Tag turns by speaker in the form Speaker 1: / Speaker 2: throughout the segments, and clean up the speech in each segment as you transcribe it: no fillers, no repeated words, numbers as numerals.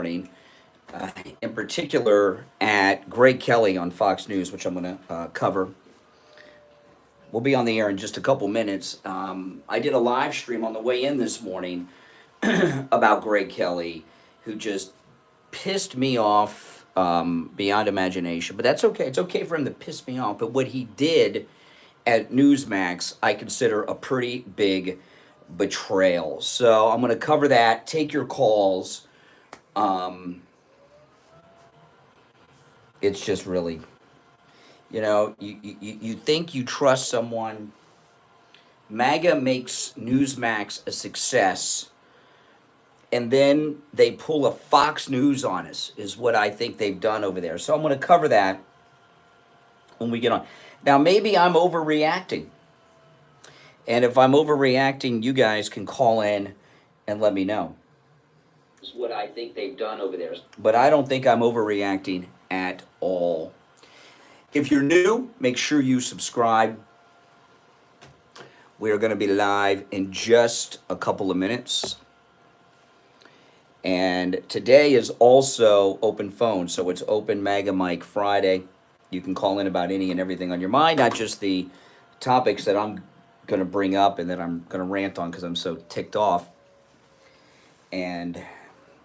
Speaker 1: morning, in particular at Greg Kelly on Fox News, which I'm going to cover. We'll be on the air in just a couple minutes. I did a live stream on the way in this morning about Greg Kelly, who just pissed me off beyond imagination. But that's okay. It's okay for him to piss me off. But what he did at Newsmax, I consider a pretty big betrayal. So I'm going to cover that. Take your calls. It's just really, you think you trust someone. Maga makes Newsmax a success, and then they pull a Fox News on us, is what I think they've done over there. So I'm going to cover that when we get on. Now, maybe I'm overreacting. And if I'm overreacting, you guys can call in and let me know. This is what I think they've done over there. But I don't think I'm overreacting at all. If you're new, make sure you subscribe. We are going to be live in just a couple of minutes. And today is also open phone, so it's open Maga Mike Friday. You can call in about any and everything on your mind, not just the topics that I'm going to bring up and that I'm going to rant on because I'm so ticked off. And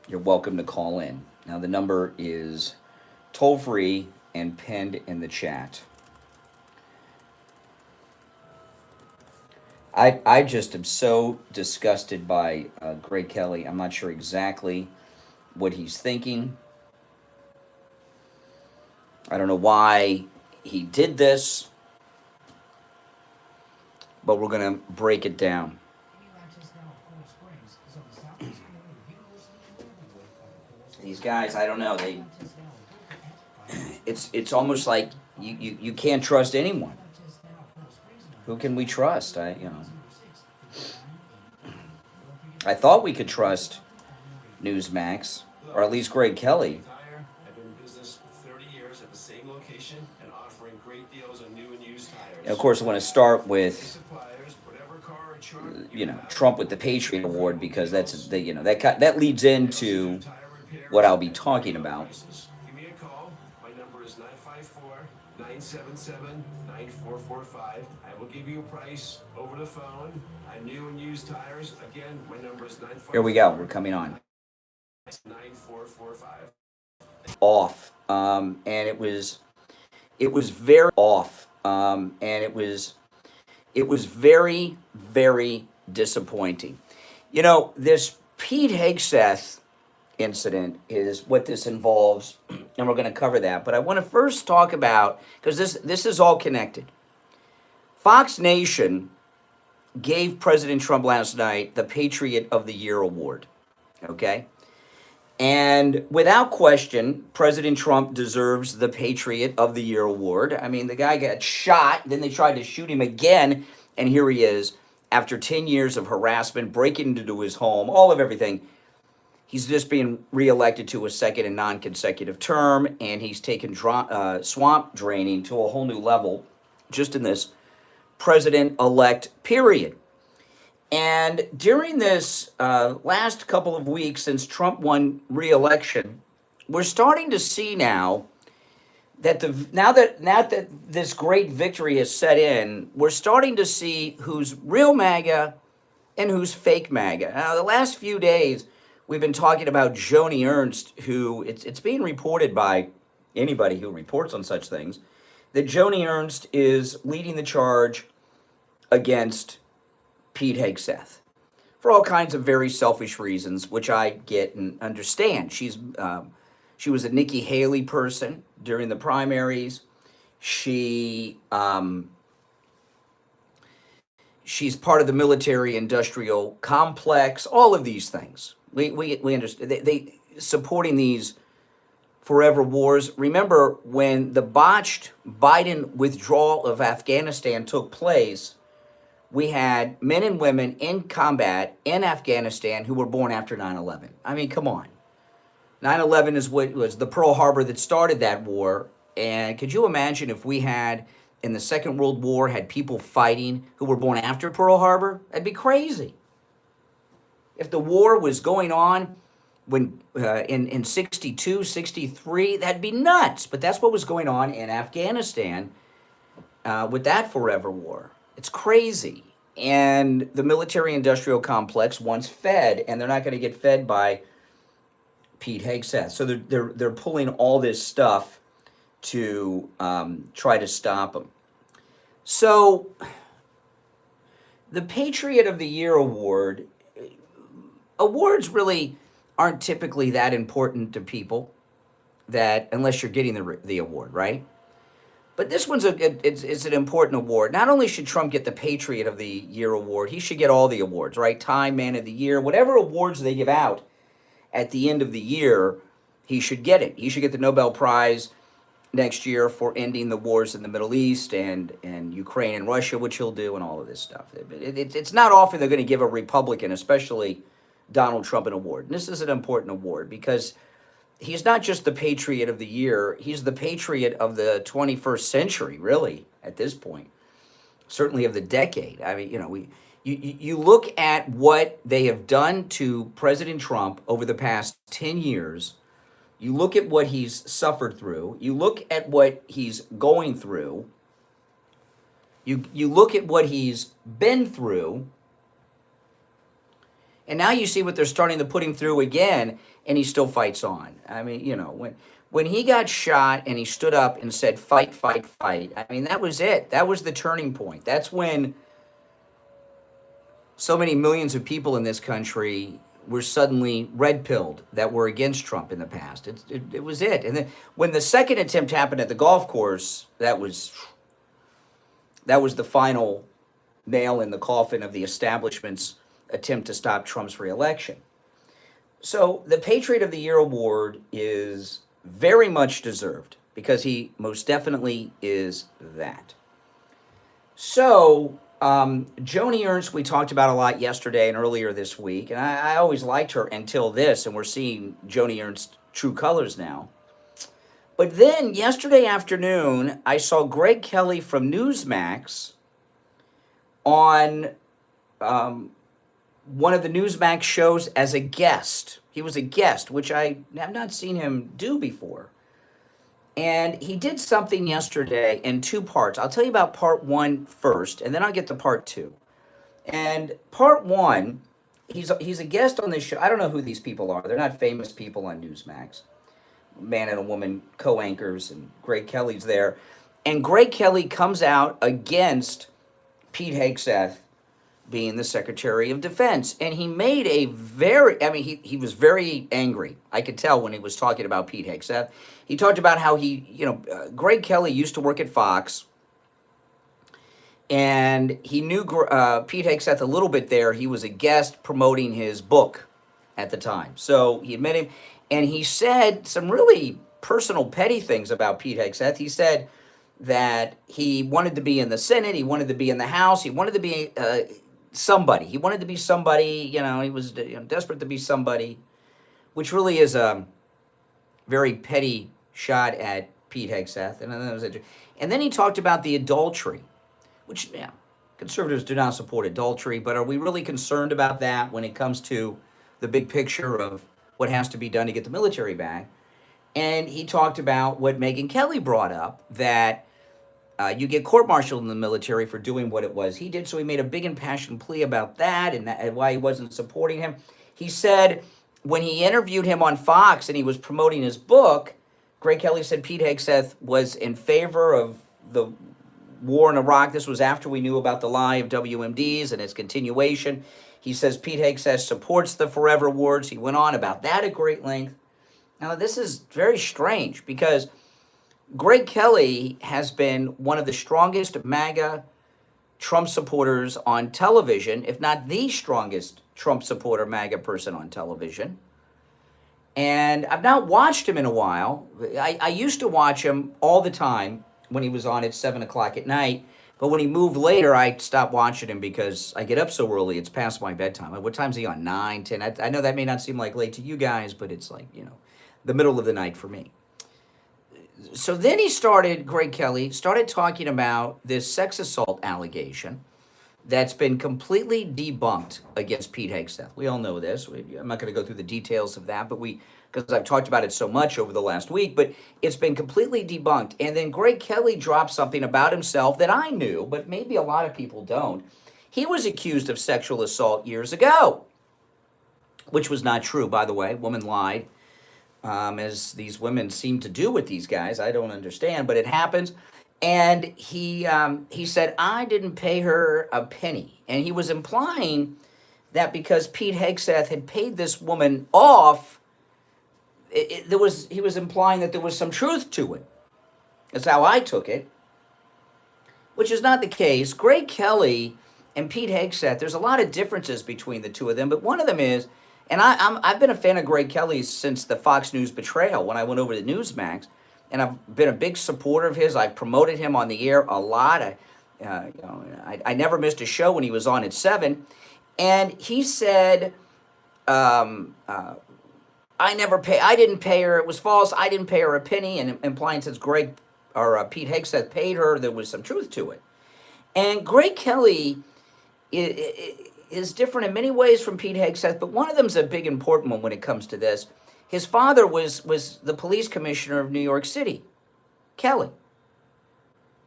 Speaker 1: you're welcome to call in. Now, the number is toll-free and pinned in the chat. I just am so disgusted by Greg Kelly. I'm not sure exactly what he's thinking. I don't know why he did this, but we're going to break it down. These guys, I don't know. It's almost like you can't trust anyone. Who can we trust? I thought we could trust Newsmax, or at least Greg Kelly.
Speaker 2: I've been in business 30 years at the same location and offering great deals on new and used tires.
Speaker 1: And of course, I want to start with Trump with the Patriot Award, because that's that leads into what I'll be talking about.
Speaker 2: Give me a call. My number is 954-977-9445. I will give you a price over the phone on new and used tires. Again, my number is 954.
Speaker 1: Here we go. We're coming on.
Speaker 2: 9445.
Speaker 1: Off. And it was very off. And it was very, very disappointing. This Pete Hegseth incident is what this involves, and we're going to cover that. But I want to first talk about, because this is all connected. Fox Nation gave President Trump last night the Patriot of the Year award, okay? And without question, President Trump deserves the Patriot of the Year award. I mean, the guy got shot, then they tried to shoot him again, and here he is, after 10 years of harassment, breaking into his home, all of everything. He's just being reelected to a second and non-consecutive term, and he's taken swamp draining to a whole new level just in this president-elect period. And during this last couple of weeks since Trump won re-election, we're starting to see now that now that this great victory has set in, we're starting to see who's real MAGA and who's fake MAGA. Now, the last few days, we've been talking about Joni Ernst, who it's being reported by anybody who reports on such things, that Joni Ernst is leading the charge against Pete Hegseth for all kinds of very selfish reasons, which I get and understand. She was a Nikki Haley person during the primaries. She's part of the military-industrial complex. All of these things, we understand. They supporting these forever wars. Remember when the botched Biden withdrawal of Afghanistan took place? We had men and women in combat in Afghanistan who were born after 9/11. I mean, come on. 9/11 is what was the Pearl Harbor that started that war. And could you imagine if we had, in the Second World War, had people fighting who were born after Pearl Harbor? That'd be crazy. If the war was going on when in 62, 63, that'd be nuts. But that's what was going on in Afghanistan with that forever war. It's crazy. And the military-industrial complex wants fed, and they're not going to get fed by Pete Hegseth. So they're pulling all this stuff to try to stop him. So the Patriot of the Year award, awards really aren't typically that important to people, that unless you're getting the award, right? But this one's it's an important award. Not only should Trump get the Patriot of the Year award, he should get all the awards, right? Time Man of the Year, whatever awards they give out at the end of the year, he should get it. He should get the Nobel Prize next year for ending the wars in the Middle East and Ukraine and Russia, which he'll do, and all of this stuff. It's not often they're going to give a Republican, especially Donald Trump, an award. And this is an important award because he's not just the Patriot of the Year, he's the Patriot of the 21st century, really, at this point. Certainly of the decade. I mean, you know, you look at what they have done to President Trump over the past 10 years, you look at what he's suffered through, you look at what he's going through, you look at what he's been through, and now you see what they're starting to put him through again, and he still fights on. I mean, you know, when he got shot and he stood up and said, fight, fight, fight, I mean, that was it. That was the turning point. That's when so many millions of people in this country were suddenly red-pilled that were against Trump in the past. It was it. And then when the second attempt happened at the golf course, that was the final nail in the coffin of the establishment's attempt to stop Trump's reelection. So the Patriot of the Year award is very much deserved because he most definitely is that. So Joni Ernst, we talked about a lot yesterday and earlier this week, and I always liked her until this, and we're seeing Joni Ernst's true colors now. But then yesterday afternoon, I saw Greg Kelly from Newsmax on one of the Newsmax shows as a guest. He was a guest, which I have not seen him do before. And he did something yesterday in two parts. I'll tell you about part one first, and then I'll get to part two. And part one, he's a guest on this show. I don't know who these people are. They're not famous people on Newsmax. A man and a woman co-anchors, and Greg Kelly's there. And Greg Kelly comes out against Pete Hegseth being the Secretary of Defense. And he made a he was very angry. I could tell when he was talking about Pete Hegseth. He talked about how Greg Kelly used to work at Fox, and he knew Pete Hegseth a little bit there. He was a guest promoting his book at the time. So he had met him, and he said some really personal, petty things about Pete Hegseth. He said that he wanted to be in the Senate, he wanted to be in the House, he wanted to be somebody. He wanted to be somebody, he was desperate to be somebody, which really is a very petty shot at Pete Hegseth. And then he talked about the adultery, which, conservatives do not support adultery, but are we really concerned about that when it comes to the big picture of what has to be done to get the military back? And he talked about what Megyn Kelly brought up, that you get court-martialed in the military for doing what it was he did. So he made a big impassioned plea about that and why he wasn't supporting him. He said when he interviewed him on Fox and he was promoting his book, Greg Kelly said Pete Hegseth was in favor of the war in Iraq. This was after we knew about the lie of WMDs and its continuation. He says Pete Hegseth supports the forever wars. He went on about that at great length. Now, this is very strange because Greg Kelly has been one of the strongest MAGA Trump supporters on television, if not the strongest Trump supporter MAGA person on television. And I've not watched him in a while. I used to watch him all the time when he was on at 7 o'clock at night. But when he moved later, I stopped watching him because I get up so early, it's past my bedtime. What time's he on? 9, 10? I know that may not seem like late to you guys, but it's like, the middle of the night for me. So then Greg Kelly started talking about this sex assault allegation that's been completely debunked against Pete Hegseth. We all know this. I'm not going to go through the details of that, but because I've talked about it so much over the last week, but it's been completely debunked. And then Greg Kelly dropped something about himself that I knew, but maybe a lot of people don't. He was accused of sexual assault years ago, which was not true, by the way. Woman lied, as these women seem to do with these guys. I don't understand, but it happens. And he said, I didn't pay her a penny. And he was implying that because Pete Hegseth had paid this woman off, he was implying that there was some truth to it. That's how I took it, which is not the case. Greg Kelly and Pete Hegseth, there's a lot of differences between the two of them, but one of them is, and I've been a fan of Greg Kelly since the Fox News Betrayal when I went over to Newsmax. And I've been a big supporter of his. I've promoted him on the air a lot. I never missed a show when he was on at 7. And he said, I didn't pay her. It was false. I didn't pay her a penny. And implying since Pete Hegseth paid her, there was some truth to it. And Greg Kelly is different in many ways from Pete Hegseth, but one of them is a big important one when it comes to this. His father was the police commissioner of New York City, Kelly.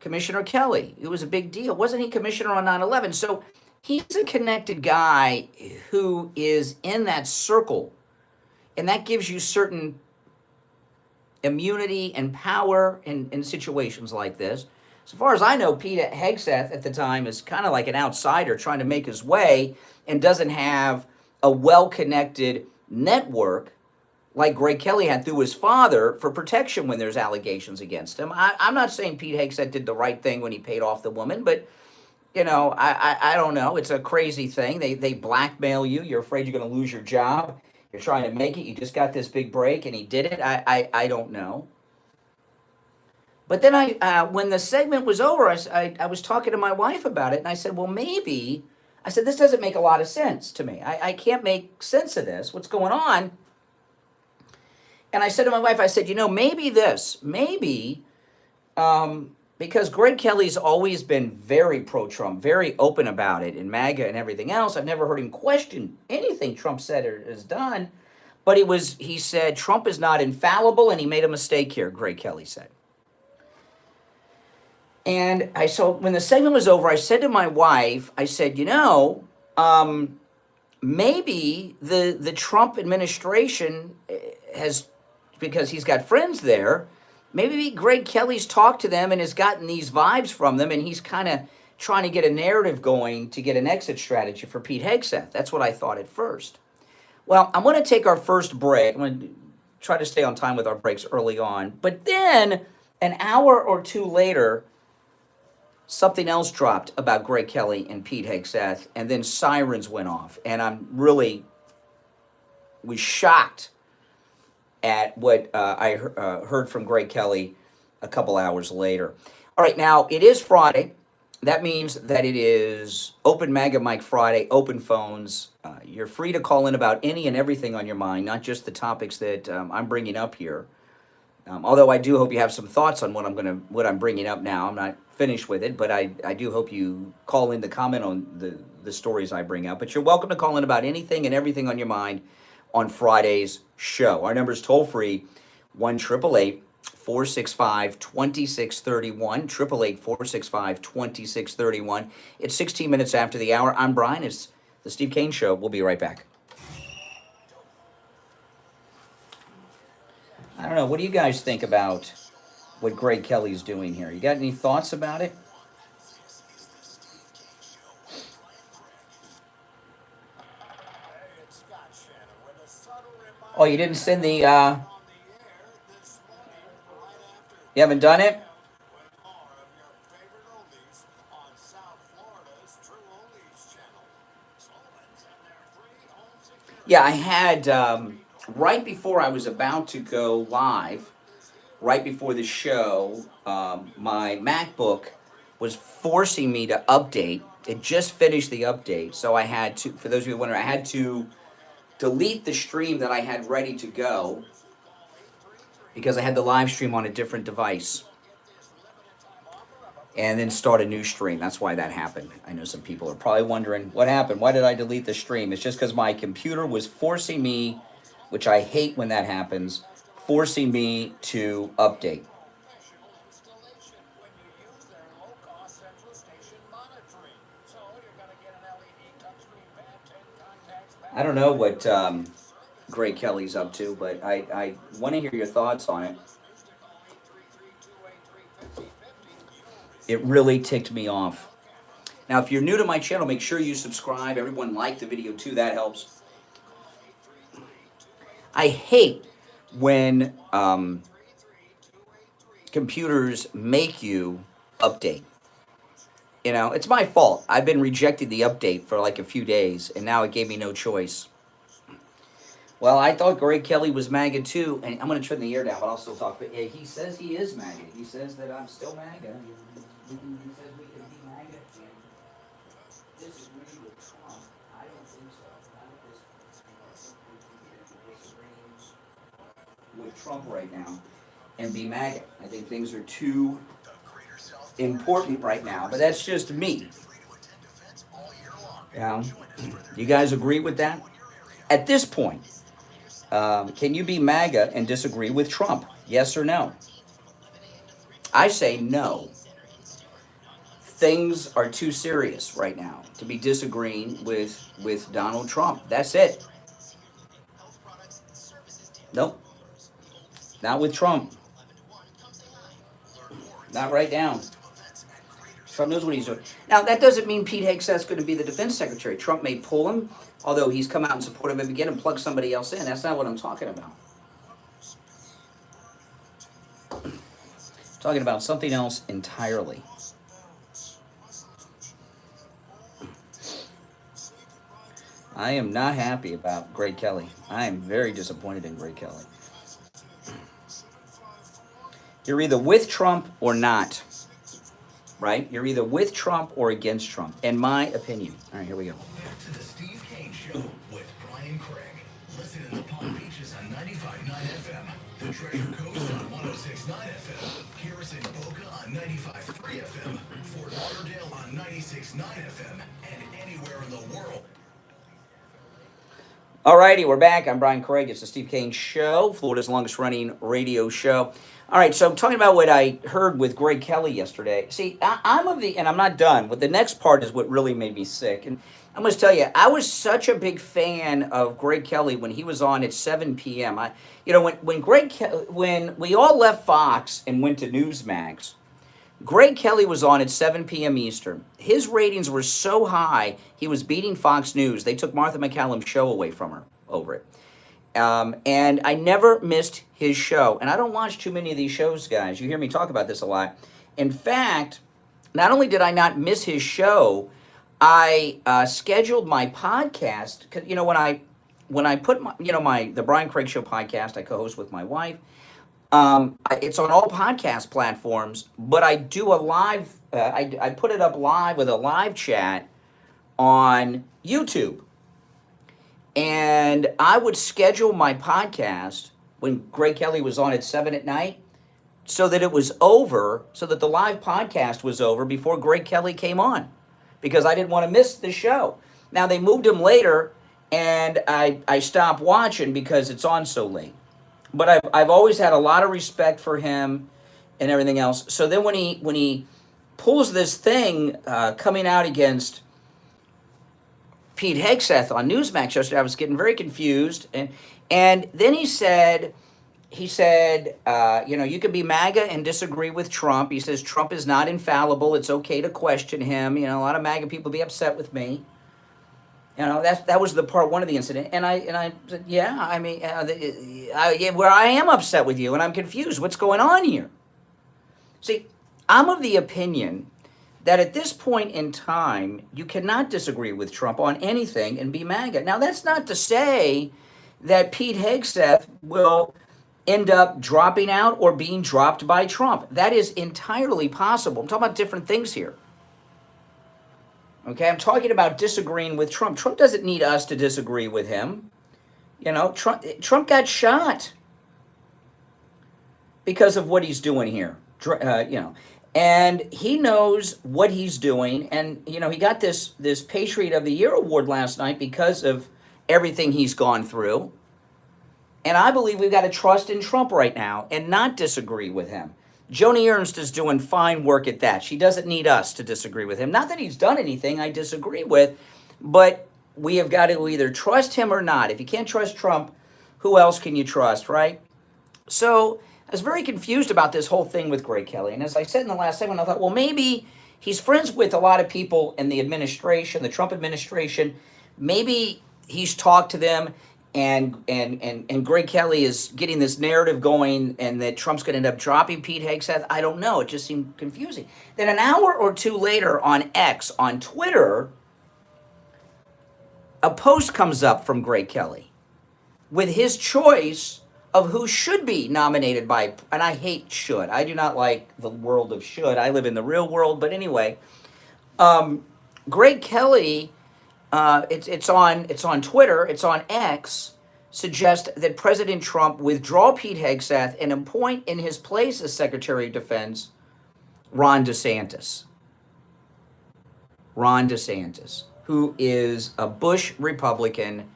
Speaker 1: Commissioner Kelly. It was a big deal. Wasn't he commissioner on 9/11? So he's a connected guy who is in that circle, and that gives you certain immunity and power in situations like this. So far as I know, Pete Hegseth at the time is kind of like an outsider trying to make his way and doesn't have a well-connected network like Greg Kelly had through his father for protection when there's allegations against him. I'm not saying Pete Hegseth did the right thing when he paid off the woman, but, I don't know. It's a crazy thing. They blackmail you. You're afraid you're going to lose your job. You're trying to make it. You just got this big break, and he did it. I don't know. But then when the segment was over, I was talking to my wife about it, and I said, well, maybe, this doesn't make a lot of sense to me. I can't make sense of this. What's going on? And I said to my wife, maybe because Greg Kelly's always been very pro-Trump, very open about it, in Maga and everything else. I've never heard him question anything Trump said or has done. But he said Trump is not infallible, and he made a mistake here, Greg Kelly said. And so when the segment was over, I said to my wife, maybe the Trump administration has, because he's got friends there, maybe Greg Kelly's talked to them and has gotten these vibes from them, and he's kind of trying to get a narrative going to get an exit strategy for Pete Hegseth. That's what I thought at first. Well, I'm going to take our first break. I'm going to try to stay on time with our breaks early on. But then, an hour or two later, something else dropped about Greg Kelly and Pete Hegseth, and then sirens went off. And was shocked at what I heard from Greg Kelly a couple hours later. All right, now it is Friday. That means that it is Open Maga Mike Friday, open phones. You're free to call in about any and everything on your mind, not just the topics that I'm bringing up here. Although I do hope you have some thoughts on what I'm bringing up now. I'm not finished with it, but I do hope you call in to comment on the stories I bring up. But you're welcome to call in about anything and everything on your mind on Friday's show. Our number is toll free, 1-888-465-2631, 888-465-2631. It's 16 minutes after the hour. I'm Brian. It's the Steve Kane Show. We'll be right back. I don't know. What do you guys think about what Greg Kelly's doing here? You got any thoughts about it? Oh, you didn't send the, you haven't done it? Yeah, I had, right before I was about to go live, right before the show, my MacBook was forcing me to update. It just finished the update, so I had to, for those of you wondering, I had to delete the stream that I had ready to go because I had the live stream on a different device. and then start a new stream. That's why that happened. I know some people are probably wondering, what happened? Why did I delete the stream? It's just because my computer was forcing me, which I hate when that happens, forcing me to update. I don't know what Greg Kelly's up to, but I want to hear your thoughts on it. It really ticked me off. Now, if you're new to my channel, make sure you subscribe. Everyone like the video too, that helps. I hate when computers make you update. You know, it's my fault. I've been rejecting the update for like a few days, and now it gave me no choice. Well, I thought Greg Kelly was MAGA too, and I'm going to turn the air down, but I'll still talk. But yeah, he says he is MAGA. He says that I'm still MAGA. He says we can be MAGA and disagree with Trump. I don't think so. Not at this point. I think we can disagree with Trump right now and be MAGA. I think things are too important right now, but that's just me. You guys agree with that? At this point, can you be MAGA and disagree with Trump? Yes or no? I say no. Things are too serious right now to be disagreeing with Donald Trump. That's it. Nope. Not with Trump. Not right now. Trump knows what he's doing. Now, that doesn't mean Pete Hegseth's going to be the defense secretary. Trump may pull him, although he's come out in support of him again and plug somebody else in. That's not what I'm talking about. I'm talking about something else entirely. I am not happy about Greg Kelly. I am very disappointed in Greg Kelly. You're either with Trump or not. Right? You're either with Trump or against Trump, in my opinion. All right, here we go.
Speaker 2: Back to the Steve Kane Show with Brian Craig. Listen in the Palm Beaches on 95.9 FM, the Treasure Coast on 106.9 FM, Harrison Boca on 95.3 FM, Fort Lauderdale on 96.9 FM, and anywhere in the world.
Speaker 1: All righty, we're back. I'm Brian Craig. It's the Steve Kane Show, Florida's longest running radio show. All right, so I'm talking about what I heard with Greg Kelly yesterday. See, I'm of the, and I'm not done, but the next part is what really made me sick. And I'm going to tell you, I was such a big fan of Greg Kelly when he was on at 7 p.m. When we all left Fox and went to Newsmax, Greg Kelly was on at 7 p.m. Eastern. His ratings were so high, he was beating Fox News. They took Martha McCallum's show away from her over it. And I never missed his show. And I don't watch too many of these shows, guys. You hear me talk about this a lot. In fact, not only did I not miss his show, I scheduled my podcast. 'Cause, you know, when I put the Brian Craig Show podcast, I co-host with my wife. It's on all podcast platforms, but I do a live. I put it up live with a live chat on YouTube. And I would schedule my podcast when Greg Kelly was on at 7 at night so that it was over, so that the live podcast was over before Greg Kelly came on, because I didn't want to miss the show. Now, they moved him later, and I stopped watching because it's on so late. But I've always had a lot of respect for him and everything else. So then when he pulls this thing coming out against Pete Hegseth on Newsmax yesterday, I was getting very confused. And then he said, you can be MAGA and disagree with Trump. He says Trump is not infallible. It's okay to question him. You know, a lot of MAGA people be upset with me. You know, that was the part one of the incident. And I said, yeah, I mean, where I am upset with you and I'm confused. What's going on here? See, I'm of the opinion that at this point in time, you cannot disagree with Trump on anything and be MAGA. Now, that's not to say that Pete Hegseth will end up dropping out or being dropped by Trump. That is entirely possible. I'm talking about different things here. Okay, I'm talking about disagreeing with Trump. Trump doesn't need us to disagree with him. You know, Trump got shot because of what he's doing here. And he knows what he's doing. And, you know, he got this Patriot of the Year award last night because of everything he's gone through. And I believe we've got to trust in Trump right now and not disagree with him. Joni Ernst is doing fine work at that. She doesn't need us to disagree with him. Not that he's done anything I disagree with, but we have got to either trust him or not. If you can't trust Trump, who else can you trust, right? So I was very confused about this whole thing with Greg Kelly. And as I said in the last segment, I thought, well, maybe he's friends with a lot of people in the administration, the Trump administration. Maybe he's talked to them, and Greg Kelly is getting this narrative going, and that Trump's going to end up dropping Pete Hegseth. I don't know. It just seemed confusing. Then an hour or two later on X, on Twitter, a post comes up from Greg Kelly with his choice of who should be nominated by, and I hate should. I do not like the world of should. I live in the real world. But anyway, Greg Kelly, it's on Twitter, it's on X, suggest that President Trump withdraw Pete Hegseth and appoint in his place as Secretary of Defense Ron DeSantis. Ron DeSantis, who is a Bush Republican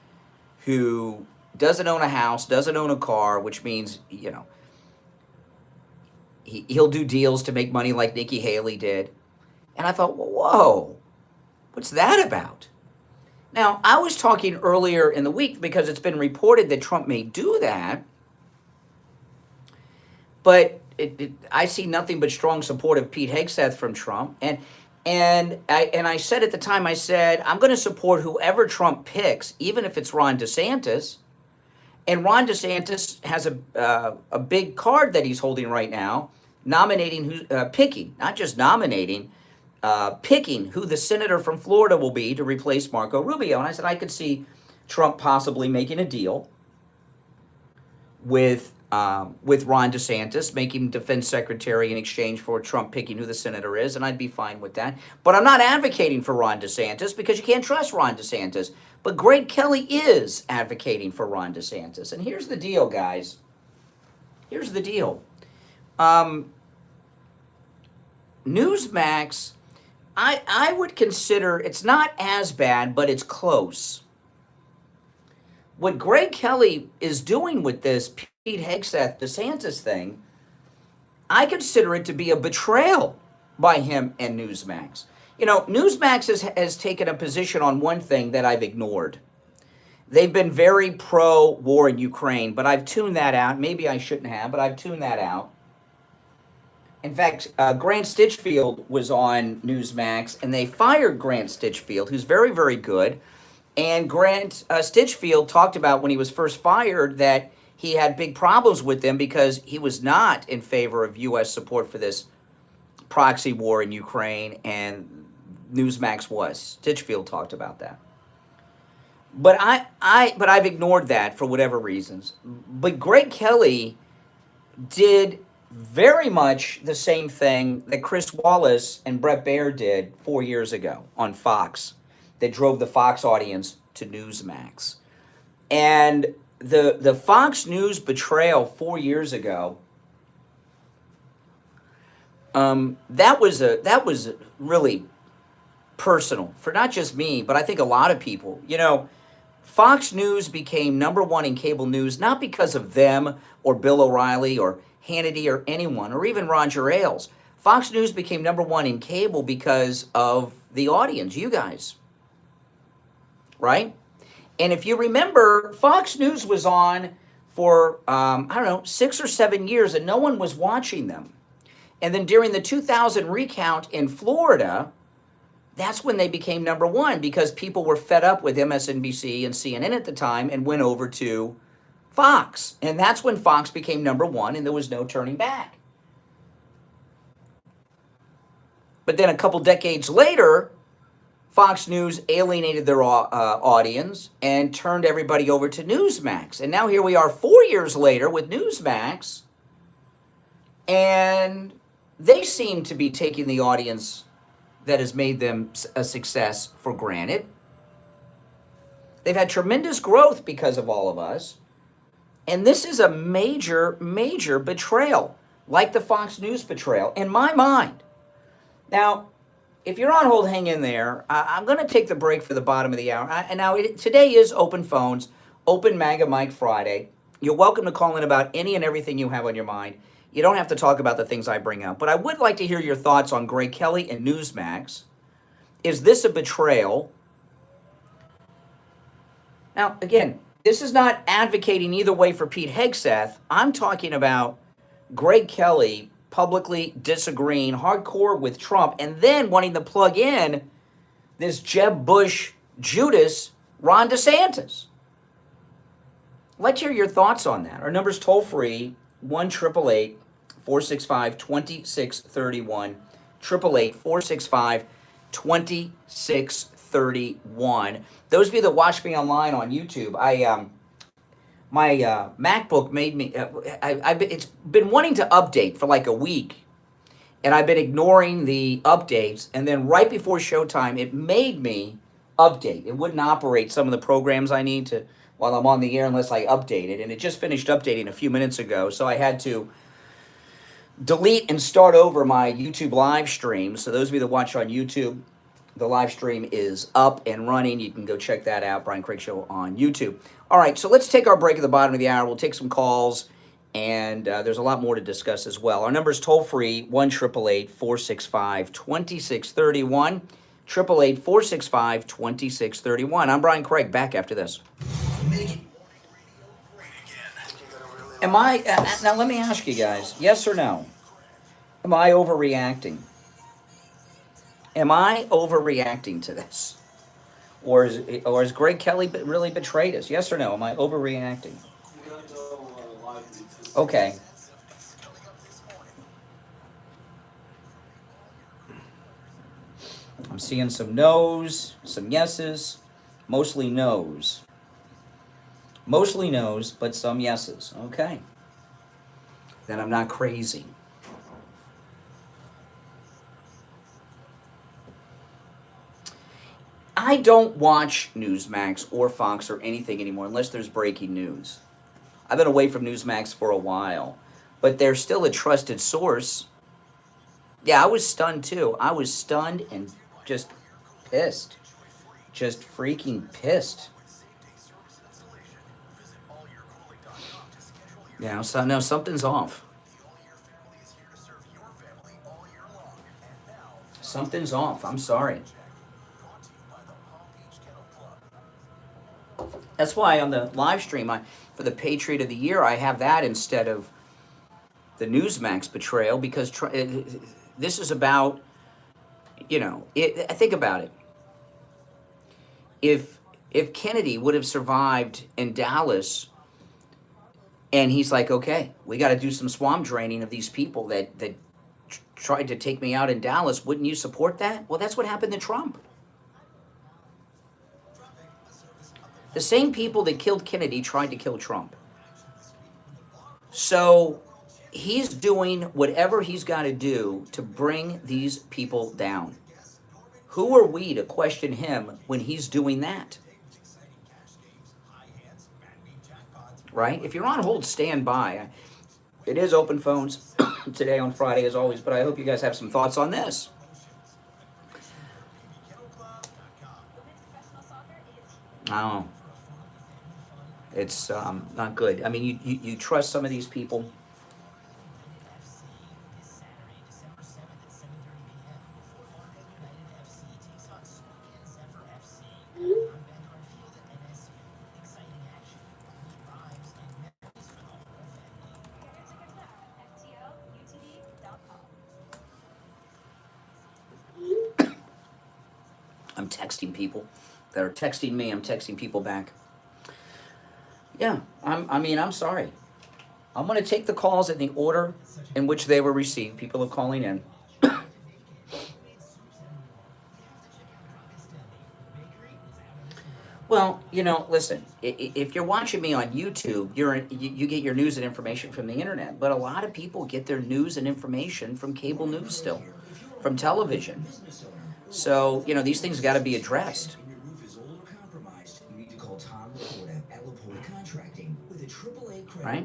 Speaker 1: who doesn't own a house, doesn't own a car, which means, you know, he'll do deals to make money like Nikki Haley did. And I thought, well, whoa, what's that about? Now, I was talking earlier in the week because it's been reported that Trump may do that, but I see nothing but strong support of Pete Hegseth from Trump. And I said at the time, I said, I'm going to support whoever Trump picks, even if it's Ron DeSantis. And Ron DeSantis has a big card that he's holding right now, picking, not just nominating, picking who the senator from Florida will be to replace Marco Rubio. And I said I could see Trump possibly making a deal with Ron DeSantis, making him defense secretary in exchange for Trump picking who the senator is, and I'd be fine with that. But I'm not advocating for Ron DeSantis because you can't trust Ron DeSantis. But Greg Kelly is advocating for Ron DeSantis. And here's the deal, guys. Here's the deal. Newsmax, I would consider, it's not as bad, but it's close. What Greg Kelly is doing with this Pete Hegseth DeSantis thing, I consider it to be a betrayal by him and Newsmax. You know, Newsmax has taken a position on one thing that I've ignored. They've been very pro-war in Ukraine, but I've tuned that out. Maybe I shouldn't have, but I've tuned that out. In fact, Grant Stinchfield was on Newsmax, and they fired Grant Stinchfield, who's very, very good. And Grant Stinchfield talked about when he was first fired that he had big problems with them because he was not in favor of U.S. support for this proxy war in Ukraine, and Newsmax was. Stinchfield talked about that. But I've ignored that for whatever reasons. But Greg Kelly did very much the same thing that Chris Wallace and Brett Baer did 4 years ago on Fox, that drove the Fox audience to Newsmax. And the Fox News betrayal 4 years ago, that was really personal for not just me, but I think a lot of people. You know, Fox News became number one in cable news not because of them or Bill O'Reilly or Hannity or anyone, or even Roger Ailes. Fox News became number one in cable because of the audience, you guys. Right? And if you remember, Fox News was on for, 6 or 7 years, and no one was watching them. And then during the 2000 recount in Florida, that's when they became number one, because people were fed up with MSNBC and CNN at the time and went over to Fox. And that's when Fox became number one, and there was no turning back. But then a couple decades later, Fox News alienated their audience and turned everybody over to Newsmax. And now here we are 4 years later with Newsmax, and they seem to be taking the audience that has made them a success for granted. They've had tremendous growth because of all of us. And this is a major, major betrayal, like the Fox News betrayal, in my mind. Now, if you're on hold, hang in there. I'm going to take the break for the bottom of the hour. Today is open phones, open Maga Mike Friday. You're welcome to call in about any and everything you have on your mind. You don't have to talk about the things I bring up, but I would like to hear your thoughts on Greg Kelly and Newsmax. Is this a betrayal? Now, again, this is not advocating either way for Pete Hegseth. I'm talking about Greg Kelly publicly disagreeing hardcore with Trump and then wanting to plug in this Jeb Bush Judas Ron DeSantis. Let's hear your thoughts on that. Our number's toll free 1-888-465-2631. 888-465-2631. Those of you that watch me online on YouTube, my MacBook made me. It's been wanting to update for like a week, and I've been ignoring the updates. And then right before showtime, it made me update. It wouldn't operate some of the programs I need to while I'm on the air unless I update it. And it just finished updating a few minutes ago, so I had to delete and start over my YouTube live stream. So those of you that watch on YouTube, the live stream is up and running. You can go check that out, Brian Craig Show on YouTube. All right, so let's take our break at the bottom of the hour. We'll take some calls, and there's a lot more to discuss as well. Our number is toll-free, 1-888-465-2631, 888-465-2631. I'm Brian Craig, back after this. Am I, now let me ask you guys, yes or no? Am I overreacting? Am I overreacting to this? Or is Greg Kelly really betrayed us? Yes or no? Am I overreacting? Okay. I'm seeing some no's, some yeses, mostly no's. Mostly no's, but some yeses. Okay. Then I'm not crazy. I don't watch Newsmax or Fox or anything anymore unless there's breaking news. I've been away from Newsmax for a while, but they're still a trusted source. Yeah, I was stunned too. I was stunned and just pissed. Just freaking pissed. Yeah, so no, something's off. Something's off. I'm sorry. That's why on the live stream, for the Patriot of the Year, I have that instead of the Newsmax betrayal, because this is about, think about it. If Kennedy would have survived in Dallas, and he's like, okay, we got to do some swamp draining of these people that tried to take me out in Dallas, wouldn't you support that? Well, that's what happened to Trump. The same people that killed Kennedy tried to kill Trump. So he's doing whatever he's got to do to bring these people down. Who are we to question him when he's doing that? Right? If you're on hold, stand by. It is open phones today on Friday as always, but I hope you guys have some thoughts on this. Oh. It's not good. I mean, you trust some of these people. I'm texting people that are texting me. I'm texting people back. Yeah, I'm sorry. I'm going to take the calls in the order in which they were received. People are calling in. Well, listen, if you're watching me on YouTube, you get your news and information from the internet. But a lot of people get their news and information from cable news still, from television. So, these things got to be addressed. Right?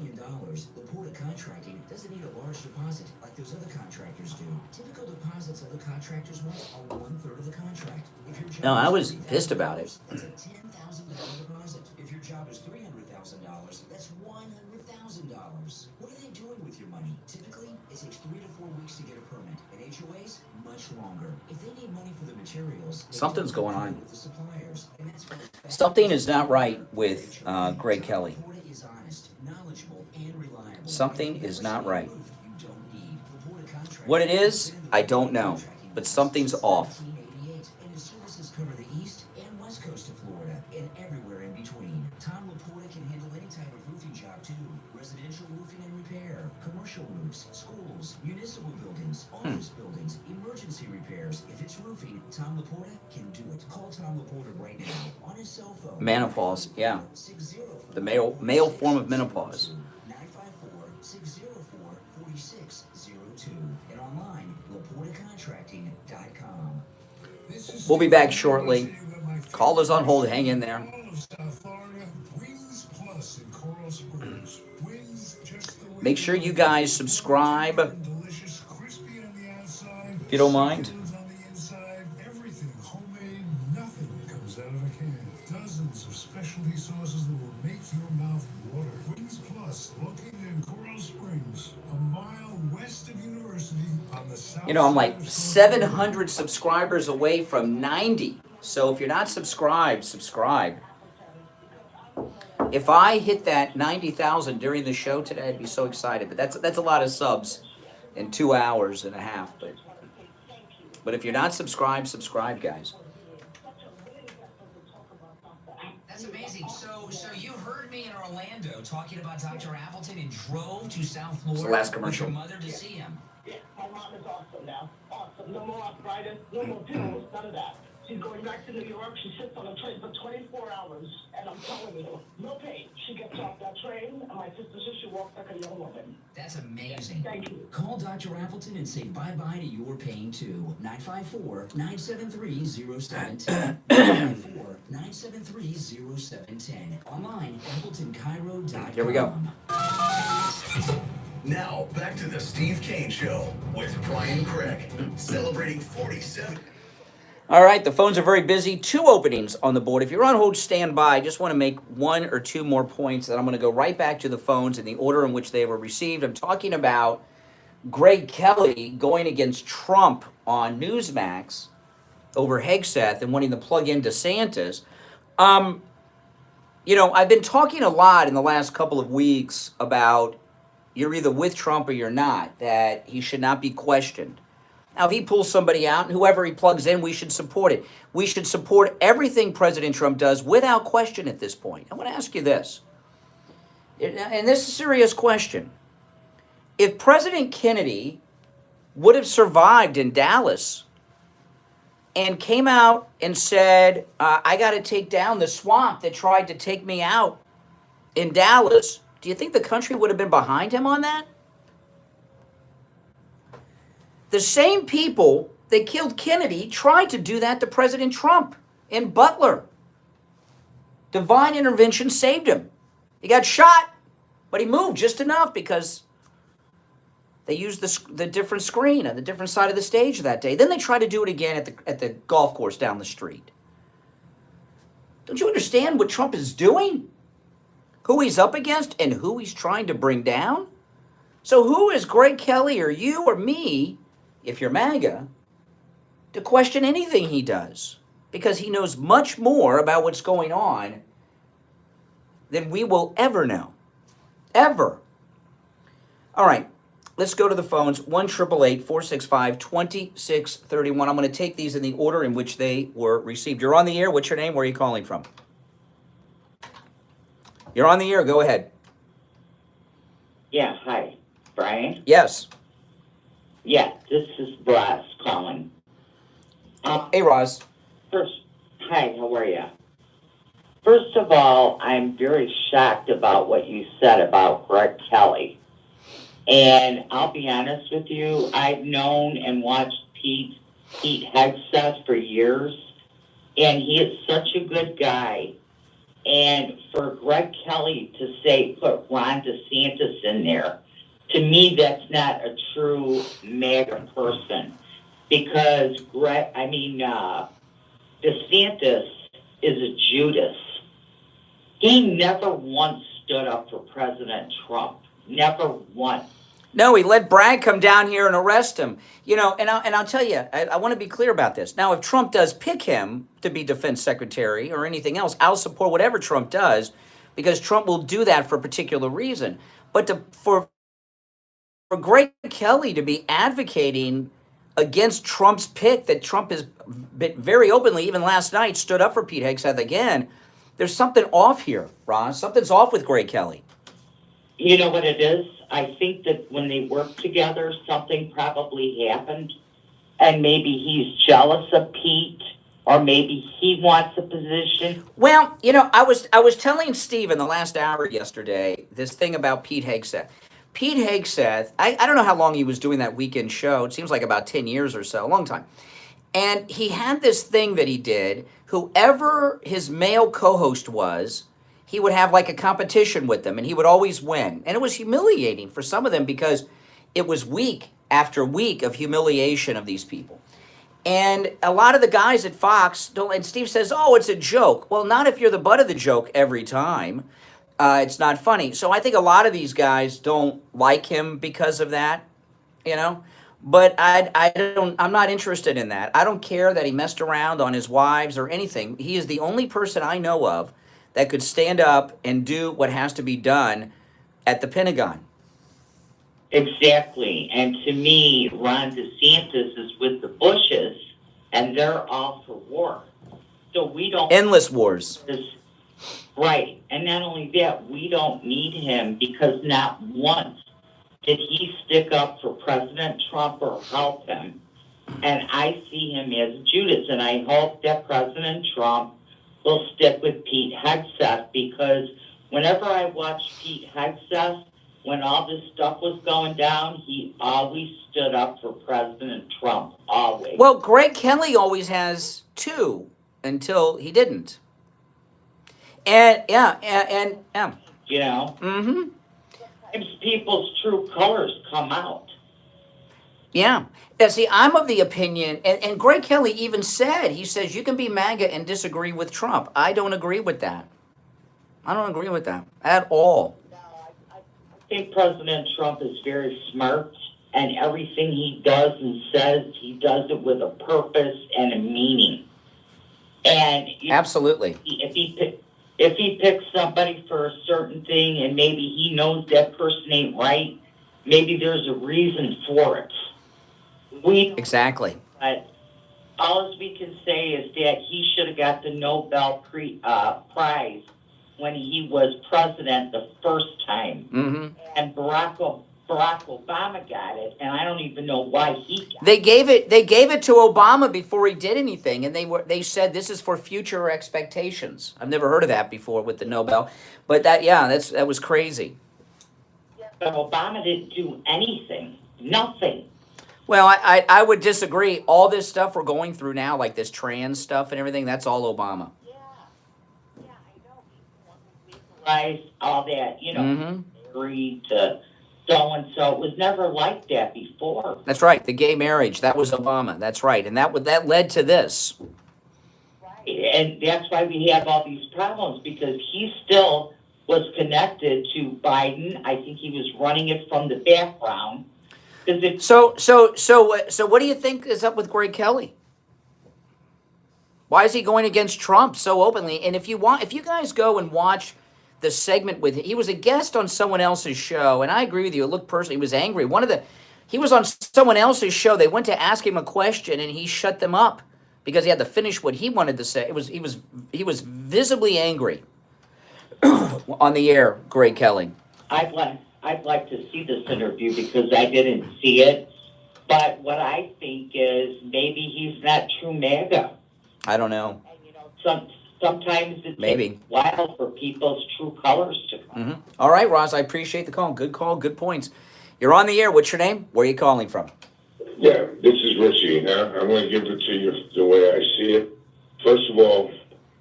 Speaker 3: million, Laporta Contracting doesn't need a large deposit like those other contractors do. Typical deposits other contractors want are 1/3 of the contract. If your job
Speaker 1: No, I
Speaker 3: is
Speaker 1: was pissed about it.
Speaker 3: that's a $10,000 deposit. If your job is $300,000, that's $100,000. What are they doing with your money? Typically, it takes 3 to 4 weeks to get a permit. And HOAs, much longer. If they need money for the materials,
Speaker 1: Something's going on.
Speaker 3: with the suppliers, and that's why
Speaker 1: Something is not right with Greg Kelly.
Speaker 3: Laporta is honest, knowledgeable, and reliable.
Speaker 1: Something is not right.
Speaker 3: You don't need. Laporta Contracting
Speaker 1: What it is, I don't know, but something's off.
Speaker 3: 1988, and his services cover the east and west coast of Florida and everywhere in between. Tom Laporta can handle any type of roofing job too. Residential roofing and repair, commercial roofs, schools, municipal buildings, office buildings, emergency repairs. If it's roofing, Tom Laporta can do it. Call Tom Laporta right now on his cell phone.
Speaker 1: Menopause, yeah.
Speaker 3: 604
Speaker 1: The male form of menopause.
Speaker 3: 954-604-4602 and online, LaportaContracting.com.
Speaker 1: We'll be back shortly. Callers on hold. Hang in there. Make sure you guys subscribe, if you don't mind.
Speaker 4: Everything homemade, nothing comes out of a can. Dozens of specialty sauces that will make your mouth water. Wings Plus, located in Coral Springs, a mile west of University on the south.
Speaker 1: You know, I'm like
Speaker 4: side of
Speaker 1: 700 subscribers away from 90. So if you're not subscribed, subscribe. If I hit that 90,000 during the show today, I'd be so excited. But that's a lot of subs in 2 hours and a half. But if you're not subscribed, subscribe, guys.
Speaker 3: That's amazing. So you heard me in Orlando talking about Dr. Appleton and drove to South Florida
Speaker 1: It's the last commercial.
Speaker 3: with your mother to see him.
Speaker 5: Yeah, my mom is awesome now. Awesome. No more arthritis, no more pills, none of that. She's going back to New York. She sits on a train for 24 hours. And I'm telling you, no pain. She gets off that train, and my sister says she walks like a young woman.
Speaker 3: That's amazing.
Speaker 5: Thank you.
Speaker 3: Call Dr. Appleton and say bye-bye to your pain, too. 954-973-0710. 954-973-0710. Online, AppletonCairo.com.
Speaker 1: Here we go.
Speaker 2: Now, back to the Steve Kane Show with Brian Craig, celebrating 47.
Speaker 1: All right, the phones are very busy. 2 openings on the board. If you're on hold, stand by. I just want to make 1 or 2 more points, and I'm going to go right back to the phones in the order in which they were received. I'm talking about Greg Kelly going against Trump on Newsmax over Hegseth and wanting to plug in Desantis. You know, I've been talking a lot in the last couple of weeks about you're either with Trump or you're not, that he should not be questioned. Now, if he pulls somebody out and whoever he plugs in, we should support it. We should support everything President Trump does without question at this point. I want to ask you this, and this is a serious question. If President Kennedy would have survived in Dallas and came out and said, I got to take down the swamp that tried to take me out in Dallas, do you think the country would have been behind him on that? The same people that killed Kennedy tried to do that to President Trump in Butler. Divine intervention saved him. He got shot, but he moved just enough because they used the different screen on the different side of the stage that day. Then they tried to do it again at the golf course down the street. Don't you understand what Trump is doing? Who he's up against and who he's trying to bring down? So who is Greg Kelly or you or me, if you're MAGA, to question anything he does? Because he knows much more about what's going on than we will ever know. Ever. All right, let's go to the phones. 1-888-465-2631. I'm going to take these in the order in which they were received. You're on the air. What's your name? Where are you calling from? You're on the air. Go ahead.
Speaker 6: Yeah, hi. Brian?
Speaker 1: Yes.
Speaker 6: Yeah, this is Ross calling.
Speaker 1: Hey, Roz.
Speaker 6: Hi, how are you? First of all, I'm very shocked about what you said about Greg Kelly. And I'll be honest with you, I've known and watched Pete Hegseth for years, and he is such a good guy. And for Greg Kelly to say, put Ron DeSantis in there, to me, that's not a true MAGA person. Because DeSantis is a Judas. He never once stood up for President Trump. Never once.
Speaker 1: No, he let Bragg come down here and arrest him. You know, and I'll tell you, I want to be clear about this. Now, if Trump does pick him to be defense secretary or anything else, I'll support whatever Trump does, because Trump will do that for a particular reason. But for Greg Kelly to be advocating against Trump's pick, that Trump has been very openly, even last night, stood up for Pete Hegseth again, there's something off here, Ron. Something's off with Greg Kelly.
Speaker 6: You know what it is? I think that when they worked together, something probably happened, and maybe he's jealous of Pete, or maybe he wants a position.
Speaker 1: Well, you know, I was telling Steve in the last hour yesterday this thing about Pete Hegseth. Pete Hegseth, I don't know how long he was doing that weekend show. It seems like about 10 years or so, a long time. And he had this thing that he did. Whoever his male co-host was, he would have like a competition with them, and he would always win. And it was humiliating for some of them, because it was week after week of humiliation of these people. And a lot of the guys at Fox don't, and Steve says, oh, it's a joke. Well, not if you're the butt of the joke every time. It's not funny. So I think a lot of these guys don't like him because of that, you know. But I'm not interested in that. I don't care that he messed around on his wives or anything. He is the only person I know of that could stand up and do what has to be done at the Pentagon.
Speaker 6: Exactly. And to me, Ron DeSantis is with the Bushes, and they're all for war. So we don't...
Speaker 1: Endless wars.
Speaker 6: Right. And not only that, we don't need him, because not once did he stick up for President Trump or help him. And I see him as Judas, and I hope that President Trump will stick with Pete Hegseth, because whenever I watched Pete Hegseth, when all this stuff was going down, he always stood up for President Trump, always.
Speaker 1: Well, Greg Kelly always has too, until he didn't. And
Speaker 6: you know,
Speaker 1: mm-hmm.
Speaker 6: Sometimes people's true colors come out.
Speaker 1: Yeah. See, I'm of the opinion, and Greg Kelly even said, he says, you can be MAGA and disagree with Trump. I don't agree with that. I don't agree with that at all.
Speaker 6: I think President Trump is very smart, and everything he does and says, he does it with a purpose and a meaning. And
Speaker 1: absolutely,
Speaker 6: if he picks somebody for a certain thing, and maybe he knows that person ain't right, maybe there's a reason for it.
Speaker 1: Exactly.
Speaker 6: But all we can say is that he should have got the Nobel Prize when he was president the first time.
Speaker 1: Mm-hmm.
Speaker 6: And Barack Obama got it, and I don't even know why he got it.
Speaker 1: They gave it to Obama before he did anything, and they said this is for future expectations. I've never heard of that before with the Nobel, but that was crazy.
Speaker 6: But Obama didn't do anything, nothing.
Speaker 1: Well, I would disagree. All this stuff we're going through now, like this trans stuff and everything, that's all Obama.
Speaker 6: Yeah, I know. All that, you know,
Speaker 1: mm-hmm.
Speaker 6: Agreed to so-and-so. It was never like that before.
Speaker 1: That's right. The gay marriage, that was Obama. That's right. And that led to this.
Speaker 6: Right. And that's why we have all these problems, because he still was connected to Biden. I think he was running it from the background.
Speaker 1: So what do you think is up with Greg Kelly? Why is he going against Trump so openly? And if you guys go and watch the segment with him, he was a guest on someone else's show, and I agree with you. It looked personal. He was angry. He was on someone else's show. They went to ask him a question, and he shut them up because he had to finish what he wanted to say. He was visibly angry on the air. Greg Kelly.
Speaker 6: I'd like to see this interview because I didn't see it. But what I think is maybe he's not true MAGA.
Speaker 1: I don't know.
Speaker 6: And, you know, sometimes it
Speaker 1: maybe
Speaker 6: takes a while for people's true colors to come.
Speaker 1: Mm-hmm. All right, Ross, I appreciate the call. Good points. You're on the air. What's your name? Where are you calling from?
Speaker 7: Yeah, this is Richie. I want to give it to you the way I see it. First of all,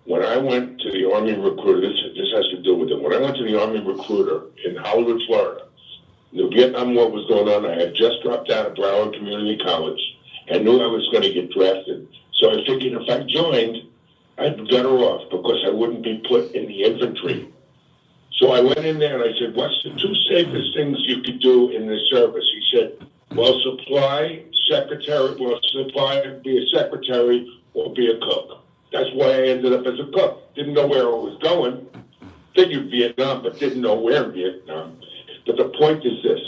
Speaker 7: when I went to the Army recruiter, this has to do with it. When I went to the Army recruiter in Hollywood, Florida, the Vietnam War was going on. I had just dropped out of Broward Community College and knew I was going to get drafted. So I figured if I joined, I'd be better off because I wouldn't be put in the infantry. So I went in there and I said, what's the two safest things you could do in this service? He said, well, be a secretary or be a cook. That's why I ended up as a cook. Didn't know where I was going. Figured Vietnam, but didn't know where in Vietnam. But the point is this.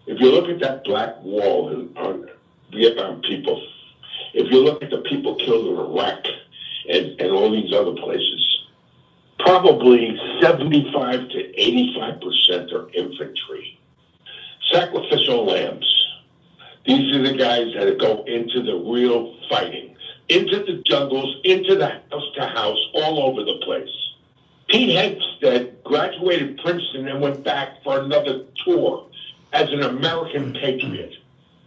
Speaker 7: If you look at that black wall on Vietnam people, if you look at the people killed in Iraq and all these other places, probably 75 to 85% are infantry. Sacrificial lambs. These are the guys that go into the real fighting, into the jungles, into the house to house, all over the place. Pete Hegseth graduated Princeton and went back for another tour as an American patriot.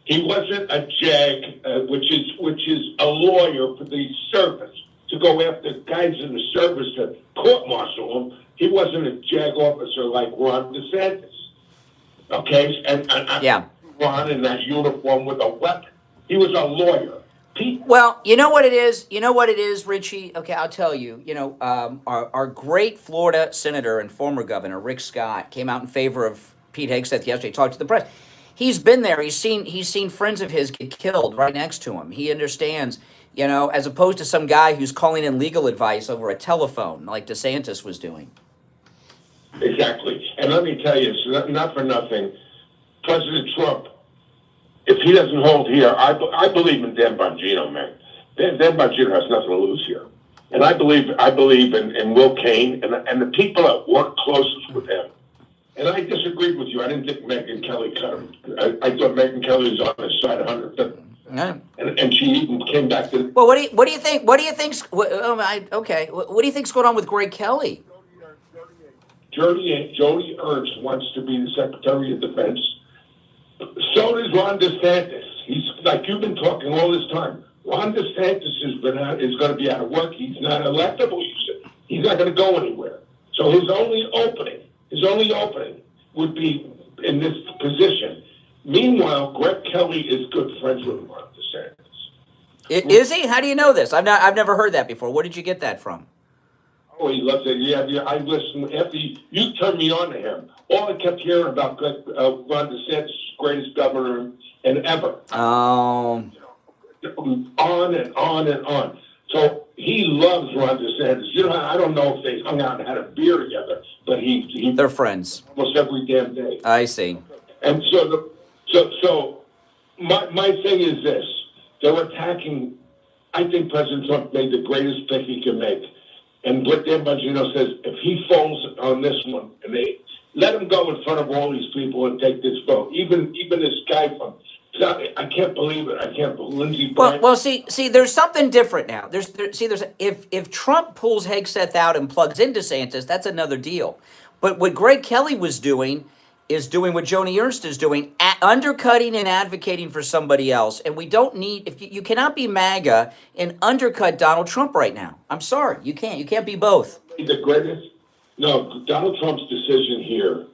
Speaker 7: He wasn't a JAG, which is a lawyer for the service, to go after guys in the service to court-martial them. He wasn't a JAG officer like Ron Desantis. Okay? And
Speaker 1: Yeah.
Speaker 7: Ron in that uniform with a weapon. He was a lawyer.
Speaker 1: Well, you know what it is? You know what it is, Richie? Okay, I'll tell you. You know, our great Florida senator and former governor, Rick Scott, came out in favor of Pete Hegseth yesterday, talked to the press. He's been there. He's seen friends of his get killed right next to him. He understands, you know, as opposed to some guy who's calling in legal advice over a telephone like Desantis was doing.
Speaker 7: Exactly. And let me tell you, not for nothing, President Trump, if he doesn't hold here, I believe in Dan Bongino, man. Dan Bongino has nothing to lose here. And I believe in Will Kane and the people that work closest with him. And I disagreed with you. I didn't think Megyn Kelly cut him. I thought Megyn Kelly was on his side 100%.
Speaker 1: Yeah.
Speaker 7: And she even came back to.
Speaker 1: Well, what do you think? What do you think's? What do you think's going on with Greg Kelly?
Speaker 7: Jody Ernst wants to be the Secretary of Defense. So does Ron DeSantis. He's like you've been talking all this time. Ron DeSantis is going to be out of work. He's not electable. You said he's not going to go anywhere. So his only opening would be in this position. Meanwhile, Greg Kelly is good friends with Ron DeSantis.
Speaker 1: Is he? How do you know this? I've never heard that before. Where did you get that from?
Speaker 7: Oh, he loves it. Yeah. I listened after you turned me on to him. All I kept hearing about Ron DeSantis, greatest governor and ever.
Speaker 1: Oh.
Speaker 7: On and on and on. So he loves Ron DeSantis. You know, I don't know if they hung out and had a beer together, but
Speaker 1: they're friends
Speaker 7: almost every damn day.
Speaker 1: I see.
Speaker 7: And so my thing is this: they're attacking. I think President Trump made the greatest pick he can make. And what Dan Bongino says, if he falls on this one, and they let him go in front of all these people and take this vote, even this guy from, I can't believe it. I can't believe Lindsey Graham.
Speaker 1: Well, see, there's something different now. If Trump pulls Hegseth out and plugs in DeSantis, that's another deal. But what Greg Kelly was doing is doing what Joni Ernst is doing, undercutting and advocating for somebody else. And we don't need, you cannot be MAGA and undercut Donald Trump right now. I'm sorry, you can't. You can't be both.
Speaker 7: The greatest, no, Donald Trump's decision here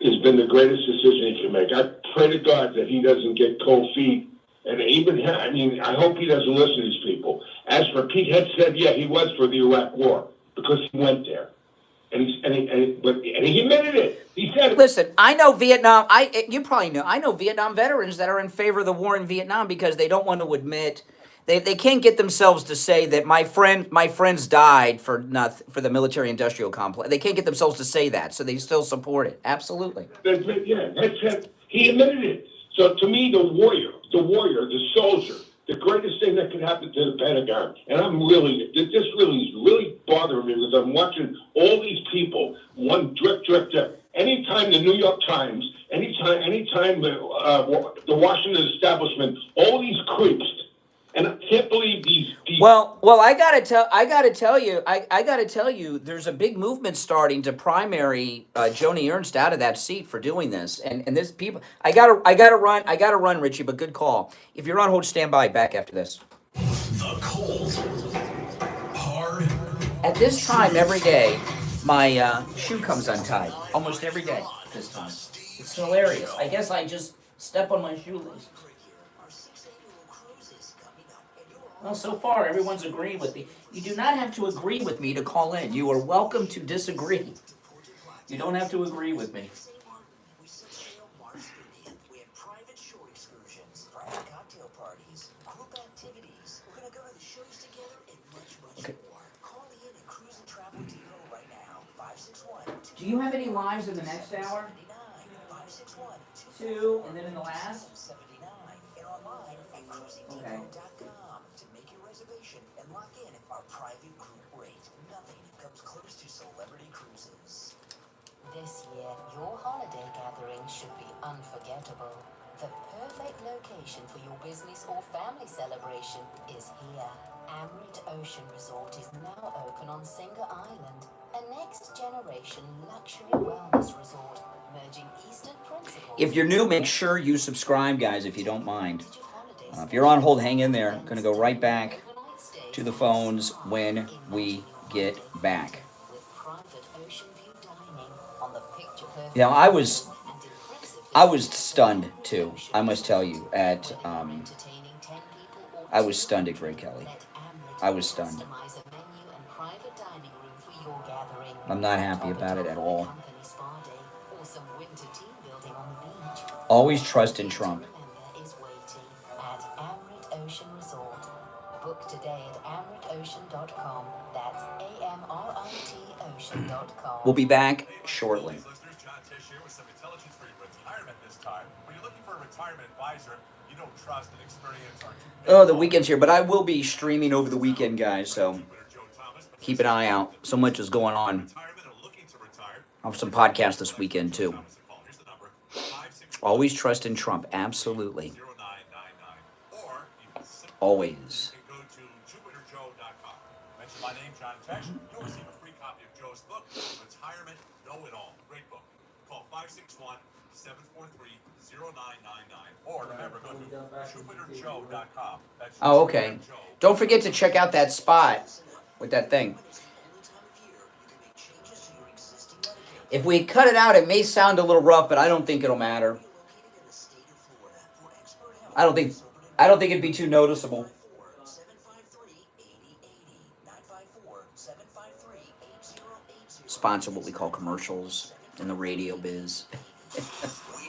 Speaker 7: has been the greatest decision he can make. I pray to God that he doesn't get cold feet. And even, I hope he doesn't listen to these people. As for Pete Hegseth, yeah, he was for the Iraq War because he went there. And he admitted it. He said it.
Speaker 1: Listen, I know Vietnam. You probably know. I know Vietnam veterans that are in favor of the war in Vietnam because they don't want to admit they can't get themselves to say that my friends died for the military-industrial complex. They can't get themselves to say that, so they still support it. Absolutely.
Speaker 7: That's it. He admitted it. So to me, the warrior, the soldier, the greatest thing that could happen to the Pentagon, and this really is bothering me because I'm watching all these people, one drip. Anytime the New York Times, anytime the Washington establishment, all these creeps, and I can't believe these.
Speaker 1: Well, I gotta tell you, there's a big movement starting to primary Joni Ernst out of that seat for doing this, and this people. I gotta run, Richie. But good call. If you're on hold, stand by. Back after this.
Speaker 2: The cold,
Speaker 1: At this time every day, my shoe comes untied. Almost every day at this time. It's hilarious. I guess I just step on my shoelaces. Well, so far, everyone's agreeing with me. You do not have to agree with me to call in. You are welcome to disagree. You don't have to agree with me.
Speaker 3: We had private show excursions, private cocktail parties, group activities. We're gonna go to the shows together and much more. Call in and cruise and travel to go right now. 561.
Speaker 1: Do you have any lives in the next hour?
Speaker 3: 561.
Speaker 1: Two, and then in the last?
Speaker 3: 79 and online at cruisingdepot.com to make your reservation and lock in our private group rate. Nothing comes close to Celebrity Cruises.
Speaker 8: This year, your holiday gathering should be unforgettable. The perfect location for your business or family celebration is here. Amrit Ocean Resort is now open on Singer Island, a next-generation luxury wellness resort, merging Eastern principles.
Speaker 1: If you're new, make sure you subscribe, guys, if you don't mind. If you're on hold, hang in there. I'm going to go right back to the phones when we get back. Yeah, I was stunned too. I must tell you I was stunned at Greg Kelly. I was stunned. I'm not happy about it at all. Always trust in Trump.
Speaker 8: Book today at amritocean.com. That's AMRITOcean.com.
Speaker 1: We'll be back shortly. Oh, the weekend's here, but I will be streaming over the weekend, guys, so keep an eye out. So much is going on. I'll have some podcasts this weekend, too. Always trust in Trump, absolutely. Always.
Speaker 9: Mention my name, John Tesh. You'll receive a free copy of Joe's book, Retirement Know-It-All. Great book. Call 561-743-0999. Or remember, go to JupiterJoe.com.
Speaker 1: Oh, okay. Don't forget to check out that spot with that thing. If we cut it out, it may sound a little rough, but I don't think it'll matter. I don't think it'd be too noticeable. Sponsor what we call commercials in the radio biz.
Speaker 2: We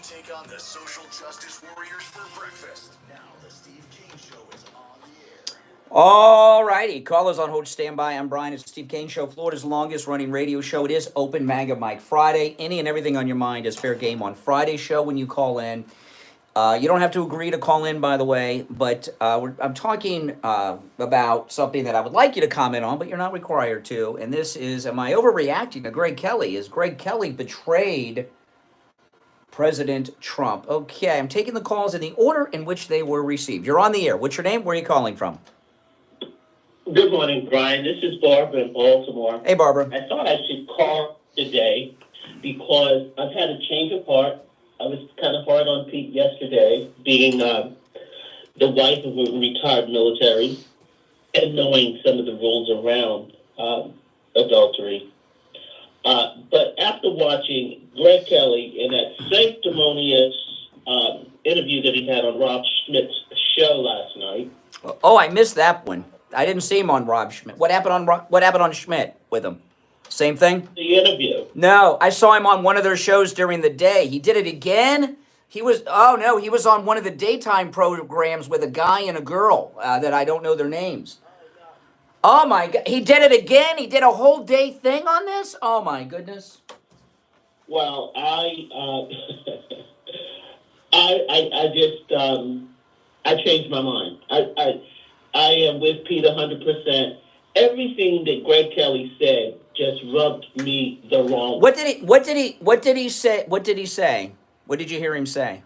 Speaker 2: take on the social justice warriors for breakfast. Now the Steve Kane Show is on the air.
Speaker 1: All righty, callers on hold, stand by. I'm Brian. It's the Steve Kane Show, Florida's longest running radio show. It is Open Maga Mike Friday. Any and everything on your mind is fair game on Friday's show when you call in. You don't have to agree to call in, by the way, but I'm talking about something that I would like you to comment on, but you're not required to. And this is, am I overreacting to Greg Kelly? Is Greg Kelly betrayed President Trump? Okay, I'm taking the calls in the order in which they were received. You're on the air. What's your name? Where are you calling from?
Speaker 10: Good morning, Brian. This is Barbara in Baltimore.
Speaker 1: Hey, Barbara.
Speaker 10: I thought I should call today because I've had a change of heart. I was kind of hard on Pete yesterday, being the wife of a retired military and knowing some of the rules around adultery. But after watching Greg Kelly in that sanctimonious interview that he had on Rob Schmidt's show last night.
Speaker 1: Oh, I missed that one. I didn't see him on Rob Schmidt. What happened on Schmidt with him? Same thing?
Speaker 10: The interview.
Speaker 1: No, I saw him on one of their shows during the day. He did it again? He was on one of the daytime programs with a guy and a girl that I don't know their names. Oh my God, he did it again? He did a whole day thing on this? Oh my goodness.
Speaker 10: Well, I changed my mind. I am with Pete 100%. Everything that Greg Kelly said just rubbed me the wrong way.
Speaker 1: What did he say? What did he say? What did you hear him say?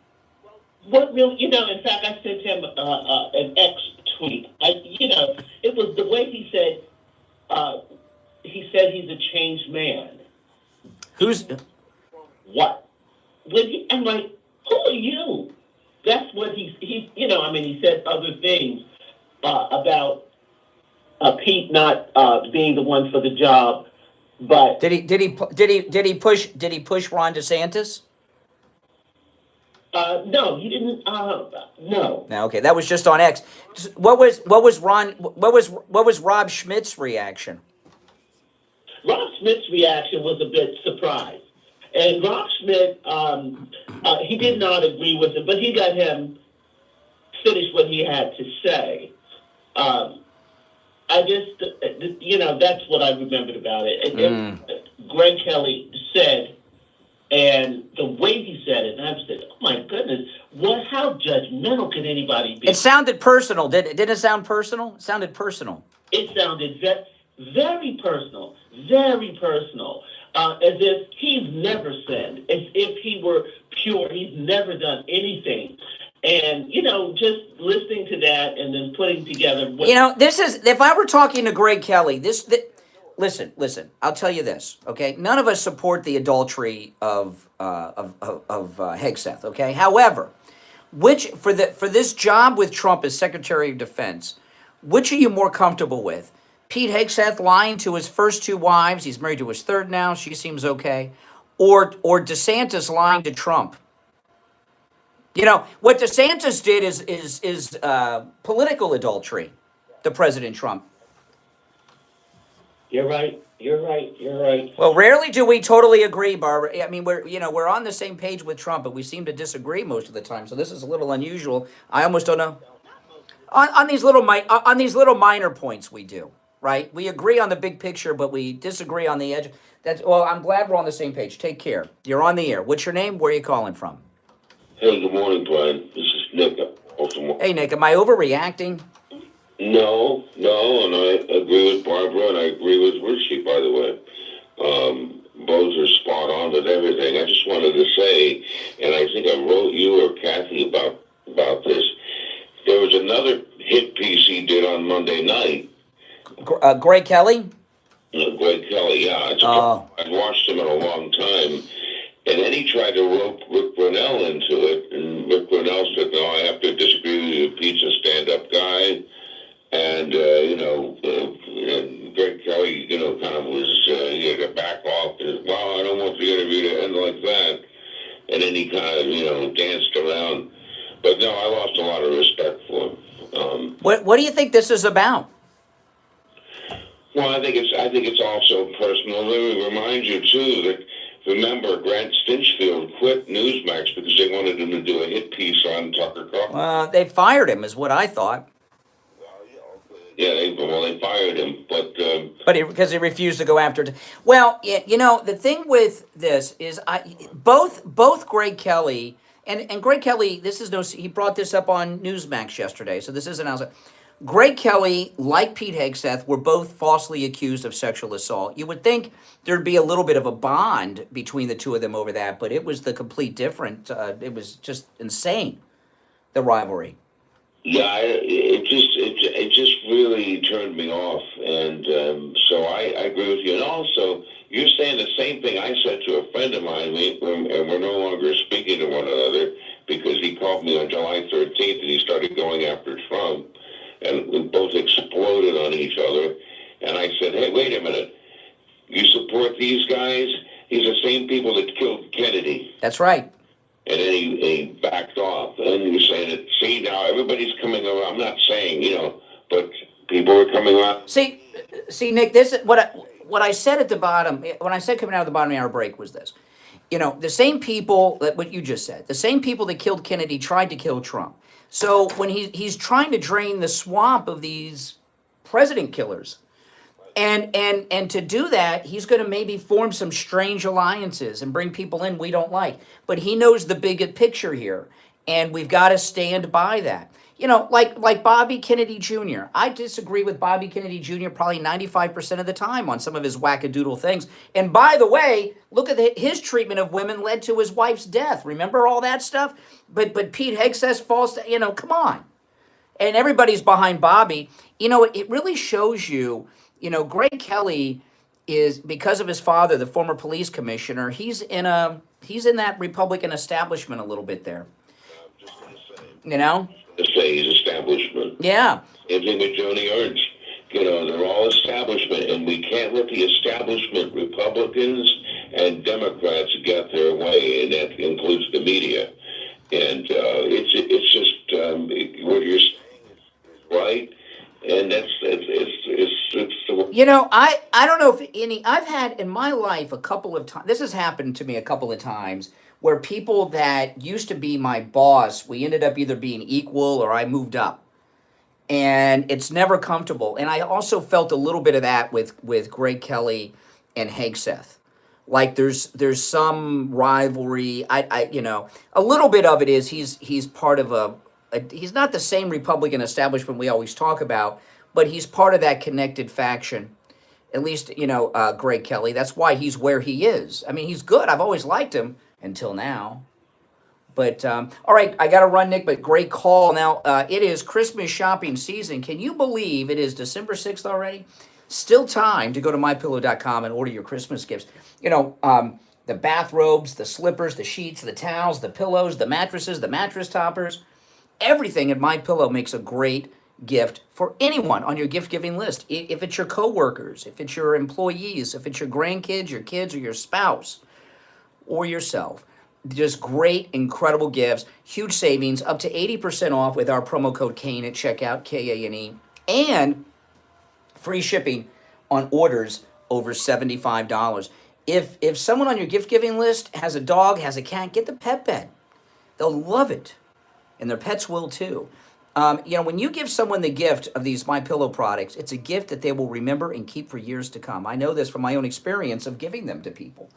Speaker 10: What really, in fact, I sent him an X tweet. It was the way he said he's a changed man.
Speaker 1: Who's?
Speaker 10: What? I'm like, who are you? That's what he said other things about Pete not being the one for the job. But
Speaker 1: did he push Ron DeSantis?
Speaker 10: No, he didn't. No.
Speaker 1: Now, okay, that was just on X. What was Rob Schmidt's reaction?
Speaker 10: Rob Schmidt's reaction was a bit surprised, and Rob Schmidt, he did not agree with it, but he let him finish what he had to say. I just, that's what I remembered about it. And Greg Kelly said, and the way he said it, and I said, "Oh my goodness, how judgmental can anybody be?"
Speaker 1: It sounded personal. Didn't it sound personal? It sounded personal.
Speaker 10: It sounded very personal, very personal. As if he's never sinned, as if he were pure. He's never done anything. And, just listening to that and then putting together...
Speaker 1: this is, if I were talking to Greg Kelly, listen, I'll tell you this, okay? None of us support the adultery of Hegseth, okay? However, for this job with Trump as Secretary of Defense, which are you more comfortable with? Pete Hegseth lying to his first two wives, he's married to his third now, she seems okay, or DeSantis lying to Trump? What DeSantis did is political adultery to President Trump.
Speaker 10: You're right.
Speaker 1: Well, rarely do we totally agree, Barbara. I mean, we're on the same page with Trump, but we seem to disagree most of the time. So this is a little unusual. I almost don't know. On these little minor points, we do, right? We agree on the big picture, but we disagree on the edge. I'm glad we're on the same page. Take care. You're on the air. What's your name? Where are you calling from?
Speaker 7: Hey, good morning, Brian. This is Nick.
Speaker 1: Hey, Nick, am I overreacting?
Speaker 7: No, and I agree with Barbara, and I agree with Richie, by the way. Both are spot on with everything. I just wanted to say, and I think I wrote you or Kathy about this, there was another hit piece he did on Monday night.
Speaker 1: Greg Kelly?
Speaker 7: Greg Kelly, yeah. I'd watched him in a long time. And then he tried to rope Rick Brunel into it, and Rick Brunel said, "No, I have to disagree with you. Pete's a stand-up guy." And, and Greg Kelly, kind of was, he had to back off. And, "Well, I don't want the interview to end like that." And then he kind of, danced around. But no, I lost a lot of respect for him.
Speaker 1: What do you think this is about?
Speaker 7: Well, I think it's also personal. Let me remind you, too, that remember, Grant Stinchfield quit Newsmax because they wanted him to do a hit piece on Tucker Carlson.
Speaker 1: They fired him, is what I thought.
Speaker 7: Yeah, they fired him, but
Speaker 1: because he refused to go after it. Well, the thing with this is, both Greg Kelly and Greg Kelly. He brought this up on Newsmax yesterday, so this isn't outside. Greg Kelly, like Pete Hegseth, were both falsely accused of sexual assault. You would think there'd be a little bit of a bond between the two of them over that, but it was the complete different. It was just insane, the rivalry.
Speaker 7: Yeah, it just really turned me off, and so I agree with you. And also, you're saying the same thing I said to a friend of mine, and we're no longer speaking to one another because he called me on July 13th and he started going after Trump. And we both exploded on each other. And I said, "Hey, wait a minute. You support these guys? These are the same people that killed Kennedy."
Speaker 1: That's right.
Speaker 7: And then he backed off. And you're saying that, see, now everybody's coming around. I'm not saying, but people are coming around.
Speaker 1: See, Nick, this is what I said at the bottom, when I said coming out of the bottom of our break was this. The same people, what you just said, the same people that killed Kennedy tried to kill Trump. So when he's trying to drain the swamp of these president killers, and to do that, he's going to maybe form some strange alliances and bring people in we don't like. But he knows the bigger picture here, and we've got to stand by that. Like Bobby Kennedy Jr. I disagree with Bobby Kennedy Jr. probably 95% of the time on some of his wackadoodle things. And by the way, look at his treatment of women led to his wife's death. Remember all that stuff? But Pete Hegseth falls to, come on. And everybody's behind Bobby. It really shows you, Greg Kelly is, because of his father, the former police commissioner, he's in that Republican establishment a little bit there. To say
Speaker 7: his establishment.
Speaker 1: Yeah.
Speaker 7: Same thing with Joni Ernst. You know, they're all establishment, and we can't let the establishment Republicans and Democrats get their way, and that includes the media. And it's just what you're saying is right, and it's
Speaker 1: You know, I don't know if any, I've had in my life a couple of times, this has happened to me a couple of times, where people that used to be my boss, we ended up either being equal or I moved up. And it's never comfortable. And I also felt a little bit of that with Greg Kelly and Hegseth. Like there's some rivalry. I you know, a little bit of it is he's part of a he's not the same Republican establishment we always talk about, but he's part of that connected faction. At least, you know, Greg Kelly. That's why he's where he is. I mean, he's good. I've always liked him until now. But all right, I got to run, Nick. But great call. Now it is Christmas shopping season. Can you believe it is December 6th already? Still time to go to mypillow.com and order your Christmas gifts. You know, the bathrobes, the slippers, the sheets, the towels, the pillows, the mattresses, the mattress toppers. Everything at MyPillow makes a great gift for anyone on your gift giving list. If it's your coworkers, if it's your employees, if it's your grandkids, your kids, or your spouse, or yourself. Just great, incredible gifts, huge savings, up to 80% off with our promo code Kane at checkout, Kane, and free shipping on orders over $75. If someone on your gift giving list has a dog, has a cat, get the pet bed. They'll love it, and their pets will too. You know, when you give someone the gift of these MyPillow products, it's a gift that they will remember and keep for years to come. I know this from my own experience of giving them to people.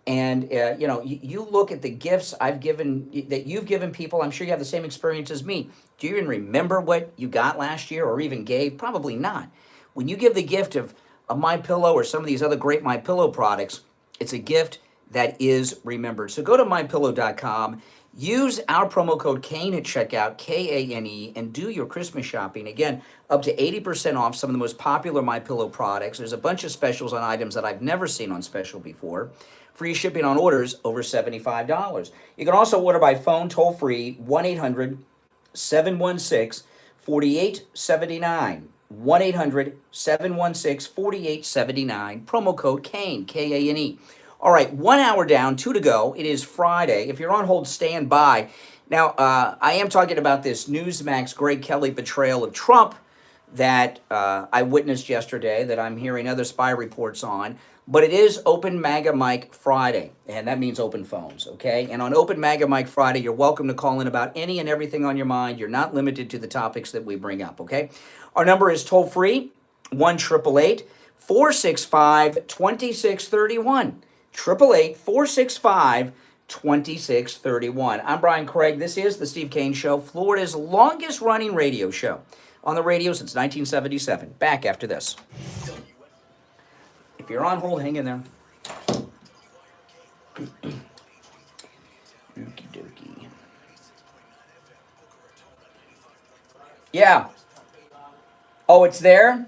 Speaker 1: And, you know, you look at the gifts I've given, that you've given people, I'm sure you have the same experience as me. Do you even remember what you got last year or even gave? Probably not. When you give the gift of a MyPillow or some of these other great MyPillow products, it's a gift that is remembered. So go to mypillow.com, use our promo code Kane at checkout, Kane, and do your Christmas shopping. Again, up to 80% off some of the most popular MyPillow products. There's a bunch of specials on items that I've never seen on special before. Free shipping on orders over $75. You can also order by phone toll free, 1-800-716-4879. 1-800-716-4879. Promo code Kane, Kane. All right, 1 hour down, 2 to go. It is Friday. If you're on hold, stand by. Now, I am talking about this Newsmax Greg Kelly betrayal of Trump that I witnessed yesterday, that I'm hearing other spy reports on. But it is Open Maga Mike Friday, and that means open phones, okay? And on Open Maga Mike Friday, you're welcome to call in about any and everything on your mind. You're not limited to the topics that we bring up, okay? Our number is toll-free, 1-888-465-2631. 888-465-2631. I'm Brian Craig. This is the Steve Kane Show, Florida's longest-running radio show. On the radio since 1977. Back after this. If you're on hold, hang in there. Okie dokie. Yeah. Oh, it's there?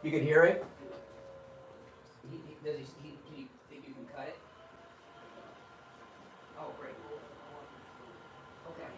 Speaker 1: You can hear it? Can you think you can cut it? Oh, great. Okay.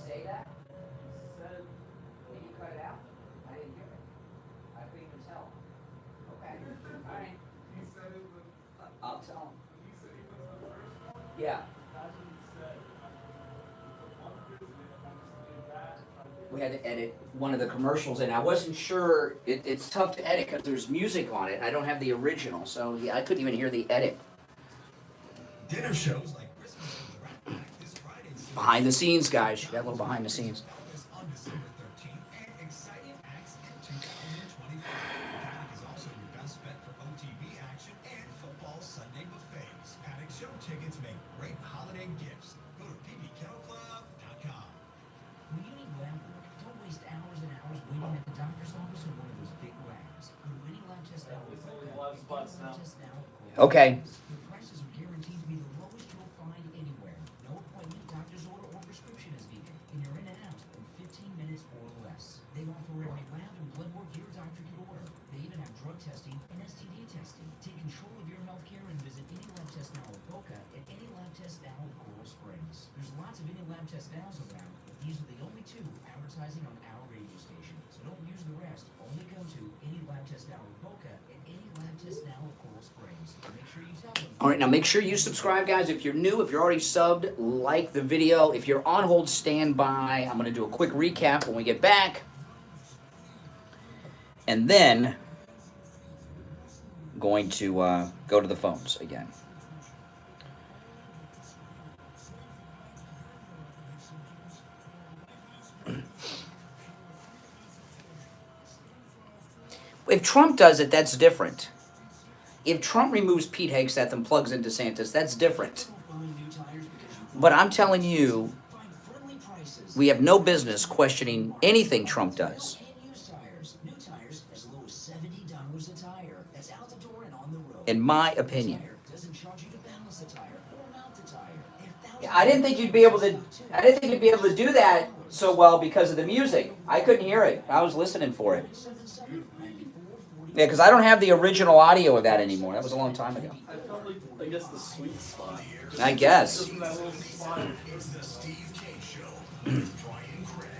Speaker 1: Say that? Can you cut it out? I didn't hear it. I couldn't even tell. Okay. All right. He said it was. I'll tell him. He said he was the first one. Yeah. That's what he said. The one we had to edit one of the commercials, and I wasn't sure. It's tough to edit because there's music on it. I don't have the original, so yeah, I couldn't even hear the edit.
Speaker 2: Dinner shows like Christmas in the Rat Pack this Friday.
Speaker 1: Behind the scenes, guys. You got a little behind the scenes.
Speaker 2: On December 13th, and exciting acts in 2025. Paddock is also your best bet for OTB action and football Sunday buffets. Paddock show tickets make great holiday gifts. Go to pbkennelclub.com.
Speaker 3: When you need lab work, don't waste hours and hours waiting at the doctor's office or one of those big labs. Go to any lab test now.
Speaker 1: Okay.
Speaker 3: Your prices are guaranteed to be the lowest you'll find anywhere. No appointment, doctor's order, or prescription is needed. And you're in and out in 15 minutes or less. They offer every lab and blood work your doctor can order. They even have drug testing and STD testing. Take control of your health care and visit any lab test now at Boca and any lab test now at Coral Springs. There's lots of any lab test nows around, but these are the only two advertising on our radio station. So don't use the rest. Only go to any lab test now at Boca and any lab test now at Coral Springs. Make sure you tell them.
Speaker 1: All right, now make sure you subscribe, guys. If you're new, if you're already subbed, like the video. If you're on hold, stand by. I'm going to do a quick recap when we get back. And then going to go to the phones again. If Trump does it, that's different. If Trump removes Pete Hegseth and plugs in Desantis, that's different. But I'm telling you, we have no business questioning anything Trump does. In my opinion. Yeah, I didn't think you'd be able to do that so well because of the music. I couldn't hear it. I was listening for it. Yeah, because I don't have the original audio of that anymore. That was a long time ago.
Speaker 11: I guess the sweet spot.
Speaker 1: I guess.
Speaker 2: It's the Steve Kane Show with Brian Craig.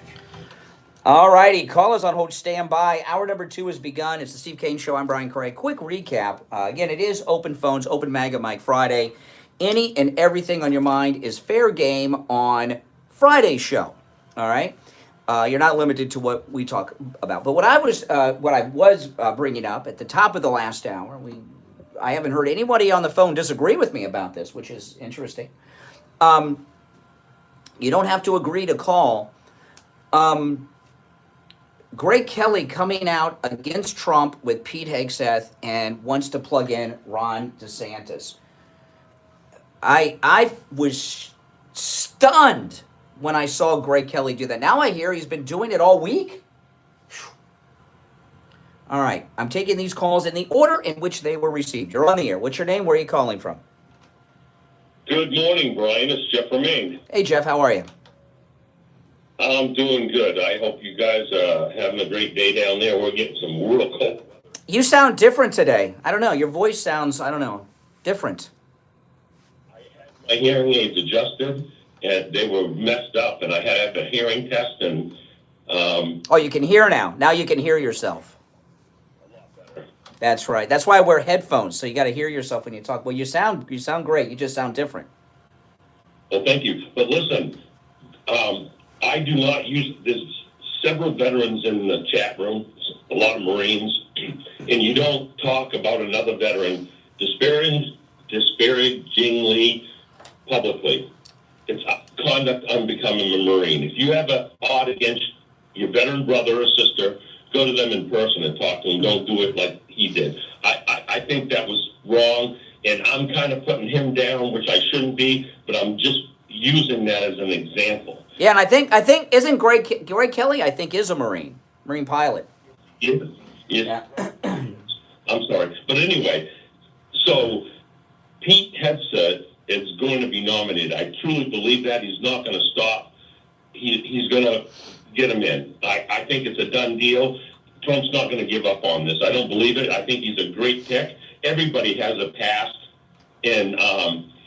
Speaker 1: All righty, callers on hold, stand by. Hour number 2 has begun. It's the Steve Kane Show. I'm Brian Craig. Quick recap. Again, it is Open Phones, Open Maga Mike Friday. Any and everything on your mind is fair game on Friday's show. All right? You're not limited to what we talk about. But what I was bringing up at the top of the last hour, I haven't heard anybody on the phone disagree with me about this, which is interesting. You don't have to agree to call. Greg Kelly coming out against Trump with Pete Hegseth and wants to plug in Ron DeSantis. I was stunned when I saw Greg Kelly do that. Now I hear he's been doing it all week. All right, I'm taking these calls in the order in which they were received. You're on the air. What's your name? Where are you calling from?
Speaker 7: Good morning, Brian. It's Jeff from Maine.
Speaker 1: Hey, Jeff, how are you?
Speaker 7: I'm doing good. I hope you guys are having a great day down there. We're getting some real cold.
Speaker 1: You sound different today. I don't know. Your voice sounds, I don't know, different.
Speaker 7: My hearing aids adjusted, and they were messed up, and I had to have a hearing test, and
Speaker 1: oh, you can hear now. Now you can hear yourself. That's right. That's why I wear headphones, so you got to hear yourself when you talk. Well, you sound great. You just sound different.
Speaker 7: well, thank you. But listen, I do not use, there's several veterans in the chat room, a lot of Marines, and you don't talk about another veteran disparagingly publicly. It's conduct unbecoming a Marine. If you have a odd against your veteran brother or sister, go to them in person and talk to them. Don't do it like he did. I think that was wrong, and I'm kind of putting him down, which I shouldn't be, but I'm just using that as an example.
Speaker 1: Yeah, and I think isn't Greg Kelly, I think, is a Marine pilot.
Speaker 7: Yeah. I'm sorry. But anyway, so Pete Hegseth is going to be nominated. I truly believe that. He's not going to stop. He's going to get him in. I think it's a done deal. Trump's not going to give up on this. I don't believe it. I think he's a great pick. Everybody has a past. And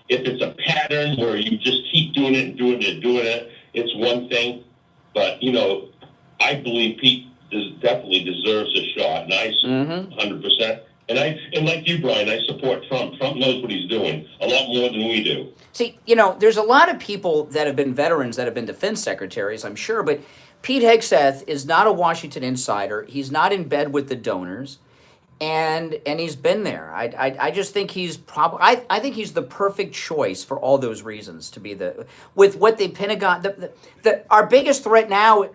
Speaker 7: if it's a pattern where you just keep doing it and doing it and doing it, it's one thing. But, I believe Pete definitely deserves a shot. And I 100%. And like you, Brian, I support Trump. Trump knows what he's doing a lot more than we do.
Speaker 1: See, there's a lot of people that have been veterans that have been defense secretaries, I'm sure, but Pete Hegseth is not a Washington insider. He's not in bed with the donors, and he's been there. I just think he's probably. I think he's the perfect choice for all those reasons to be with what the Pentagon. Our biggest threat now.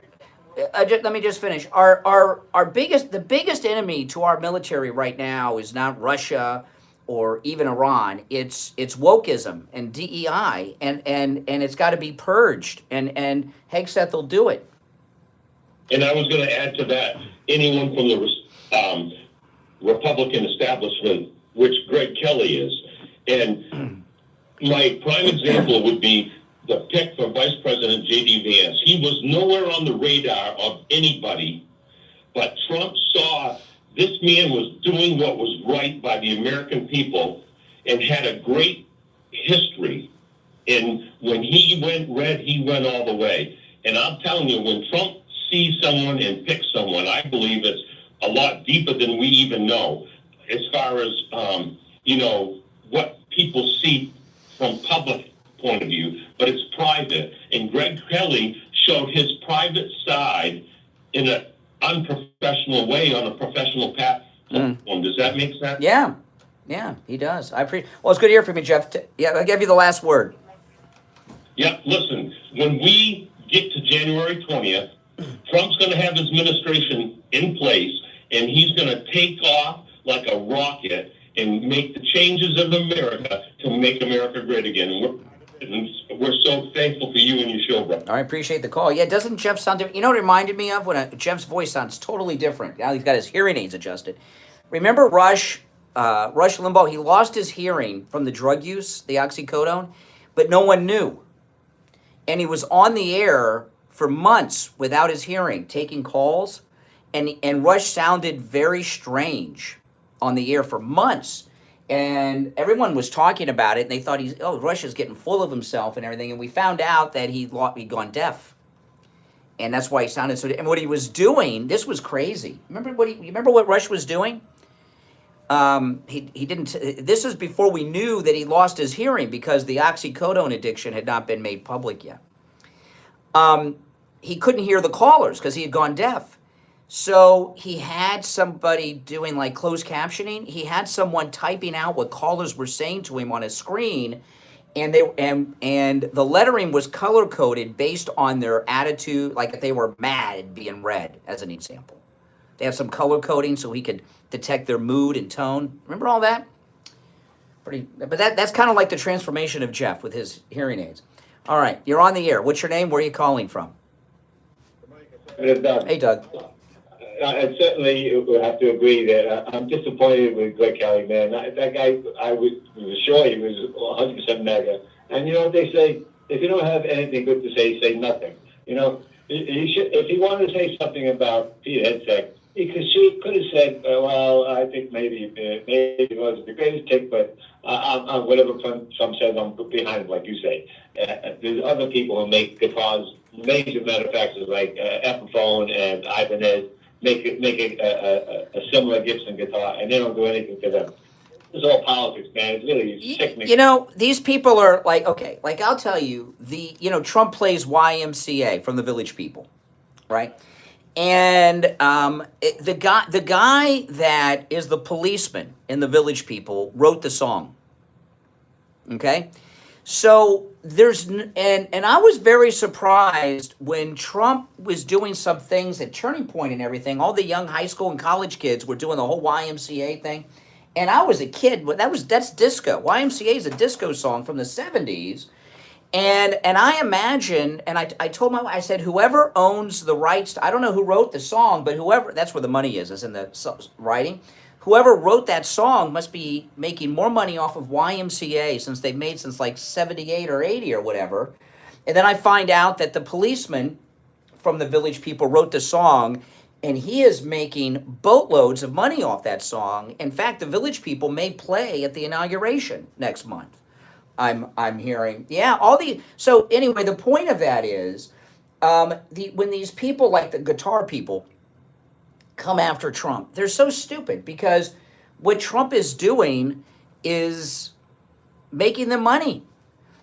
Speaker 1: Let me just finish. The biggest enemy to our military right now is not Russia or even Iran. It's wokeism and DEI, and it's got to be purged. And Hegseth will do it.
Speaker 7: And I was going to add to that, anyone from the Republican establishment, which Greg Kelly is. And my prime example would be the pick for Vice President J.D. Vance. He was nowhere on the radar of anybody, but Trump saw this man was doing what was right by the American people and had a great history. And when he went red, he went all the way. And I'm telling you, when Trump sees someone and picks someone, I believe it's a lot deeper than we even know as far as, what people see from public point of view, but it's private. And Greg Kelly showed his private side in an unprofessional way on a professional platform. Does that make sense?
Speaker 1: Yeah, he does. I appreciate. Well, it's good to hear from you, Jeff. I'll give you the last word.
Speaker 7: Yeah, listen, when we get to January 20th, Trump's going to have his administration in place, and he's going to take off like a rocket and make the changes of America to make America great again. And we're so thankful for you and your show, bro.
Speaker 1: I appreciate the call. Yeah, doesn't Jeff sound different? You know what it reminded me of? Jeff's voice sounds totally different. Now he's got his hearing aids adjusted. Remember Rush Limbaugh? He lost his hearing from the drug use, the oxycodone, but no one knew. And he was on the air for months without his hearing, taking calls, and Rush sounded very strange on the air for months. And everyone was talking about it, and they thought Rush is getting full of himself and everything. And we found out that he'd gone deaf, and that's why he sounded so. And what he was doing, this was crazy. Remember what Rush was doing? He didn't. This is before we knew that he lost his hearing because the oxycodone addiction had not been made public yet. He couldn't hear the callers because he had gone deaf. So he had somebody doing like closed captioning. He had someone typing out what callers were saying to him on a screen, and the lettering was color coded based on their attitude, like if they were mad, being red, as an example. They have some color coding so he could detect their mood and tone. Remember all that? But that's kind of like the transformation of Jeff with his hearing aids. All right, you're on the air. What's your name? Where are you calling from?
Speaker 12: Doug.
Speaker 1: Hey, Doug.
Speaker 12: I certainly would have to agree that I'm disappointed with Greg Kelly, man. That guy, I was sure he was 100% mega. And you know what they say? If you don't have anything good to say nothing. You know, he should, if he wanted to say something about Pete Hegseth, he could have said, well, I think maybe it wasn't the greatest take, but whatever Trump says, I'm behind him, like you say. There's other people who make guitars, major manufacturers like Epiphone and Ibanez, make a similar Gibson guitar, and they don't do anything to them. It's all politics, man. It's really sickening.
Speaker 1: You know, these people are like, okay, like I'll tell you, Trump plays YMCA from the Village People, right? And the guy that is the policeman in the Village People wrote the song. Okay, so and I was very surprised when Trump was doing some things at Turning Point and everything. All the young high school and college kids were doing the whole YMCA thing, and I was a kid. That's disco. YMCA is a disco song from the 70s. And I imagine, and I told my wife, I said, whoever owns the rights to, I don't know who wrote the song, but that's where the money is in the writing. Whoever wrote that song must be making more money off of YMCA since they've made since like 78 or 80 or whatever. And then I find out that the policeman from the Village People wrote the song, and he is making boatloads of money off that song. In fact, the Village People may play at the inauguration next month. I'm hearing, so anyway, the point of that is, when these people like the guitar people come after Trump, they're so stupid because what Trump is doing is making them money.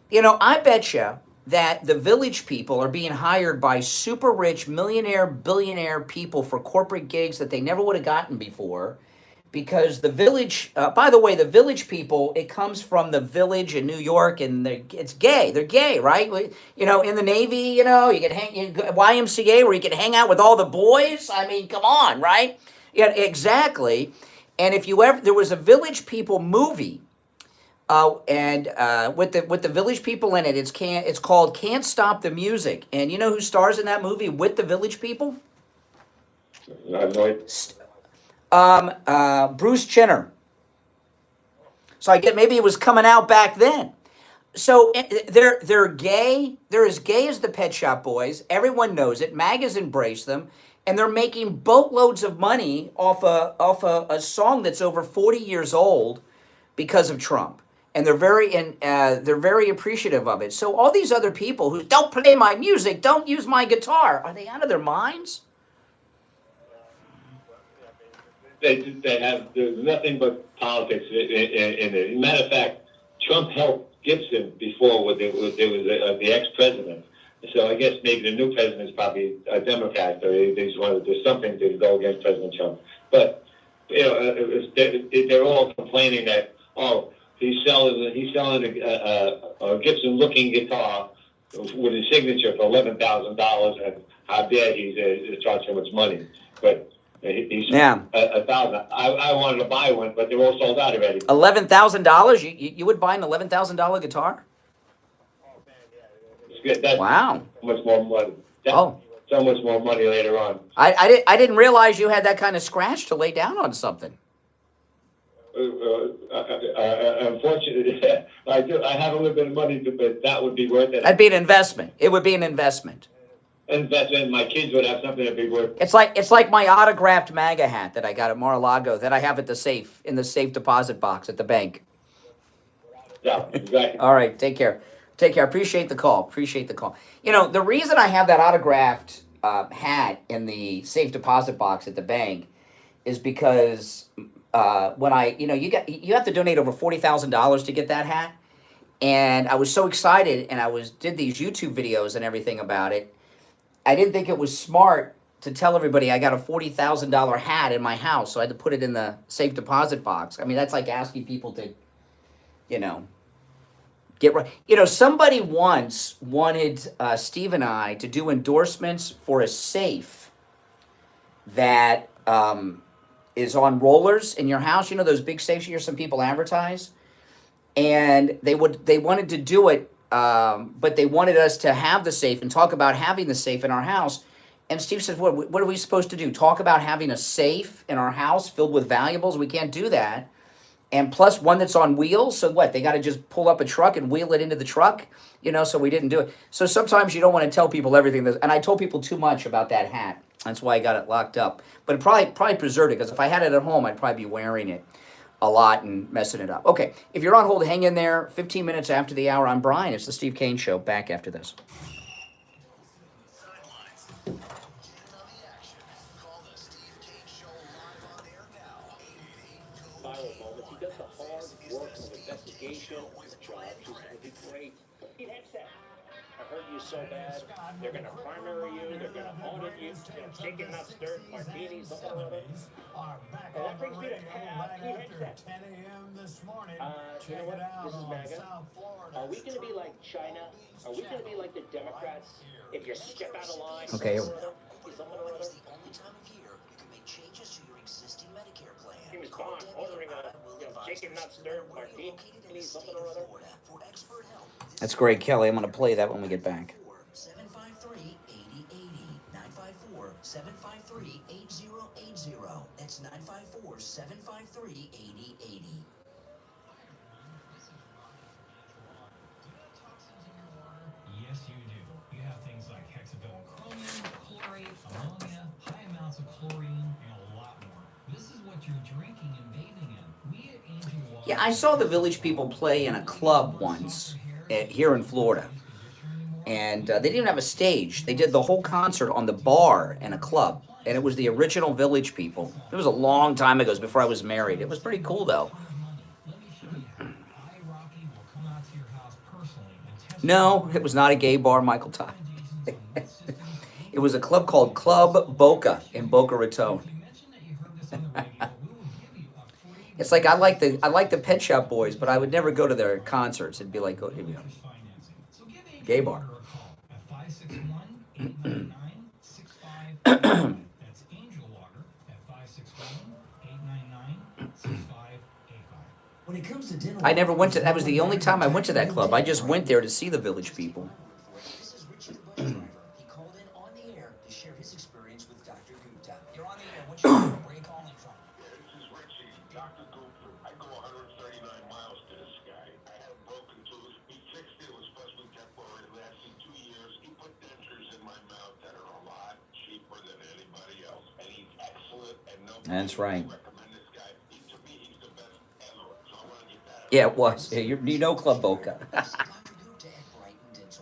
Speaker 1: You know, I bet you that the village people are being hired by super rich millionaire, billionaire people for corporate gigs that they never would have gotten before. Because the village, by the way, the village people, it comes from the village in New York, and it's gay. They're gay, right? You know, in the Navy, you know, you can YMCA where you can hang out with all the boys. I mean, come on, right? Yeah, exactly. And if you ever, there was a Village People movie, and with the village people in it, it's called Can't Stop the Music. And you know who stars in that movie with the village people? Bruce Jenner. So I get maybe it was coming out back then. So they're gay. They're as gay as the Pet Shop Boys. Everyone knows it. Maga's embraced them, and they're making boatloads of money off a song that's over 40 years old because of Trump. And they're very appreciative of it. So all these other people who don't play my music, don't use my guitar, are they out of their minds?
Speaker 12: They have, there's nothing but politics in it. Matter of fact, Trump helped Gibson before there was the ex-president. So I guess maybe the new president is probably a Democrat, or they wanted to do something to go against President Trump. But you know, they're all complaining that he's selling a Gibson-looking guitar with his signature for $11,000, and how dare he charge so much money? But he's $1,000. I wanted to buy one, but they're all sold out already.
Speaker 1: $11,000? You would buy an $11,000 guitar?
Speaker 12: That's
Speaker 1: wow.
Speaker 12: So much more money. So much more money later on.
Speaker 1: I didn't realize you had that kind of scratch to lay down on something.
Speaker 12: Unfortunately, I do. I have a little bit of money, but that would be worth it.
Speaker 1: That'd be an investment. It would be an investment.
Speaker 12: Investment. My kids would have something that'd be worth.
Speaker 1: It's like my autographed MAGA hat that I got at Mar-a-Lago that I have at the safe, in the safe deposit box at the bank.
Speaker 12: Yeah, exactly.
Speaker 1: All right, take care. Take care. Appreciate the call. You know, the reason I have that autographed hat in the safe deposit box at the bank is because when you have to donate over $40,000 to get that hat, and I was so excited, and did these YouTube videos and everything about it. I didn't think it was smart to tell everybody I got a $40,000 hat in my house, so I had to put it in the safe deposit box. I mean, that's like asking people to, get right. Somebody once wanted Steve and I to do endorsements for a safe that is on rollers in your house. You know those big safes you hear some people advertise? And they wanted to do it, but they wanted us to have the safe and talk about having the safe in our house. And Steve says, what are we supposed to do? Talk about having a safe in our house filled with valuables? We can't do that. And plus one that's on wheels. So what? They got to just pull up a truck and wheel it into the truck? So we didn't do it. So sometimes you don't want to tell people everything. And I told people too much about that hat. That's why I got it locked up. But it probably preserved it, because if I had it at home, I'd probably be wearing it a lot and messing it up. Okay, if you're on hold, hang in there. 15 minutes after the hour, I'm Brian. It's the Steve Kane Show. Back after this.
Speaker 13: He does the hard work of investigation. His job is going to be great. Hegseth, I heard you so bad. They're going to primary you. They're going to audit you. Chicken, not stirred, martinis, something or other. And that brings me to Hegseth.
Speaker 4: 10 a.m. this morning.
Speaker 13: You know what? This is Maga. Are we going to be like China? Are we going to be like the Democrats? If you step out of line,
Speaker 1: okay.
Speaker 3: It's the only time of year you can make changes to your existing Medicare plan.
Speaker 13: He was gone ordering a chicken, not stirred, martini, something or other.
Speaker 3: For expert help.
Speaker 1: That's great, Kelly. I'm going to play that when we get back.
Speaker 3: 753-8080. 954-753-8080. That's 954-753-8080.
Speaker 14: Yes, you do. You have things like hexavalent chromium, chlorate, ammonia, high amounts of chlorine, and a lot more. This is what you're drinking and bathing in. We at Angel Water...
Speaker 1: Yeah, I saw the Village People play in a club once here in Florida. And they didn't have a stage. They did the whole concert on the bar in a club. And it was the original Village People. It was a long time ago. It was before I was married. It was pretty cool, though. No, it was not a gay bar, Michael Todd. It was a club called Club Boca in Boca Raton. It's like I like the Pet Shop Boys, but I would never go to their concerts. It'd be like go to gay bar.
Speaker 3: When it comes to dinner,
Speaker 1: I never went to. That was the only time I went to that club. I just went there to see the Village People.
Speaker 3: This is Richard, the bus driver. He called in on the air to share his experience with Dr. Gupta. You're on the air. What's your name? Where are you calling from?
Speaker 7: Yeah, this is Richie, Dr. Cooper. I go 139 miles to this guy. I had a broken tooth. He fixed it. It was supposed to be temporary. It lasted 2 years. He put dentures in my mouth that are a lot cheaper than anybody else. And he's excellent. And nobody
Speaker 1: That's right.
Speaker 7: recommend this guy. To me, he's the best ever. So I want to get that.
Speaker 1: Yeah, it was. Yeah, you know Club Boca.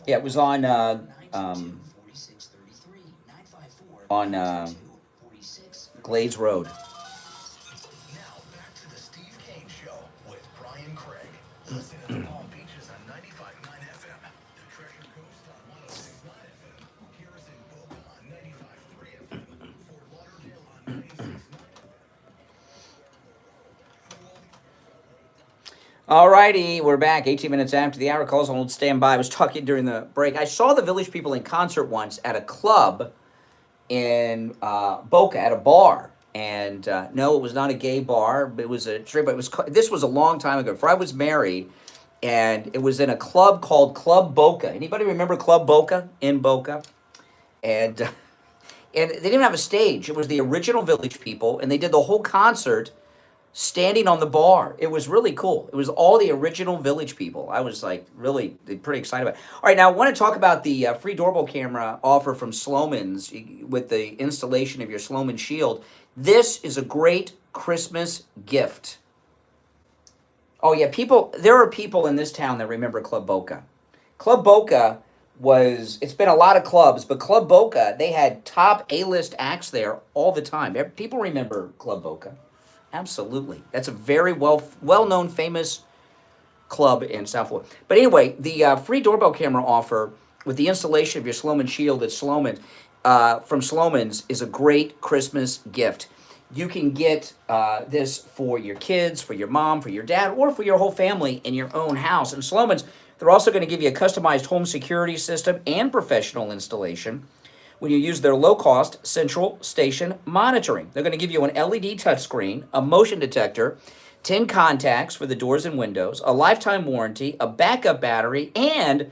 Speaker 1: Yeah, it was on Glades Road.
Speaker 2: Now back to the Steve Kane Show with Brian Craig. Listen in the Palm Beaches on 95.9 FM, the Treasure Coast on 106.9 FM, Garrison Boca on 95.3 FM, Fort Lauderdale on 96.9 FM.
Speaker 1: All righty, we're back 18 minutes after the hour. Calls on stand by. I was talking during the break. I saw the Village People in concert once at a club in Boca at a bar. And no, it was not a gay bar. It was a straight, but it was. This was a long time ago. Before I was married, and it was in a club called Club Boca. Anybody remember Club Boca in Boca? And they didn't have a stage. It was the original Village People, and they did the whole concert standing on the bar. It was really cool. It was all the original Village People. I was like really pretty excited about it. All right, now I want to talk about the free doorbell camera offer from Sloman's with the installation of your Sloman Shield. This is a great Christmas gift. Oh yeah, there are people in this town that remember Club Boca. Club Boca it's been a lot of clubs, but Club Boca, they had top A-list acts there all the time. People remember Club Boca. Absolutely. That's a very well-known, famous club in South Florida. But anyway, the free doorbell camera offer with the installation of your Sloman Shield at Sloman from Sloman's is a great Christmas gift. You can get this for your kids, for your mom, for your dad, or for your whole family in your own house. And Sloman's, they're also going to give you a customized home security system and professional installation when you use their low-cost central station monitoring. They're going to give you an LED touchscreen, a motion detector, 10 contacts for the doors and windows, a lifetime warranty, a backup battery, and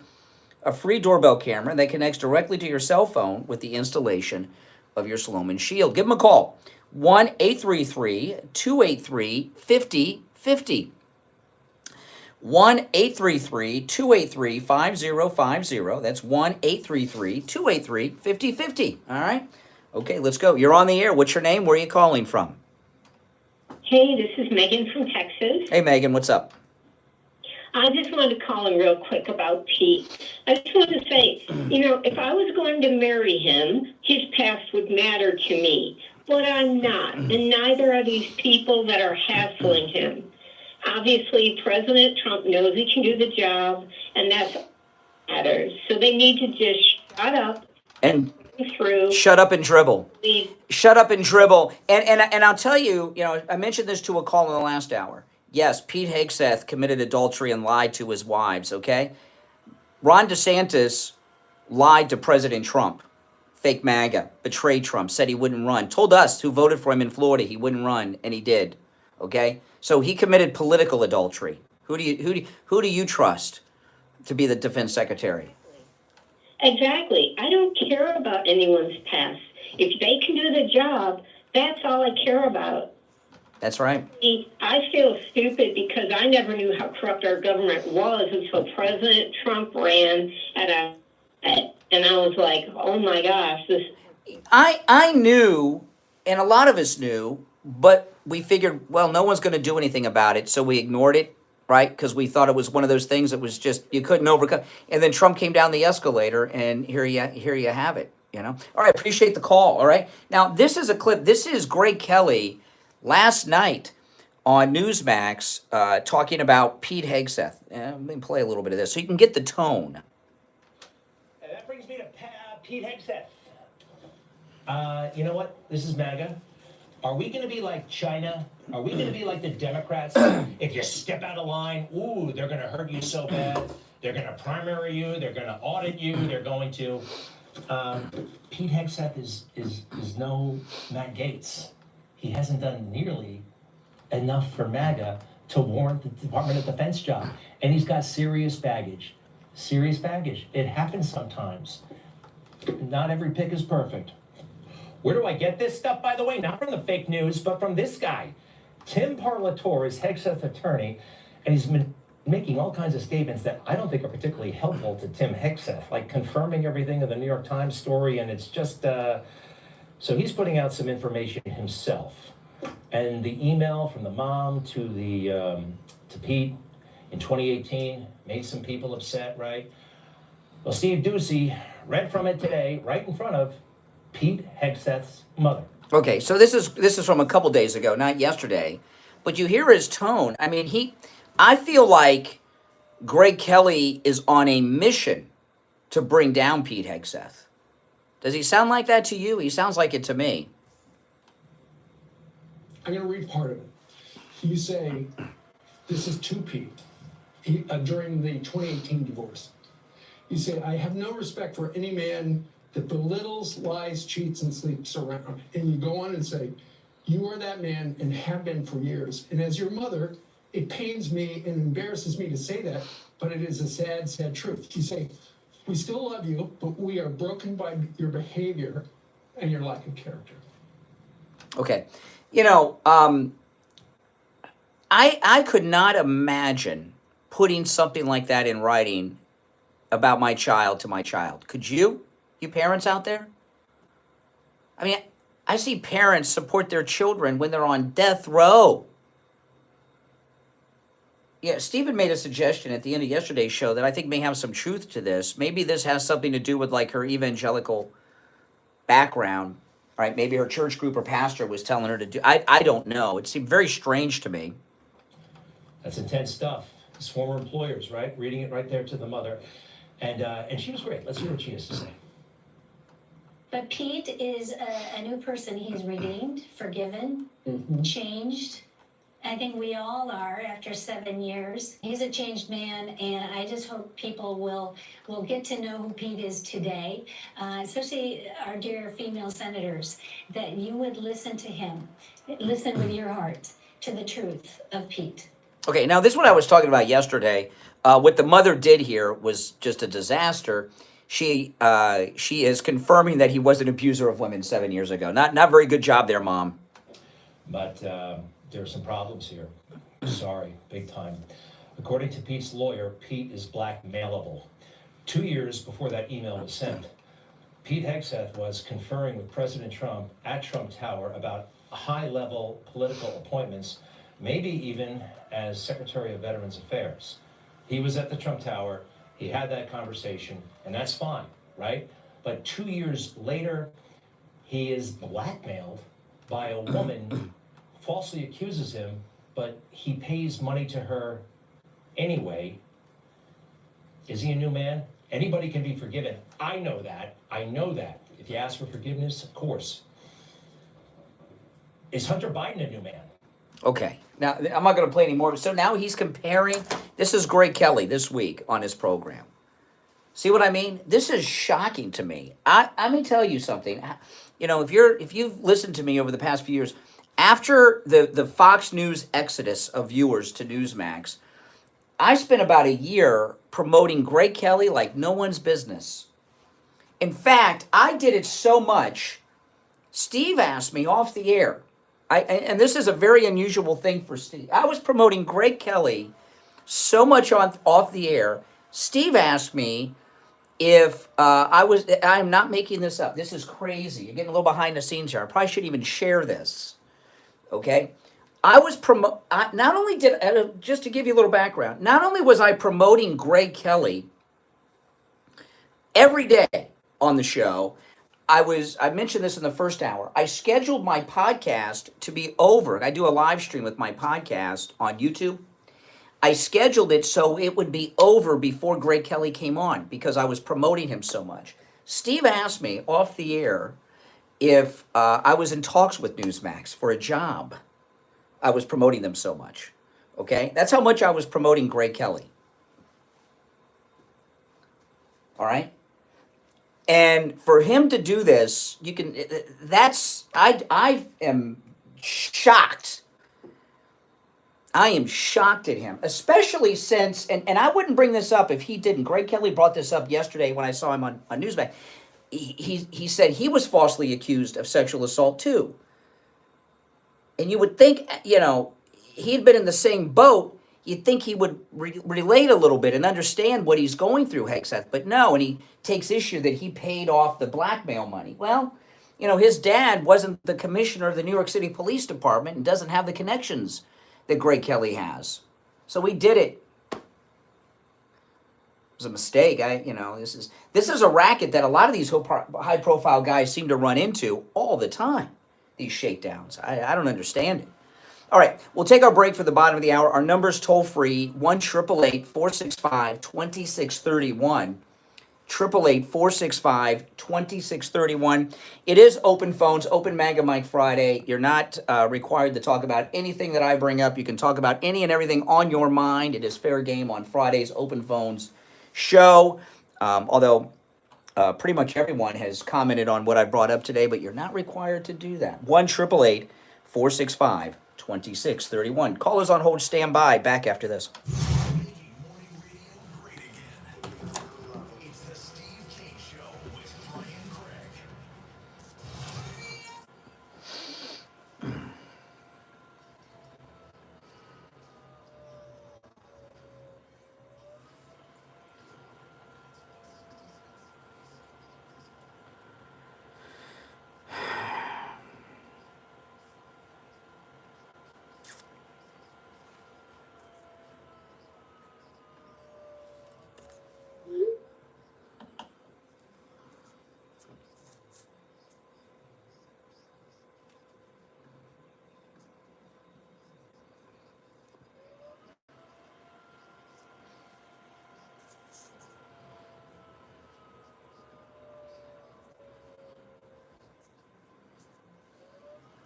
Speaker 1: a free doorbell camera that connects directly to your cell phone with the installation of your Sloman Shield. Give them a call, 1-833-283-5050. 1-833-283-5050. That's 1-833-283-5050. All right? Okay, let's go. You're on the air. What's your name? Where are you calling from?
Speaker 15: Hey, this is Megan from Texas.
Speaker 1: Hey, Megan, what's up?
Speaker 15: I just wanted to call in real quick about Pete. I just wanted to say, if I was going to marry him, his past would matter to me. But I'm not, and neither are these people that are hassling him. Obviously, President Trump knows he can do the job, and that's what matters. So they need to just shut up
Speaker 1: and
Speaker 15: through.
Speaker 1: Shut up and dribble. Shut up and dribble. And I'll tell you, I mentioned this to a call in the last hour. Yes, Pete Hegseth committed adultery and lied to his wives, okay? Ron DeSantis lied to President Trump. Fake MAGA, betrayed Trump, said he wouldn't run. Told us who voted for him in Florida he wouldn't run, and he did. Okay? So he committed political adultery. Who do you trust to be the defense secretary?
Speaker 15: Exactly. I don't care about anyone's past. If they can do the job, that's all I care about.
Speaker 1: That's right.
Speaker 15: I feel stupid because I never knew how corrupt our government was until President Trump ran and I was like, oh my gosh, this.
Speaker 1: I knew, and a lot of us knew, but we figured, well, no one's going to do anything about it, so we ignored it, right? Because we thought it was one of those things that was just, you couldn't overcome. And then Trump came down the escalator, and here you have it, All right, appreciate the call, all right? Now, this is a clip. This is Greg Kelly last night on Newsmax talking about Pete Hegseth. Let me play a little bit of this so you can get the tone.
Speaker 13: Pete Hegseth. You know what? This is Maga. Are we going to be like China? Are we going to be like the Democrats? If you step out of line, ooh, they're going to hurt you so bad. They're going to primary you. They're going to audit you. They're going to... Pete Hegseth is no Matt Gaetz. He hasn't done nearly enough for MAGA to warrant the Department of Defense job. And he's got serious baggage. Serious baggage. It happens sometimes. Not every pick is perfect. Where do I get this stuff, by the way? Not from the fake news, but from this guy. Tim Parlatore is Hegseth's attorney, and he's been making all kinds of statements that I don't think are particularly helpful to Tim Hegseth, like confirming everything in the New York Times story, and it's just... So he's putting out some information himself. And the email from the mom to Pete in 2018 made some people upset, right? Well, Steve Doocy read from it today, right in front of Pete Hegseth's mother.
Speaker 1: Okay, so this is from a couple days ago, not yesterday, but you hear his tone. I mean, I feel like Greg Kelly is on a mission to bring down Pete Hegseth. Does he sound like that to you? He sounds like it to me.
Speaker 16: I'm going to read part of it. You say, this is to Pete, during the 2018 divorce. You say, I have no respect for any man that belittles, lies, cheats, and sleeps around. And you go on and say, you are that man and have been for years. And as your mother, it pains me and embarrasses me to say that, but it is a sad, sad truth. You say, we still love you, but we are broken by your behavior and your lack of character.
Speaker 1: Okay. You know, I could not imagine putting something like that in writing about my child to my child. Could you? You parents out there? I mean, I see parents support their children when they're on death row. Yeah, Stephen made a suggestion at the end of yesterday's show that I think may have some truth to this. Maybe this has something to do with like her evangelical background. Right? Maybe her church group or pastor was telling her to do. I don't know. It seemed very strange to me.
Speaker 13: That's intense stuff. His former employers, right? Reading it right there to the mother. And she was great. Let's hear what she has to say.
Speaker 17: But Pete is a new person. He's redeemed, forgiven, changed. I think we all are after 7 years. He's a changed man, and I just hope people will get to know who Pete is today, especially our dear female senators, that you would listen to him, listen with your heart to the truth of Pete.
Speaker 1: Okay, now this is what I was talking about yesterday. What the mother did here was just a disaster. She is confirming that he was an abuser of women 7 years ago. Not very good job there, Mom.
Speaker 13: But there are some problems here. Sorry, big time. According to Pete's lawyer, Pete is blackmailable. 2 years before that email was sent, Pete Hegseth was conferring with President Trump at Trump Tower about high-level political appointments, maybe even as Secretary of Veterans Affairs. He was at the Trump Tower, he had that conversation, and that's fine, right? But 2 years later, he is blackmailed by a woman falsely accuses him, but he pays money to her anyway. Is he a new man? Anybody can be forgiven. I know that. I know that. If you ask for forgiveness, of course. Is Hunter Biden a new man?
Speaker 1: Okay. Now, I'm not going to play any more. So now he's comparing. This is Greg Kelly this week on his program. See what I mean? This is shocking to me. Let me tell you something. You know, if you've listened to me over the past few years, after the Fox News exodus of viewers to Newsmax, I spent about a year promoting Greg Kelly like no one's business. In fact, I did it so much, Steve asked me off the air, and this is a very unusual thing for Steve. I was promoting Greg Kelly so much off the air, Steve asked me if I'm not making this up. This is crazy. You're getting a little behind the scenes here. I probably shouldn't even share this. Okay, I was not only did, just to give you a little background, not only was I promoting Greg Kelly every day on the show, I mentioned this in the first hour. I scheduled my podcast to be over. I do a live stream with my podcast on YouTube. I scheduled it so it would be over before Greg Kelly came on because I was promoting him so much. Steve asked me off the air if I was in talks with Newsmax for a job. I was promoting them so much. Okay? That's how much I was promoting Greg Kelly. All right? And for him to do this, you can, that's, I am shocked. I am shocked at him, especially since, and I wouldn't bring this up if he didn't. Greg Kelly brought this up yesterday when I saw him on Newsmax. He said he was falsely accused of sexual assault too. And you would think, you know, he'd been in the same boat. You'd think he would relate a little bit and understand what he's going through, Hegseth. But no, and he takes issue that he paid off the blackmail money. Well, you know, his dad wasn't the commissioner of the New York City Police Department and doesn't have the connections that Greg Kelly has. So he did it. It was a mistake. This is a racket that a lot of these high-profile guys seem to run into all the time, these shakedowns. I don't understand it. All right, we'll take our break for the bottom of the hour. Our number's toll-free, 1-888-465-2631. 888-465-2631. It is open phones, open Maga Mike Friday. You're not required to talk about anything that I bring up. You can talk about any and everything on your mind. It is fair game on Friday's open phones show. Although pretty much everyone has commented on what I brought up today, but you're not required to do that. 1-888-465-2631. Callers on hold, stand by. Back after this.
Speaker 2: It's the Steve Kane Show with Brian Craig.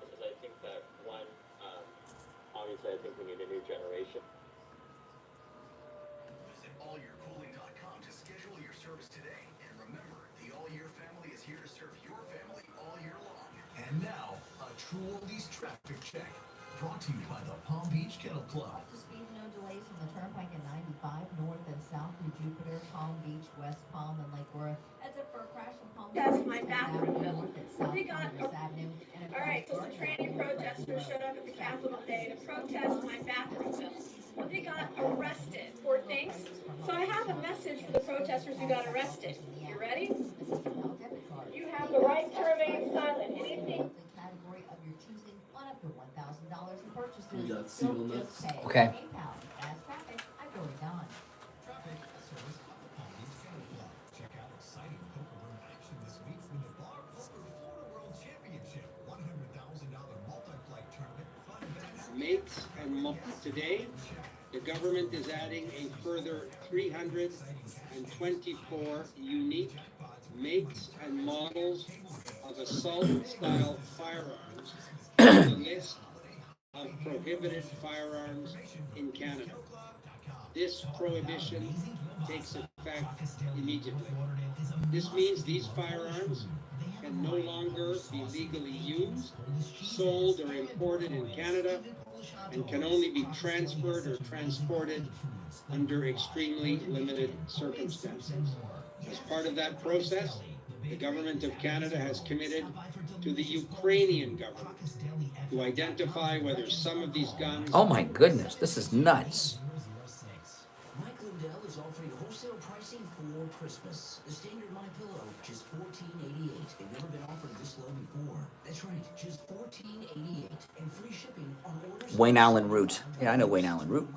Speaker 13: Because I think that one, obviously I think we need a new generation.
Speaker 2: Visit allyearcooling.com to schedule your service today. And remember, the All Year family is here to serve your family all year long. And now, a True Oldies traffic check. Brought to you by the Palm Beach Kennel Club.
Speaker 18: To speed, no delays on the Turnpike at 95, north and south through Jupiter, Palm Beach, West Palm, and Lake Worth. Heads up for a crash on Palm Beach.
Speaker 19: That's my bathroom bill.
Speaker 18: North and south
Speaker 19: We got
Speaker 18: Congress Avenue. And a
Speaker 19: All right, so
Speaker 18: crash
Speaker 19: some tranny protesters showed up at the Capitol today to protest my bathroom bill. Well, they got arrested, poor things. So I have a message for the protesters who got arrested. You ready? You have the right to remain silent. Anything
Speaker 18: category of your choosing on up to $1,000 in purchases.
Speaker 11: We got seal nuts.
Speaker 1: Okay.
Speaker 18: PayPal. Fast traffic. I'm going on.
Speaker 2: Traffic service of the Palm Beach Kennel Club. Check out exciting poker room action this week with the Bar Poker Florida World Championship. $100,000 multi-flight tournament. Fun events.
Speaker 20: Mates and today, the government is adding a further 324 unique makes and models of assault-style firearms to the list of prohibited firearms in Canada. This prohibition takes effect immediately. This means these firearms can no longer be legally used, sold, or imported in Canada, and can only be transferred or transported under extremely limited circumstances. As part of that process, the government of Canada has committed to the Ukrainian government to identify whether some of these guns...
Speaker 1: Oh my goodness, this is nuts.
Speaker 3: Mike Lindell is offering wholesale pricing for Christmas. The standard My Pillow, just $14.88. They've never been offered this low before. That's right, just $14.88 and free shipping on orders.
Speaker 1: Wayne Allen Root. Yeah, I know Wayne Allen Root.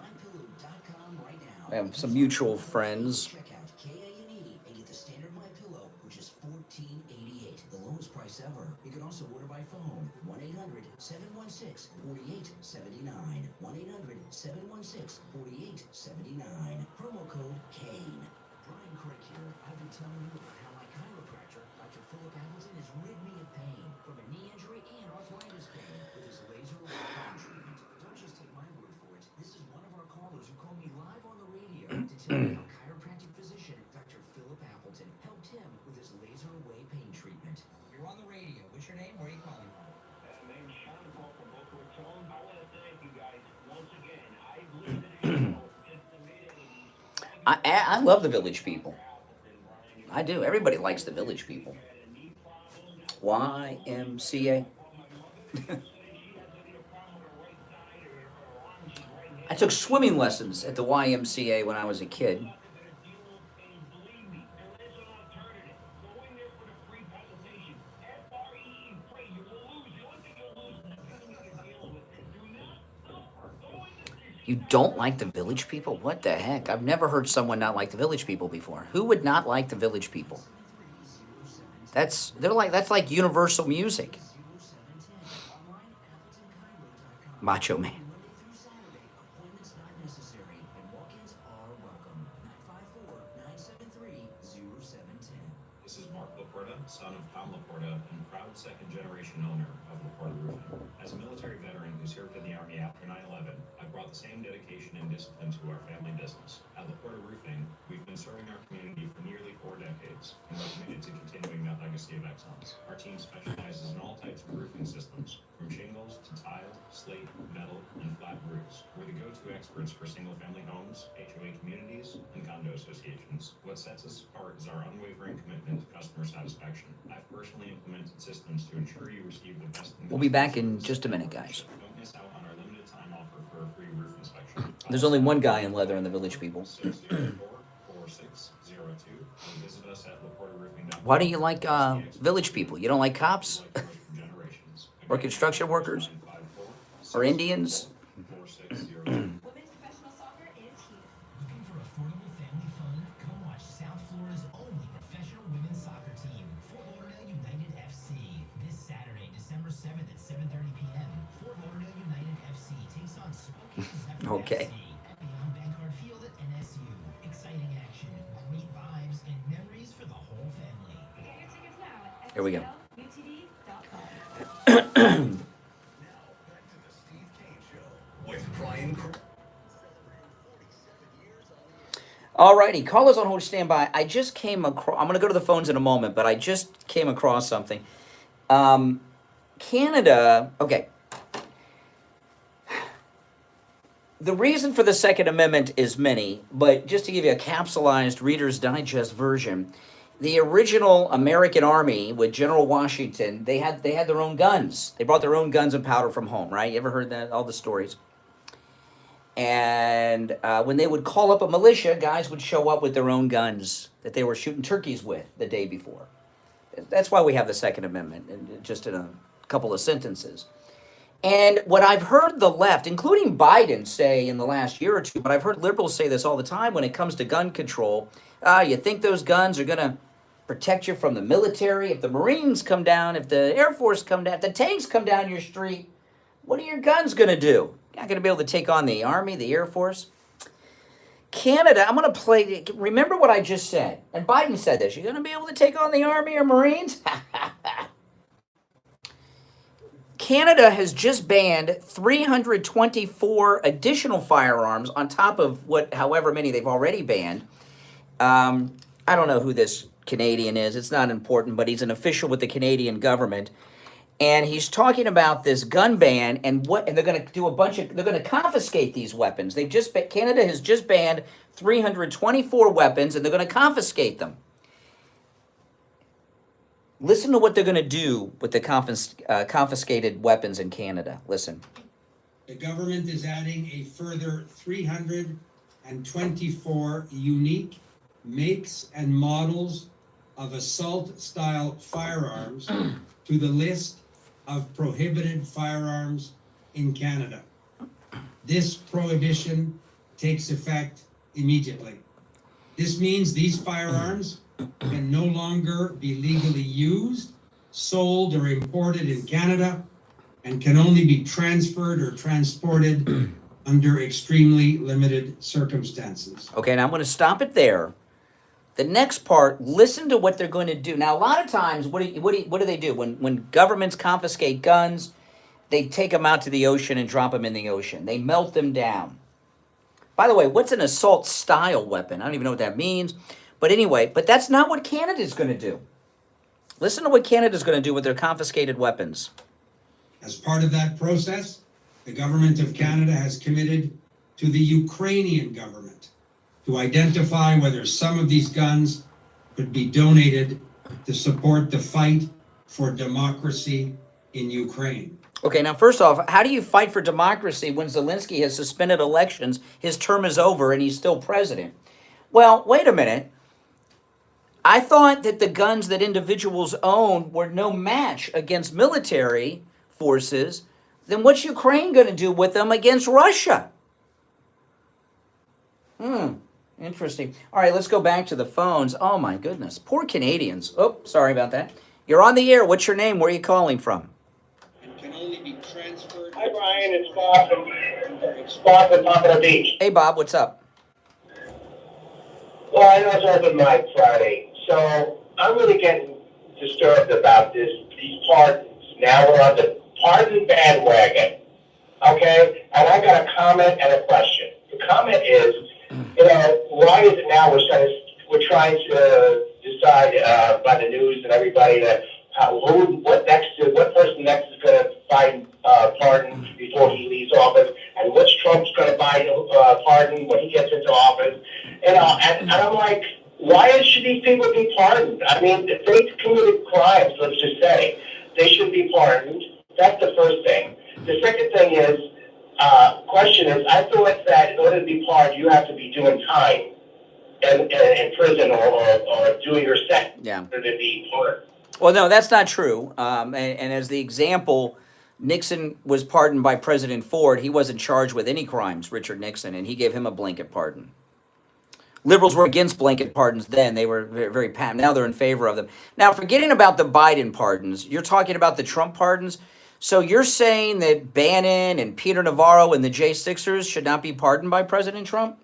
Speaker 1: I have some mutual friends.
Speaker 3: Check out KANE and get the standard My Pillow, which is $14.88, the lowest price ever. You can also order by phone, 1-800-716-4879. 1-800-716-4879. Promo code KANE. Brian Craig here. I've been telling you about how my chiropractor like to tell you how chiropractic physician Dr. Philip Appleton helped him with his laser away pain treatment.
Speaker 21: You're on the radio. What's your name? Where are you calling from?
Speaker 5: Name's Shawna from Boca Raton. I want to thank you guys once again. I've listened to your show since the mid-80s.
Speaker 1: I love the Village People. I do. Everybody likes the Village People. YMCA. I took swimming lessons at the YMCA when I was a kid. You don't like the Village People? What the heck? I've never heard someone not like the Village People before. Who would not like the Village People? That's like universal music. Macho Man.
Speaker 3: Appointments not necessary and walk-ins are welcome. 954-973-0710.
Speaker 22: This is Mark Laporta, son of Tom Laporta and proud second-generation owner of Laporta Roofing. As a military veteran who served in the Army after 9/11, I brought the same dedication and discipline to our family business. At Laporta Roofing, we've been serving our community for nearly 4 decades, and we're committed to continuing that legacy of excellence. Our team specializes in all types of roofing systems, from shingles to tile, slate, metal, and flat roofs. We're the go-to experts for single-family homes, HOA communities, and condo associations. What sets us apart is our unwavering commitment to customer satisfaction. I've personally implemented systems to ensure you receive the best.
Speaker 1: We'll be back in just a minute, guys.
Speaker 22: Don't miss out on our limited time offer for a free roof inspection.
Speaker 1: There's only one guy in leather in the Village People.
Speaker 22: 604-4602. Visit us at laportaroofing.com.
Speaker 1: Why do you like Village People? You don't like cops? Or construction workers? Or Indians?
Speaker 18: Women's professional soccer is here.
Speaker 3: Looking for affordable family fun? Come watch South Florida's only professional women's soccer team, Fort Lauderdale United FC. This Saturday, December 7th at 7:30 p.m. Fort Lauderdale United FC takes on Spokane Zephyr
Speaker 1: Okay.
Speaker 3: FC at Beyond Bankcard Field at NSU. Exciting action, great vibes, and memories for the whole family.
Speaker 18: Get your tickets now at
Speaker 1: Here we go.
Speaker 18: SCREENLESS.com.
Speaker 2: Steve Kane Show with Brian Craig.
Speaker 1: Alrighty, callers on hold, stand by. I just came across, I'm going to go to the phones in a moment, but I just came across something. Canada, okay. The reason for the Second Amendment is many, but just to give you a capsulized Reader's Digest version, the original American Army with General Washington, they had their own guns. They brought their own guns and powder from home, right? You ever heard that? All the stories. And when they would call up a militia, guys would show up with their own guns that they were shooting turkeys with the day before. That's why we have the Second Amendment, and just in a couple of sentences. And what I've heard the left, including Biden, say in the last year or two, but I've heard liberals say this all the time when it comes to gun control. You think those guns are going to protect you from the military? If the Marines come down, if the Air Force come down, if the tanks come down your street, what are your guns going to do? You're not going to be able to take on the Army, the Air Force. Canada, I'm going to play, remember what I just said. And Biden said this, you're going to be able to take on the Army or Marines? Canada has just banned 324 additional firearms on top of however many they've already banned. I don't know who this Canadian is. It's not important, but he's an official with the Canadian government. And he's talking about this gun ban and they're going to do they're going to confiscate these weapons. Canada has just banned 324 weapons and they're going to confiscate them. Listen to what they're going to do with the confiscated weapons in Canada. Listen.
Speaker 23: The government is adding a further 324 unique makes and models of assault-style firearms to the list of prohibited firearms in Canada. This prohibition takes effect immediately. This means these firearms can no longer be legally used, sold, or imported in Canada, and can only be transferred or transported under extremely limited circumstances.
Speaker 1: Okay, now I'm going to stop it there. The next part, listen to what they're going to do. Now, a lot of times, what do they do? When governments confiscate guns, they take them out to the ocean and drop them in the ocean. They melt them down. By the way, what's an assault style weapon? I don't even know what that means. But anyway, but that's not what Canada's going to do. Listen to what Canada's going to do with their confiscated weapons.
Speaker 23: As part of that process, the government of Canada has committed to the Ukrainian government to identify whether some of these guns could be donated to support the fight for democracy in Ukraine.
Speaker 1: Okay, now first off, how do you fight for democracy when Zelensky has suspended elections, his term is over, and he's still president? Well, wait a minute. I thought that the guns that individuals own were no match against military forces. Then what's Ukraine going to do with them against Russia? Interesting. All right, let's go back to the phones. Oh, my goodness. Poor Canadians. Oh, sorry about that. You're on the air. What's your name? Where are you calling from?
Speaker 20: Can only be transferred.
Speaker 6: Hi, Brian. It's Bob from Pompano Beach.
Speaker 1: Hey, Bob. What's up?
Speaker 6: Well, I know it's open mic Friday, so I'm really getting disturbed about these pardons. Now we're on the pardon bandwagon, okay? And I got a comment and a question. The comment is, why is it now we're trying to decide by the news and everybody that what person next is going to find pardon before he leaves office, and which Trump's going to buy pardon when he gets into office, and I'm like, why should these people be pardoned? I mean, if they committed crimes, let's just say, they should be pardoned. That's the first thing. The second thing is, question is, I thought that in order to be pardoned, you have to be doing time in prison or doing your sentence in order to be pardoned.
Speaker 1: Well, no, that's not true. And as the example, Nixon was pardoned by President Ford. He wasn't charged with any crimes, Richard Nixon, and he gave him a blanket pardon. Liberals were against blanket pardons then. They were very now they're in favor of them. Now, forgetting about the Biden pardons, you're talking about the Trump pardons. So you're saying that Bannon and Peter Navarro and the J6ers should not be pardoned by President Trump?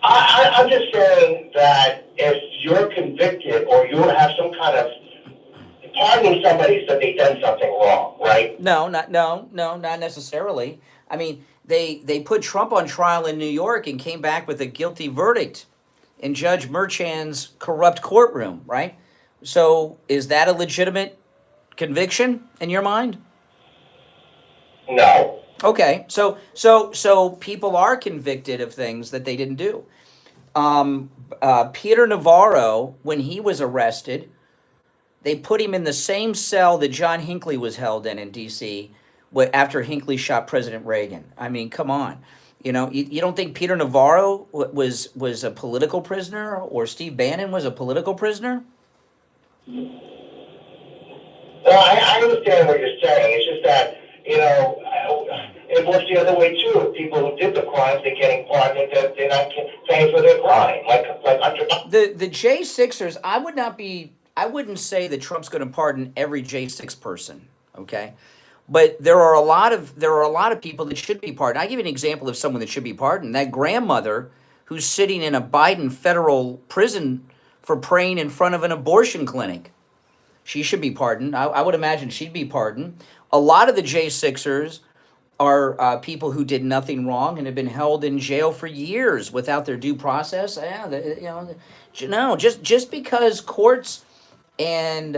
Speaker 6: I'm just saying that if you're convicted or you have some kind of pardoning somebody so they've done something wrong, right?
Speaker 1: No, not necessarily. I mean, they put Trump on trial in New York and came back with a guilty verdict in Judge Merchan's corrupt courtroom, right? So is that a legitimate conviction in your mind?
Speaker 6: No.
Speaker 1: Okay, so people are convicted of things that they didn't do. Peter Navarro, when he was arrested, they put him in the same cell that John Hinckley was held in D.C. After Hinckley shot President Reagan. I mean, come on. You don't think Peter Navarro was a political prisoner, or Steve Bannon was a political prisoner?
Speaker 6: Well, I understand what you're saying. It's just that, it works the other way too. People who did the crimes, they're getting pardoned, they're not paying for their crime.
Speaker 1: The J6ers, I wouldn't say that Trump's going to pardon every J6 person, okay? But there are a lot of people that should be pardoned. I'll give you an example of someone that should be pardoned. That grandmother who's sitting in a Biden federal prison for praying in front of an abortion clinic. She should be pardoned. I would imagine she'd be pardoned. A lot of the J6ers are people who did nothing wrong and have been held in jail for years without their due process. Just because courts and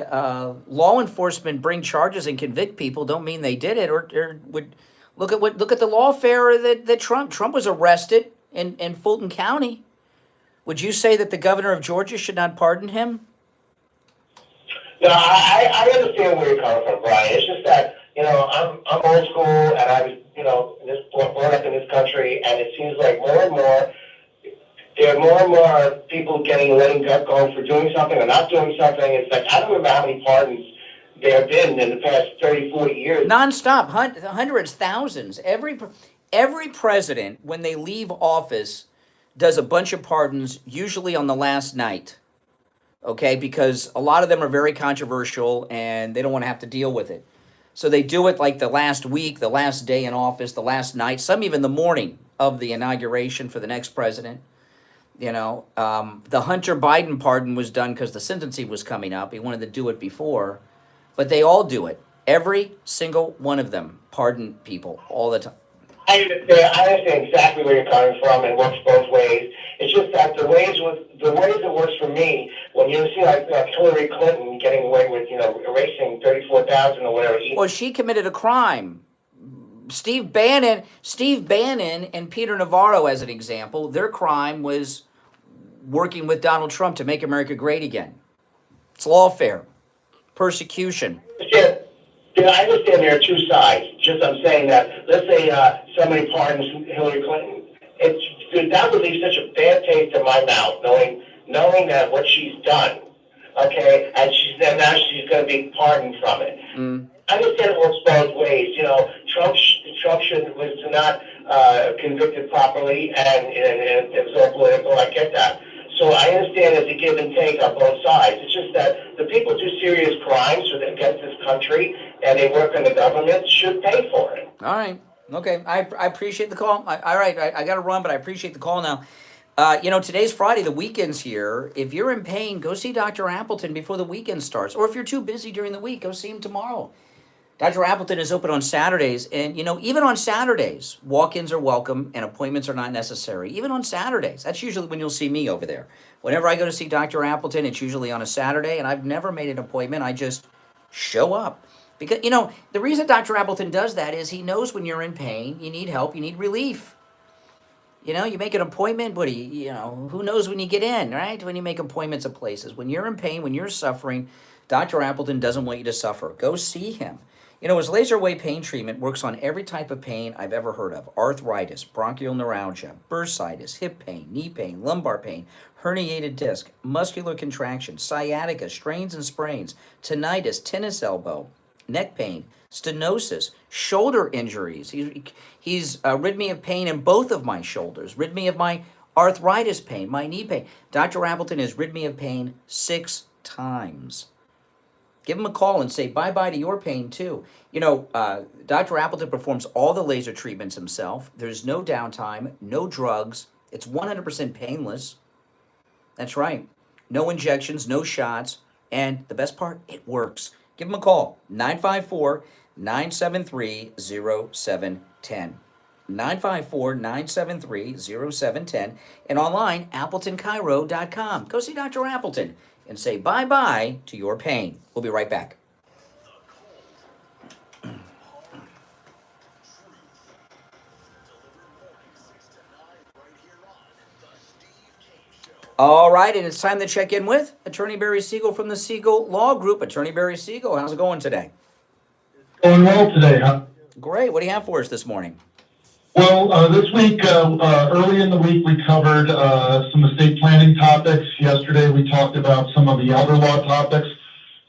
Speaker 1: law enforcement bring charges and convict people don't mean they did it. Or would look at the lawfare that Trump was arrested in Fulton County. Would you say that the governor of Georgia should not pardon him?
Speaker 6: No, I understand where you're coming from, Brian. It's just that, I'm old school, and I was, born up in this country, and it seems like more and more, there are more and more people letting go for doing something or not doing something. It's like, I don't remember how many pardons there have been in the past 30, 40 years.
Speaker 1: Nonstop, hundreds, thousands. Every president, when they leave office, does a bunch of pardons, usually on the last night. Okay, because a lot of them are very controversial and they don't want to have to deal with it. So they do it like the last week, the last day in office, the last night, some even the morning of the inauguration for the next president. The Hunter Biden pardon was done because the sentencing was coming up. He wanted to do it before, but they all do it. Every single one of them pardon people all the time.
Speaker 6: I understand exactly where you're coming from, and works both ways. It's just that the ways that works for me, when you see like Hillary Clinton getting away with, erasing 34,000 or whatever.
Speaker 1: Well, she committed a crime. Steve Bannon, and Peter Navarro, as an example, their crime was working with Donald Trump to make America great again. It's lawfare, persecution.
Speaker 6: Yeah, I understand there are two sides. Just I'm saying that, let's say somebody pardons Hillary Clinton. That would leave such a bad taste in my mouth, knowing that what she's done, okay, and now she's going to be pardoned from it. I understand it works both ways. Trump was not convicted properly, and it was all political. I get that. So I understand there's a give and take on both sides. It's just that the people do serious crimes against this country, and they work in the government, should pay for it.
Speaker 1: All right. Okay. I appreciate the call. All right. I got to run, but I appreciate the call now. Today's Friday. The weekend's here. If you're in pain, go see Dr. Appleton before the weekend starts. Or if you're too busy during the week, go see him tomorrow. Dr. Appleton is open on Saturdays. And, even on Saturdays, walk-ins are welcome and appointments are not necessary. Even on Saturdays. That's usually when you'll see me over there. Whenever I go to see Dr. Appleton, it's usually on a Saturday, and I've never made an appointment. I just show up. Because, the reason Dr. Appleton does that is he knows when you're in pain, you need help, you need relief. You make an appointment, but who knows when you get in, right? When you make appointments at places. When you're in pain, when you're suffering, Dr. Appleton doesn't want you to suffer. Go see him. His laser wave pain treatment works on every type of pain I've ever heard of. Arthritis, bronchial neuralgia, bursitis, hip pain, knee pain, lumbar pain, herniated disc, muscular contraction, sciatica, strains and sprains, tinnitus, tennis elbow, neck pain, stenosis, shoulder injuries. He's rid me of pain in both of my shoulders, rid me of my arthritis pain, my knee pain. Dr. Appleton has rid me of pain 6 times. Give him a call and say bye-bye to your pain, too. Dr. Appleton performs all the laser treatments himself. There's no downtime, no drugs. It's 100% painless. That's right. No injections, no shots. And the best part, it works. Give him a call, 954-973-0710. 954-973-0710. And online, AppletonCairo.com. Go see Dr. Appleton and say bye-bye to your pain. We'll be right back. All right, and it's time to check in with Attorney Barry Siegel from the Siegel Law Group. Attorney Barry Siegel, how's it going today?
Speaker 8: Going well today, huh?
Speaker 1: Great. What do you have for us this morning?
Speaker 8: Well, this week, early in the week, we covered some estate planning topics. Yesterday, we talked about some of the elder law topics.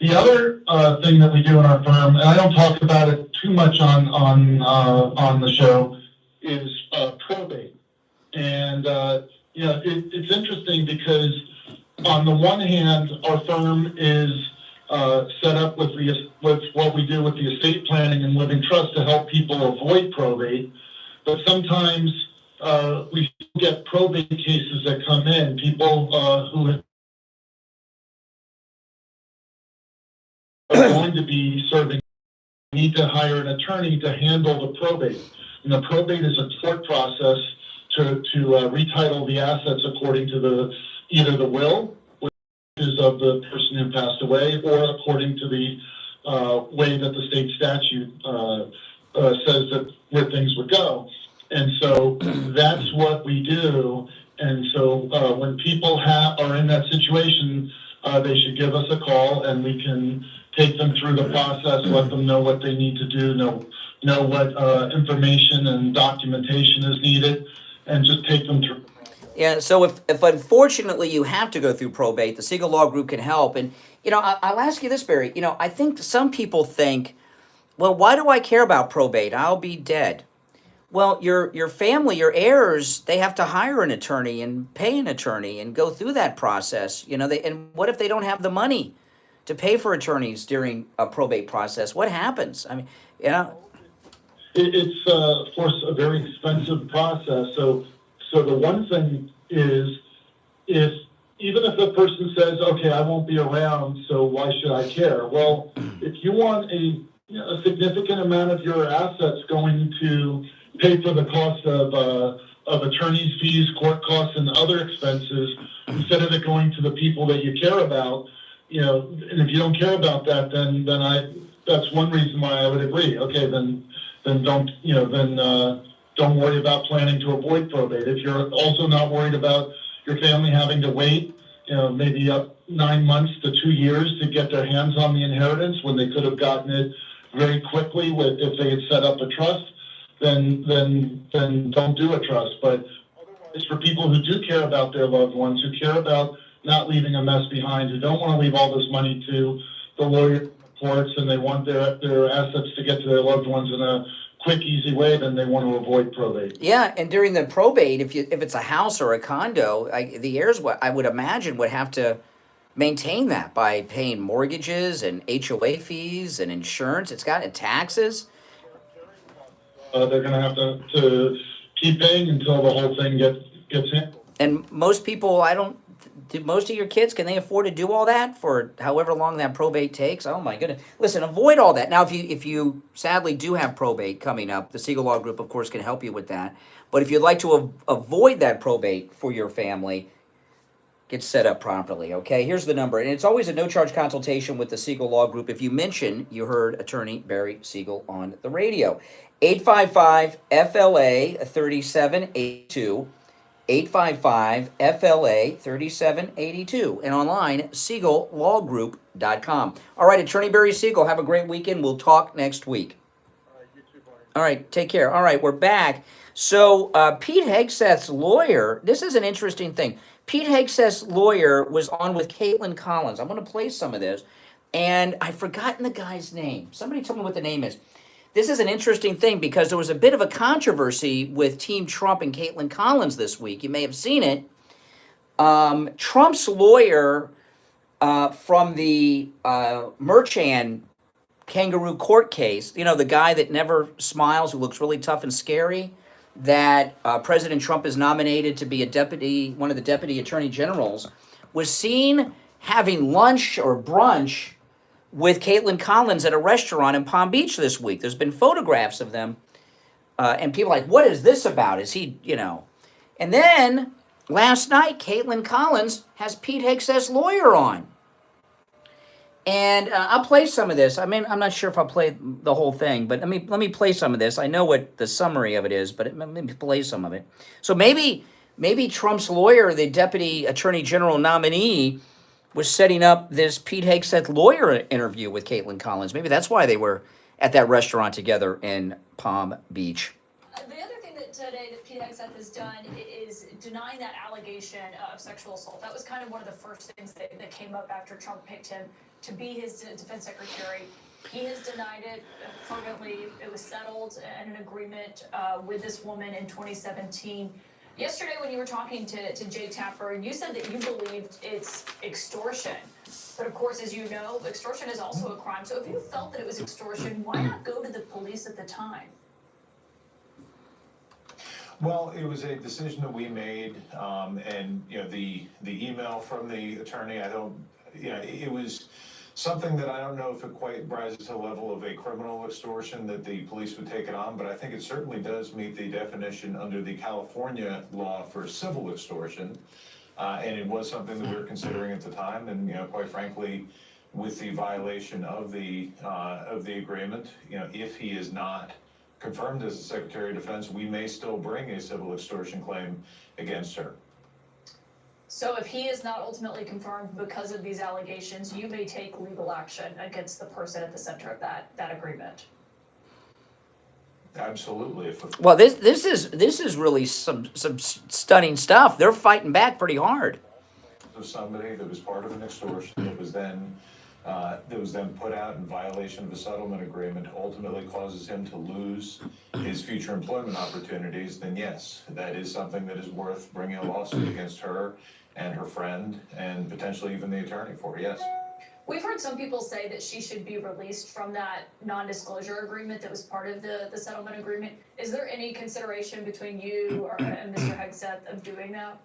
Speaker 8: The other thing that we do in our firm, and I don't talk about it too much on the show, is probate. And it's interesting because on the one hand, our firm is set up with what we do with the estate planning and living trust to help people avoid probate. But sometimes we get probate cases that come in, people who are going to be serving need to hire an attorney to handle the probate. And the probate is a court process to retitle the assets according to either the will, which is of the person who passed away, or according to the way that the state statute says that where things would go. And so that's what we do. And so when people are in that situation, they should give us a call and we can take them through the process, let them know what they need to do, know what information and documentation is needed, and just take them through.
Speaker 1: Yeah, so if unfortunately you have to go through probate, the Siegel Law Group can help. And, I'll ask you this, Barry. I think some people think, well, why do I care about probate? I'll be dead. Well, your family, your heirs, they have to hire an attorney and pay an attorney and go through that process. And what if they don't have the money to pay for attorneys during a probate process? What happens? I mean,
Speaker 8: It's, of course, a very expensive process. So the one thing is, even if the person says, okay, I won't be around, so why should I care? Well, if you want a significant amount of your assets going to pay for the cost of attorney's fees, court costs, and other expenses instead of it going to the people that you care about. And if you don't care about that, then that's one reason why I would agree. Okay, then don't don't worry about planning to avoid probate. If you're also not worried about your family having to wait, maybe up 9 months to 2 years to get their hands on the inheritance when they could have gotten it very quickly if they had set up a trust, then don't do a trust. But otherwise, for people who do care about their loved ones, who care about not leaving a mess behind, who don't want to leave all this money to the lawyer courts, and they want their assets to get to their loved ones in a quick, easy way, then they want to avoid probate.
Speaker 1: Yeah, and during the probate, if it's a house or a condo, the heirs, I would imagine, would have to maintain that by paying mortgages and HOA fees and insurance. It's got taxes.
Speaker 8: They're going to have to keep paying until the whole thing gets in.
Speaker 1: And most people, do most of your kids, can they afford to do all that for however long that probate takes? Oh my goodness. Listen, avoid all that. Now, if you sadly do have probate coming up, the Siegel Law Group, of course, can help you with that. But if you'd like to avoid that probate for your family, get set up properly, okay? Here's the number. And it's always a no-charge consultation with the Siegel Law Group if you mention you heard attorney Barry Siegel on the radio. 855-FLA-3782. 855-FLA-3782, and online, SiegelLawGroup.com. All right, Attorney Barry Siegel, have a great weekend. We'll talk next week. All right, take care. All right, we're back. So Pete Hegseth's lawyer, this is an interesting thing. Pete Hegseth's lawyer was on with Caitlin Collins. I'm going to play some of this, and I've forgotten the guy's name. Somebody tell me what the name is. This is an interesting thing because there was a bit of a controversy with Team Trump and Caitlin Collins this week. You may have seen it. Trump's lawyer from the Merchan kangaroo court case, the guy that never smiles, who looks really tough and scary, that President Trump has nominated to be one of the deputy attorney generals, was seen having lunch or brunch with Caitlin Collins at a restaurant in Palm Beach this week. There's been photographs of them, and people are like, what is this about? Is he, And then, last night, Caitlin Collins has Pete Hegseth's lawyer on. And I'll play some of this. I mean, I'm not sure if I'll play the whole thing, but let me play some of this. I know what the summary of it is, but let me play some of it. So maybe Trump's lawyer, the deputy attorney general nominee, was setting up this Pete Hegseth lawyer interview with Caitlin Collins. Maybe that's why they were at that restaurant together in Palm Beach.
Speaker 9: The other thing that today that Pete Hegseth has done is denying that allegation of sexual assault. That was kind of one of the first things that came up after Trump picked him to be his defense secretary. He has denied it fervently. It was settled in an agreement with this woman in 2017. Yesterday, when you were talking to Jay Tapper, you said that you believed it's extortion. But of course, as you know, extortion is also a crime. So if you felt that it was extortion, why not go to the police at the time?
Speaker 10: Well, it was a decision that we made, and the email from the attorney, it was something that I don't know if it quite rises to the level of a criminal extortion that the police would take it on, but I think it certainly does meet the definition under the California law for civil extortion. And it was something that we were considering at the time, and quite frankly, with the violation of the agreement, if he is not confirmed as the Secretary of Defense, we may still bring a civil extortion claim against her.
Speaker 9: So if he is not ultimately confirmed because of these allegations, you may take legal action against the person at the center of that agreement.
Speaker 10: Absolutely.
Speaker 1: Well, this is really some stunning stuff. They're fighting back pretty hard.
Speaker 10: Of somebody that was part of an extortion that was then put out in violation of a settlement agreement, ultimately causes him to lose his future employment opportunities, then yes, that is something that is worth bringing a lawsuit against her and her friend and potentially even the attorney for, yes.
Speaker 9: We've heard some people say that she should be released from that non-disclosure agreement that was part of the settlement agreement. Is there any consideration between you and Mr. Hegseth of doing that?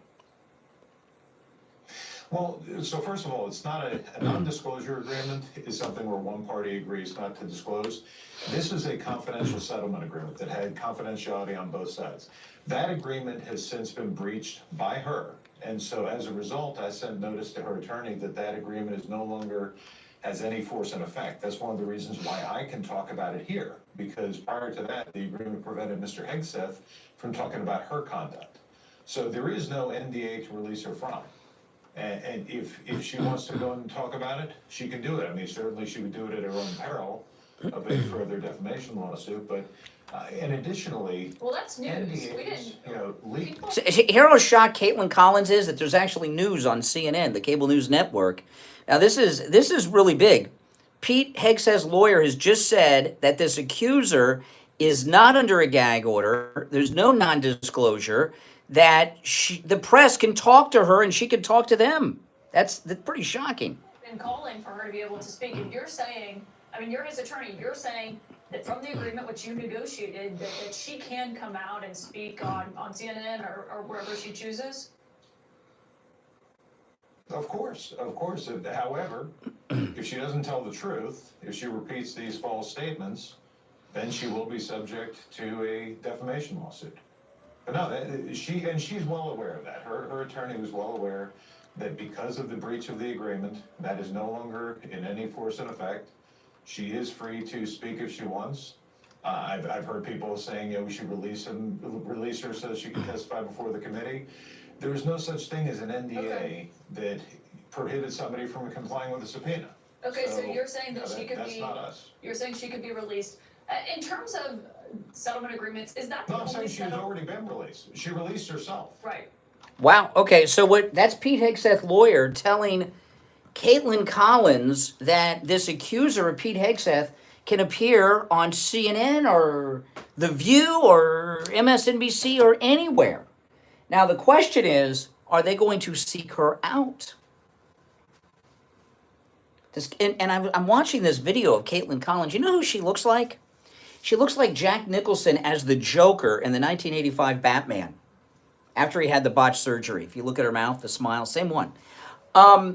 Speaker 10: Well, so first of all, it's not a non-disclosure agreement is something where one party agrees not to disclose. This is a confidential settlement agreement that had confidentiality on both sides. That agreement has since been breached by her. And so as a result, I sent notice to her attorney that that agreement is no longer has any force and effect. That's one of the reasons why I can talk about it here, because prior to that, the agreement prevented Mr. Hegseth from talking about her conduct. So there is no NDA to release her from. And if she wants to go and talk about it, she can do it. I mean, certainly she would do it at her own peril of a further defamation lawsuit, but, and additionally.
Speaker 9: Well, that's news.
Speaker 10: NDAs,
Speaker 9: We didn't.
Speaker 10: you know, legal.
Speaker 1: So, hear how shocked Caitlin Collins is that there's actually news on CNN, the cable news network. Now, this is really big. Pete Hegseth's lawyer has just said that this accuser is not under a gag order. There's no non-disclosure. That the press can talk to her and she can talk to them. That's pretty shocking.
Speaker 9: Been calling for her to be able to speak, and you're saying, I mean, you're his attorney. You're saying that from the agreement which you negotiated, that she can come out and speak on CNN or wherever she chooses.
Speaker 10: Of course. However, if she doesn't tell the truth, if she repeats these false statements, then she will be subject to a defamation lawsuit. But no, she's well aware of that. Her attorney was well aware that because of the breach of the agreement, that is no longer in any force and effect. She is free to speak if she wants. I've heard people saying, we should release her so she can testify before the committee. There is no such thing as an NDA that prohibits somebody from complying with a subpoena.
Speaker 9: Okay, so you're saying that she could
Speaker 10: that's
Speaker 9: be.
Speaker 10: Not us.
Speaker 9: You're saying she could be released. In terms of settlement agreements, is that the
Speaker 10: No, I'm
Speaker 9: only
Speaker 10: saying she's already been released. She released herself.
Speaker 9: Right.
Speaker 1: Wow. Okay. So that's Pete Hegseth's lawyer telling Caitlin Collins that this accuser of Pete Hegseth can appear on CNN or The View or MSNBC or anywhere. Now the question is, are they going to seek her out? I'm watching this video of Caitlin Collins. You know who she looks like? She looks like Jack Nicholson as the Joker in the 1985 Batman, after he had the botched surgery. If you look at her mouth, the smile, same one. I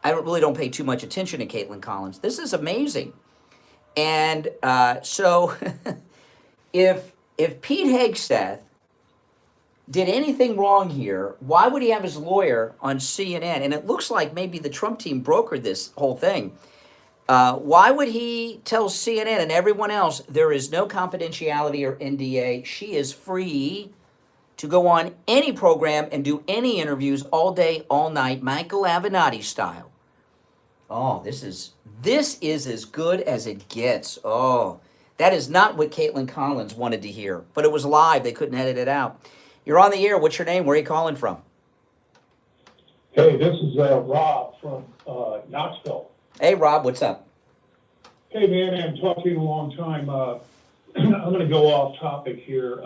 Speaker 1: really don't pay too much attention to Caitlin Collins. This is amazing. And so if Pete Hegseth did anything wrong here, why would he have his lawyer on CNN? And it looks like maybe the Trump team brokered this whole thing. Why would he tell CNN and everyone else there is no confidentiality or NDA? She is free to go on any program and do any interviews all day, all night, Michael Avenatti style. Oh, this is as good as it gets. Oh, that is not what Caitlin Collins wanted to hear, but it was live. They couldn't edit it out. You're on the air. What's your name? Where are you calling from?
Speaker 4: Hey, this is Rob from Knoxville.
Speaker 1: Hey, Rob, what's up?
Speaker 4: Hey, man, I haven't talked to you in a long time. I'm going to go off topic here.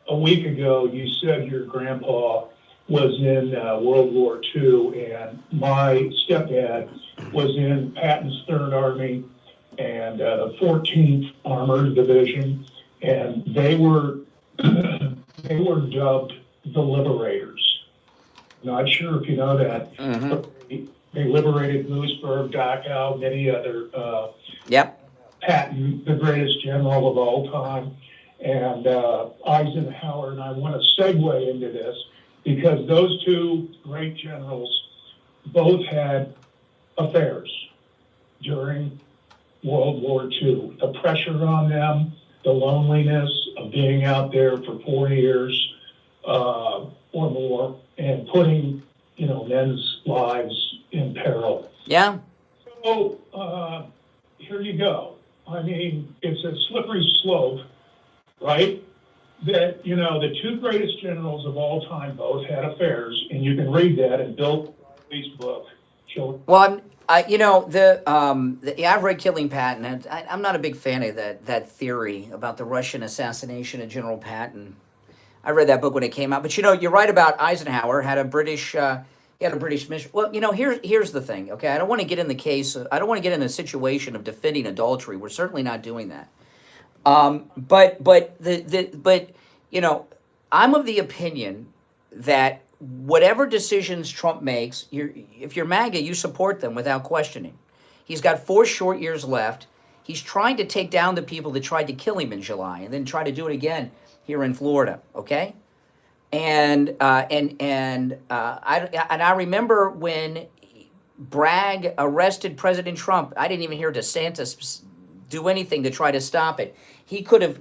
Speaker 4: A week ago, you said your grandpa was in World War II, and my stepdad was in Patton's Third Army and the 14th Armored Division, and they were dubbed the Liberators. Not sure if you know that.
Speaker 1: Mm-hmm.
Speaker 4: They liberated Lewisburg, Dachau, many other. Patton, the greatest general of all time, and Eisenhower. And I want to segue into this because those two great generals both had affairs during World War II. The pressure on them, the loneliness of being out there for 4 years or more, and putting men's lives in peril.
Speaker 1: Yeah.
Speaker 4: So here you go. I mean, it's a slippery slope, right? That the two greatest generals of all time both had affairs, and you can read that in Bill Riley's book.
Speaker 1: Well, I've read Killing Patton, and I'm not a big fan of that theory about the Russian assassination of General Patton. I read that book when it came out, but you're right about Eisenhower had a British mission. Well, here's the thing. Okay, I don't want to get in the case. I don't want to get in the situation of defending adultery. We're certainly not doing that. But I'm of the opinion that whatever decisions Trump makes, if you're MAGA, you support them without questioning. He's got 4 short years left. He's trying to take down the people that tried to kill him in July and then try to do it again here in Florida, okay? And I remember when Bragg arrested President Trump, I didn't even hear DeSantis do anything to try to stop it. He could have,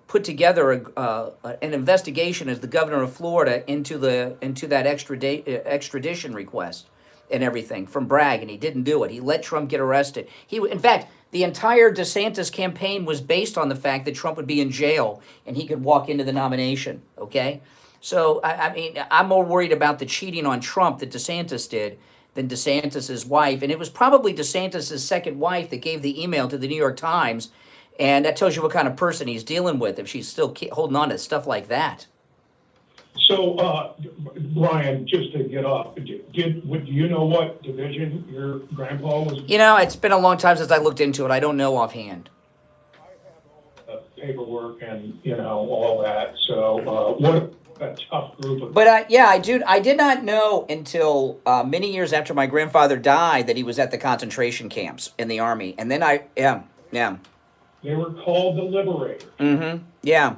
Speaker 1: put together an investigation as the governor of Florida into that extradition request and everything from Bragg, and he didn't do it. He let Trump get arrested. In fact, the entire DeSantis campaign was based on the fact that Trump would be in jail and he could walk into the nomination, okay? So, I mean, I'm more worried about the cheating on Trump that DeSantis did than DeSantis' wife. And it was probably DeSantis' second wife that gave the email to the New York Times. And that tells you what kind of person he's dealing with if she's still holding on to stuff like that.
Speaker 4: So, Brian, just to get off, do you know what division your grandpa was?
Speaker 1: It's been a long time since I looked into it. I don't know offhand.
Speaker 4: Paperwork and, all that. So, what a tough group of...
Speaker 1: But, I did not know until many years after my grandfather died that he was at the concentration camps in the Army. And then yeah.
Speaker 4: They were called the Liberators.
Speaker 1: Mm-hmm. Yeah.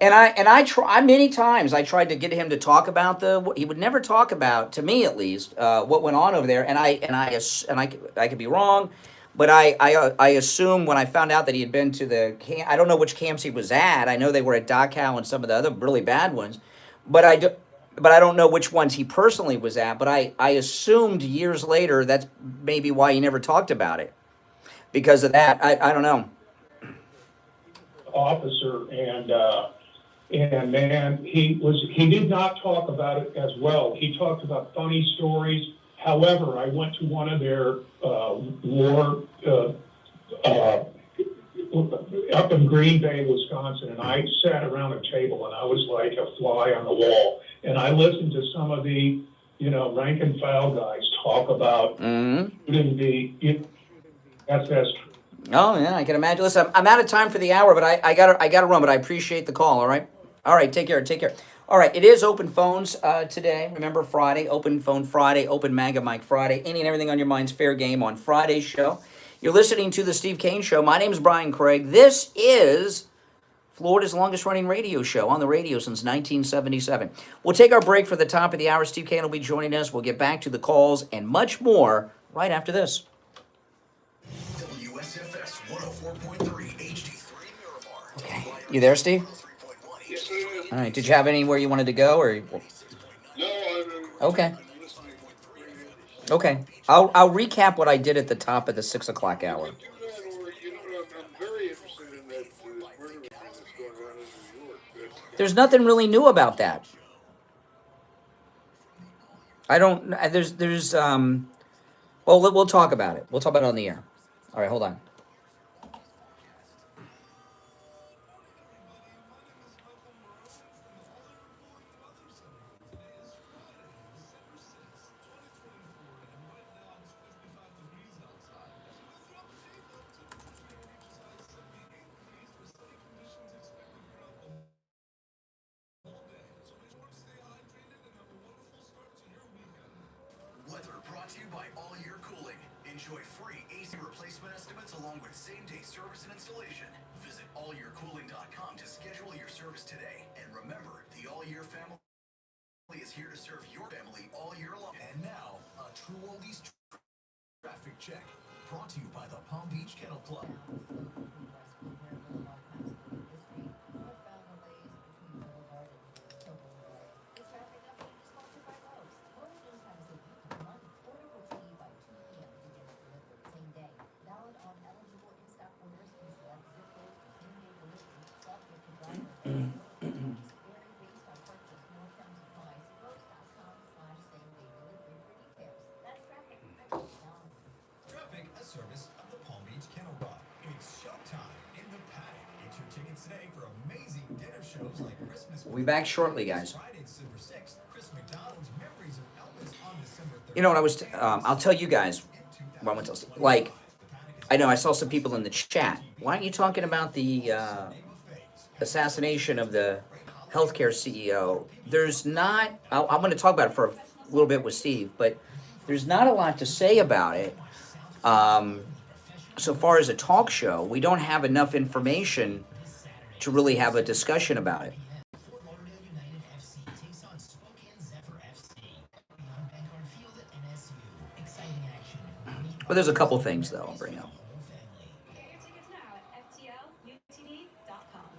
Speaker 1: And I many times I tried to get him to talk about he would never talk about, to me at least, what went on over there. And I could be wrong, but I assume when I found out that he had been to the camp, I don't know which camps he was at. I know they were at Dachau and some of the other really bad ones, but I don't know which ones he personally was at. But I assumed years later that's maybe why he never talked about it, because of that. I don't know.
Speaker 4: Officer and man, he did not talk about it as well. He talked about funny stories. However, I went to one of their war up in Green Bay, Wisconsin, and I sat around a table and I was like a fly on the wall. And I listened to some of the, rank and file guys talk about shooting the SS.
Speaker 1: Oh yeah, I can imagine. Listen, I'm out of time for the hour, but I gotta run. But I appreciate the call. All right, take care. All right, it is open phones today. Remember Friday, open phone Friday, open MAGA mic Friday. Any and everything on your mind's fair game on Friday's show. You're listening to the Steve Kane Show. My name is Brian Craig. This is Florida's longest running radio show on the radio since 1977. We'll take our break for the top of the hour. Steve Kane will be joining us. We'll get back to the calls and much more right after this.
Speaker 2: WSFS 104.3 HD3 Miramar.
Speaker 1: Okay, you there, Steve?
Speaker 7: Yes, sir.
Speaker 1: All right. Did you have anywhere you wanted to go, or?
Speaker 7: No,
Speaker 1: Okay. Okay. I'll recap what I did at the top of the 6 o'clock hour.
Speaker 7: I'm very interested in that murder thing that's going on in New York.
Speaker 1: There's nothing really new about that. I don't. There's. Well, we'll talk about it. We'll talk about it on the air. All right. Hold on.
Speaker 2: Weather brought to you by All Year Cooling. Enjoy free AC replacement estimates along with same-day service and installation. Visit allyearcooling.com to schedule your service today. And remember, the All Year family is here to serve your family all year long. And now, a True Oldies traffic check. Brought to you by the Palm Beach Kennel Club. A service of the Palm Beach Kennel Club. It's showtime in the paddock. Get your tickets today for amazing dinner shows like Christmas.
Speaker 1: We'll be back shortly, guys.
Speaker 2: Friday, December 6th. Chris McDonald's Memories of Elvis on December 3rd.
Speaker 1: You know what I was? I'll tell you guys. Like, I know I saw some people in the chat. Why aren't you talking about the assassination of the healthcare CEO, there's not, I'm going to talk about it for a little bit with Steve, but there's not a lot to say about it. So far as a talk show, we don't have enough information to really have a discussion about it. But there's a couple things, though, I'll bring up.
Speaker 9: Get your tickets now at ftlutd.com.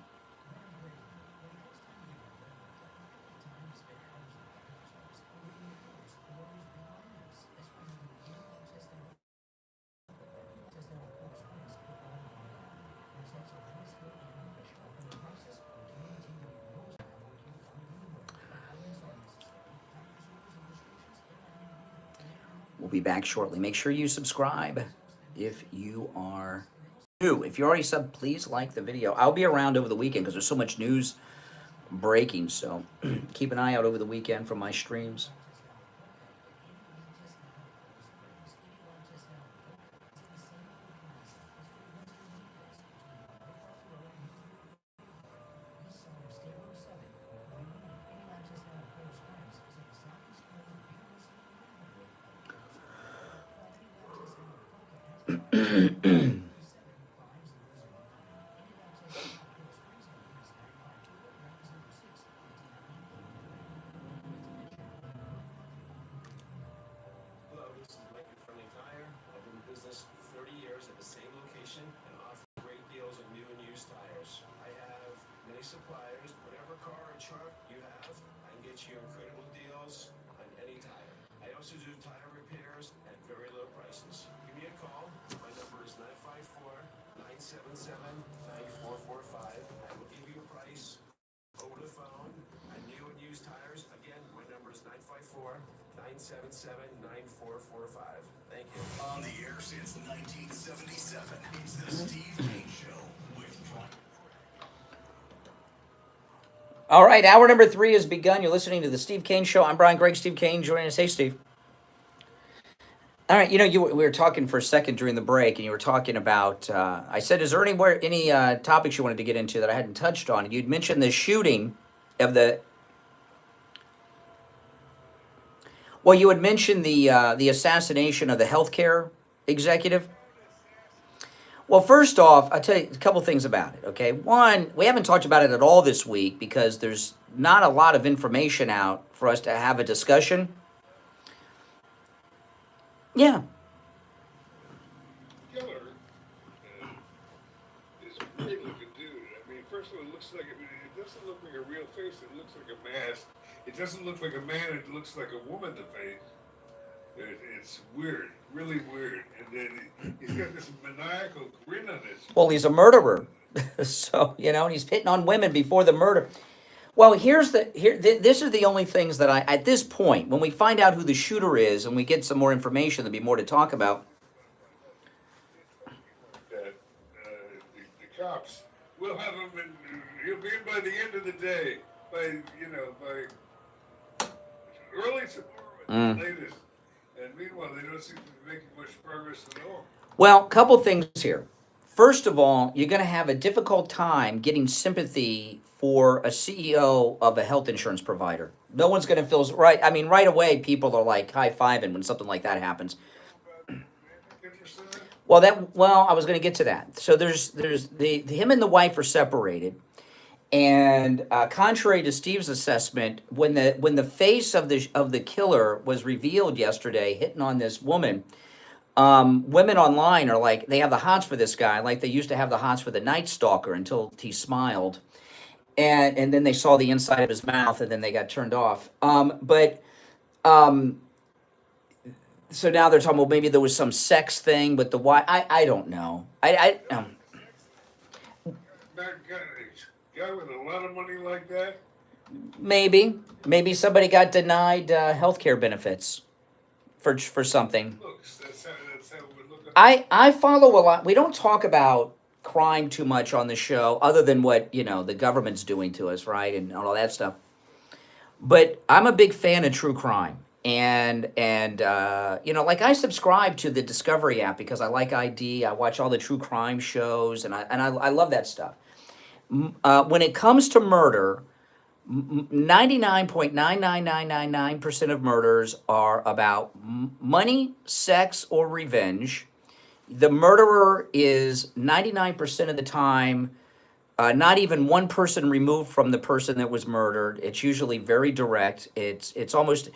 Speaker 1: We'll be back shortly. Make sure you subscribe if you are new. If you already subbed, please like the video. I'll be around over the weekend because there's so much news breaking, so keep an eye out over the weekend for my streams.
Speaker 2: Suppliers, whatever car or truck you have, I can get you incredible deals on any tire. I also do tire repairs at very low prices. Give me a call. My number is 954-977-9445. I will give you a price over the phone on new and used tires. Again, my number is 954-977-9445. Thank you.
Speaker 12: On the air since 1977, it's the Steve Kane Show with
Speaker 1: All right, hour number 3 has begun. You're listening to the Steve Kane Show. I'm Brian Gregg. Steve Kane joining us. Hey, Steve. All right, we were talking for a second during the break, and you were talking about, I said, is there any topics you wanted to get into that I hadn't touched on? And you'd mentioned the shooting of the, well, you had mentioned the assassination of the healthcare executive. Well, first off, I'll tell you a couple things about it, okay? One, we haven't talked about it at all this week because there's not a lot of information out for us to have a discussion. Yeah.
Speaker 7: Killer is a great looking dude. I mean, first of all, it looks like, it doesn't look like a real face, it looks like a mask. It doesn't look like a man, it looks like a woman to face. It's weird, really weird. And then he's got this maniacal grin on his face.
Speaker 1: Well, he's a murderer. So, and he's hitting on women before the murder. Well, this is the only things that at this point, when we find out who the shooter is and we get some more information, there'll be more to talk about.
Speaker 7: The cops, we'll have him he'll be in by the end of the day, by early tomorrow at the latest. And meanwhile, they don't seem to be making much progress at all.
Speaker 1: Well, a couple things here. First of all, you're going to have a difficult time getting sympathy for a CEO of a health insurance provider. No one's going to feel right. I mean, right away, people are like high-fiving when something like that happens. Well, I was going to get to that. So there's him and the wife are separated. And contrary to Steve's assessment, when the face of the killer was revealed yesterday, hitting on this woman, women online are like, they have the hots for this guy, like they used to have the hots for the Night Stalker until he smiled, and then they saw the inside of his mouth, and then they got turned off. So now they're talking, well, maybe there was some sex thing with the wife. I don't know.
Speaker 7: Guy with a lot of money like that?
Speaker 1: Maybe somebody got denied health care benefits for something.
Speaker 7: That's how we look at
Speaker 1: I follow a lot. We don't talk about crime too much on the show, other than what the government's doing to us, right, and all that stuff. But I'm a big fan of true crime, and like I subscribe to the Discovery app because I like ID. I watch all the true crime shows, and I love that stuff. When it comes to murder, 99.99999% of murders are about money, sex, or revenge. The murderer is 99% of the time not even one person removed from the person that was murdered. It's usually very direct. It's almost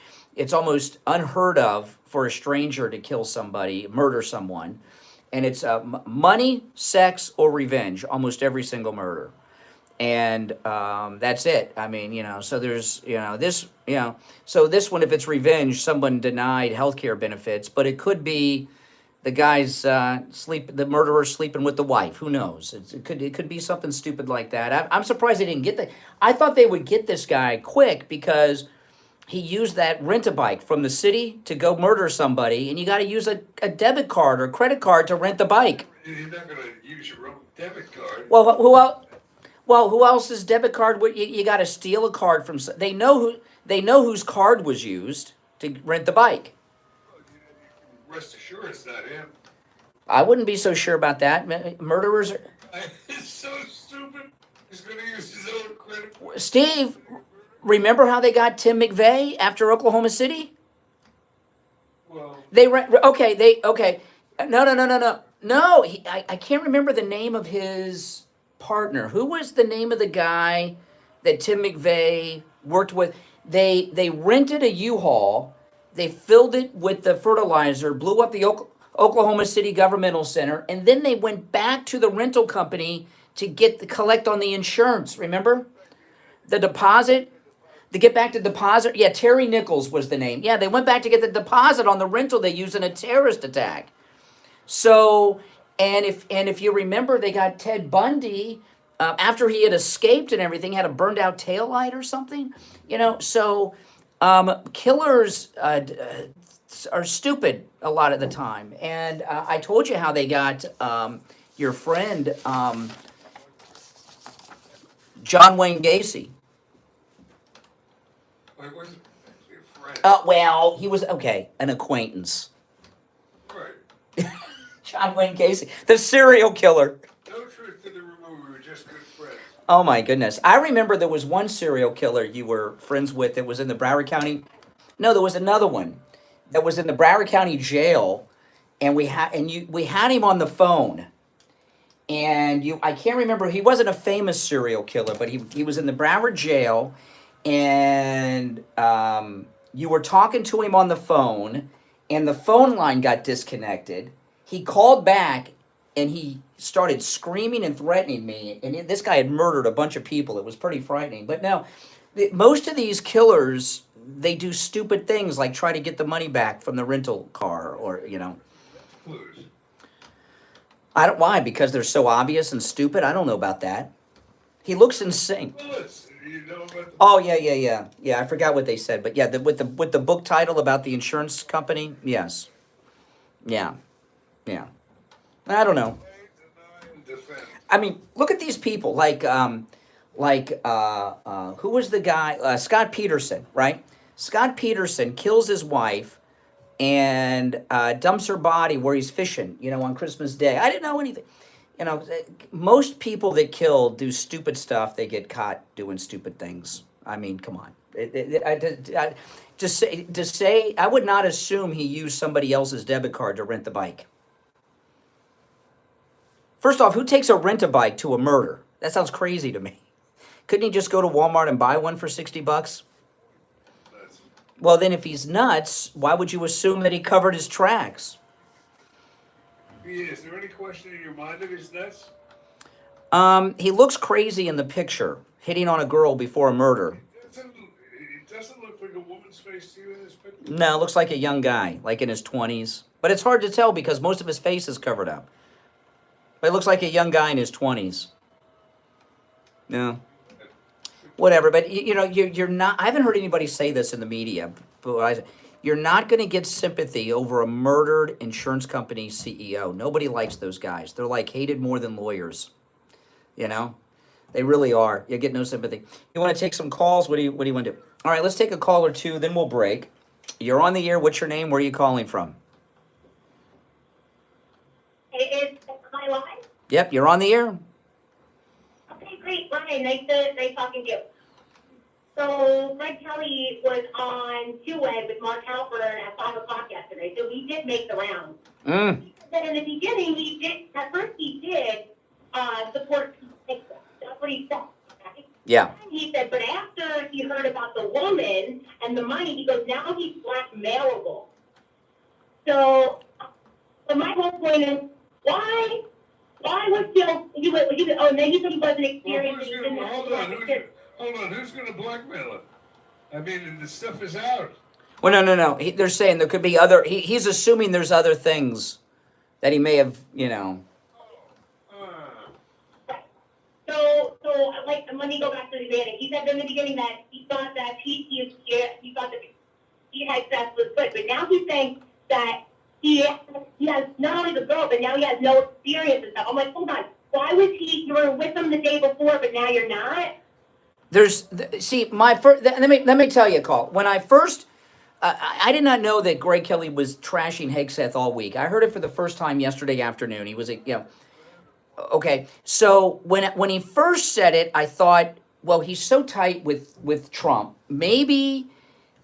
Speaker 1: unheard of for a stranger to kill somebody, murder someone, and it's money, sex, or revenge. Almost every single murder, and that's it. I mean, so there's this so this one, if it's revenge, someone denied healthcare benefits, but it could be the guy's the murderer sleeping with the wife. Who knows? It could be something stupid like that. I'm surprised they didn't get that. I thought they would get this guy quick because he used that rent-a-bike from the city to go murder somebody, and you got to use a debit card or credit card to rent the bike.
Speaker 7: You're not going to use your own debit card.
Speaker 1: Well, who else? Well, who else's debit card? You got to steal a card from. They know whose card was used to rent the bike.
Speaker 7: Rest assured, it's not him.
Speaker 1: I wouldn't be so sure about that. Murderers are.
Speaker 7: It's so stupid. He's going to use his own credit.
Speaker 1: Steve, remember how they got Tim McVeigh after Oklahoma City?
Speaker 7: Well,
Speaker 1: okay. No. I can't remember the name of his partner. Who was the name of the guy that Tim McVeigh worked with? They rented a U-Haul. They filled it with the fertilizer, blew up the Oklahoma City Governmental Center, and then they went back to the rental company to collect on the insurance. Remember? The deposit? To get back to deposit? Yeah, Terry Nichols was the name. Yeah, they went back to get the deposit on the rental they used in a terrorist attack. So, and if you remember, they got Ted Bundy after he had escaped and everything, had a burned out taillight or something. So... killers are stupid a lot of the time. And I told you how they got your friend, John Wayne Gacy.
Speaker 7: Wait, wasn't your friend?
Speaker 1: Well, he was, an acquaintance.
Speaker 7: Right.
Speaker 1: John Wayne Gacy, the serial killer.
Speaker 7: No truth to the rumor, we were just good friends.
Speaker 1: Oh my goodness. I remember there was one serial killer you were friends with that was in the Broward County. No, there was another one that was in the Broward County jail, and we had him on the phone. And I can't remember, he wasn't a famous serial killer, but he was in the Broward jail, and you were talking to him on the phone, and the phone line got disconnected. He called back, and he started screaming and threatening me. And this guy had murdered a bunch of people. It was pretty frightening. But now, most of these killers, they do stupid things like try to get the money back from the rental car or,
Speaker 7: Clues.
Speaker 1: Why? Because they're so obvious and stupid? I don't know about that. He looks insane.
Speaker 7: Bullets. You know about the...
Speaker 1: Oh, yeah. Yeah, I forgot what they said. But yeah, with the book title about the insurance company, yes. Yeah. I don't know. I mean, look at these people. Like who was the guy? Scott Peterson, right? Scott Peterson kills his wife and dumps her body where he's fishing, on Christmas Day. I didn't know anything. Most people that kill do stupid stuff. They get caught doing stupid things. I mean, come on. To say, I would not assume he used somebody else's debit card to rent the bike. First off, who takes a rent-a-bike to a murder? That sounds crazy to me. Couldn't he just go to Walmart and buy one for $60? Well, then if he's nuts, why would you assume that he covered his tracks?
Speaker 7: Is there any question in your mind that he's nuts?
Speaker 1: He looks crazy in the picture, hitting on a girl before a murder.
Speaker 7: It doesn't look like a woman's face to you in this picture.
Speaker 1: No, it looks like a young guy, like in his 20s. But it's hard to tell because most of his face is covered up. But it looks like a young guy in his 20s. No. Whatever, but you're not, I haven't heard anybody say this in the media, but you're not going to get sympathy over a murdered insurance company CEO. Nobody likes those guys. They're like hated more than lawyers. They really are. You get no sympathy. You want to take some calls? What do you want to do? All right, let's take a call or two, then we'll break. You're on the air. What's your name? Where are you calling from?
Speaker 14: Am I live?
Speaker 1: Yep, you're on the air.
Speaker 14: Okay, great. Ryan, nice talking to you. So Greg Kelly was on two-way with Mark Halpern at 5 o'clock yesterday, so he did make the rounds. Then in the beginning, at first he did support Hegseth. That's what he said. Right?
Speaker 1: Yeah.
Speaker 14: And he said, but after he heard about the woman and the money, he goes, now he's blackmailable. So my whole point is, why was and then he said he wasn't experienced.
Speaker 7: Hold on, who's going to blackmail him? I mean, the stuff is out.
Speaker 1: Well, no. They're saying there could be other. He's assuming there's other things that he may have,
Speaker 14: So like, let me go back to the beginning. He said in the beginning that he thought that he thought that Pete Hegseth was good, but now he's saying that he has not only the girl, but now he has no experience and stuff. I'm like, hold on, why was you were with him the day before, but now you're not?
Speaker 1: Let me tell you, Call. When I first, I did not know that Greg Kelly was trashing Hegseth all week. I heard it for the first time yesterday afternoon. He was, okay. So when he first said it, I thought, well, he's so tight with Trump. Maybe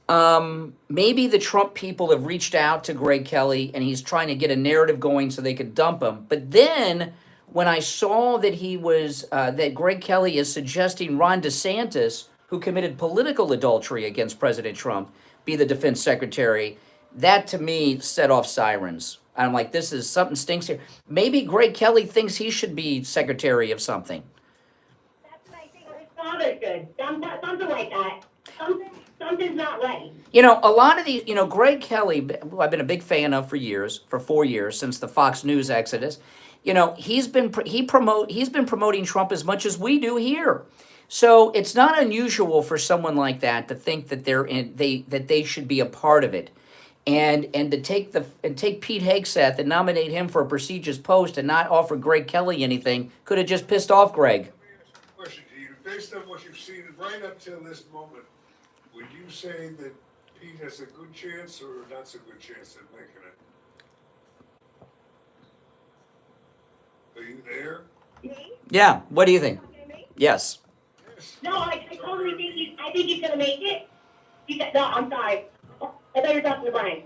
Speaker 1: the Trump people have reached out to Greg Kelly and he's trying to get a narrative going so they could dump him. But then when I saw that he was, that Greg Kelly is suggesting Ron DeSantis, who committed political adultery against President Trump, be the defense secretary, that to me set off sirens. I'm like, this is something stinks here. Maybe Greg Kelly thinks he should be secretary of something.
Speaker 14: That's what I think his father should. Something like that. Something's not right.
Speaker 1: A lot of these, Greg Kelly, who I've been a big fan of for 4 years, since the Fox News exodus, he's been promoting Trump as much as we do here. So it's not unusual for someone like that to think that they should be a part of it. And to take Pete Hegseth and nominate him for a prestigious post and not offer Greg Kelly anything could have just pissed off Greg.
Speaker 7: Question to you, based on what you've seen right up till this moment, would you say that Pete has a good chance or not so good chance at making it? Are you there?
Speaker 14: Me?
Speaker 1: Yeah. What do you think? Yes.
Speaker 14: No, I totally think he's going to make it. No, I'm sorry. I thought you were talking to Brian.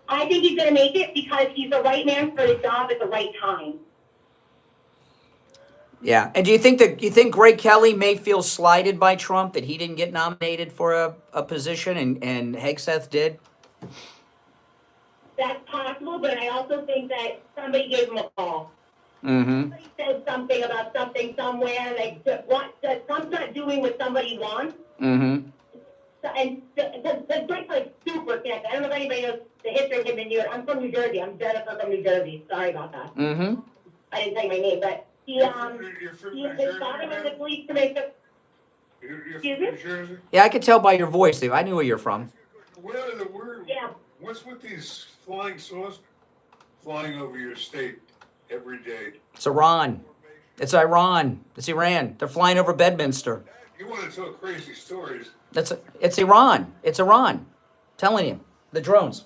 Speaker 14: I think he's going to make it because he's the right man for the job at the right time.
Speaker 1: Yeah. And do you think Greg Kelly may feel slighted by Trump that he didn't get nominated for a position and Hegseth did?
Speaker 14: That's possible, but I also think that somebody gave him a call.
Speaker 1: Mm-hmm.
Speaker 14: Somebody said something about something somewhere, like Trump's not doing what somebody wants.
Speaker 1: Mm-hmm.
Speaker 14: So, and the Greg's like super connected. I don't know if anybody knows the history of him in New York. I'm from New Jersey. I'm Jennifer from New Jersey. Sorry about that.
Speaker 1: Mm-hmm.
Speaker 14: I didn't tell you my name, but he got him in the police to make the. Excuse me?
Speaker 1: Yeah, I could tell by your voice, Steve. I knew where you're from.
Speaker 7: What are the words?
Speaker 14: Yeah.
Speaker 7: What's with these flying saucers flying over your state every day?
Speaker 1: It's Iran. It's Iran. It's Iran. They're flying over Bedminster.
Speaker 7: You want to tell crazy stories.
Speaker 1: It's Iran. It's Iran. Telling you. The drones.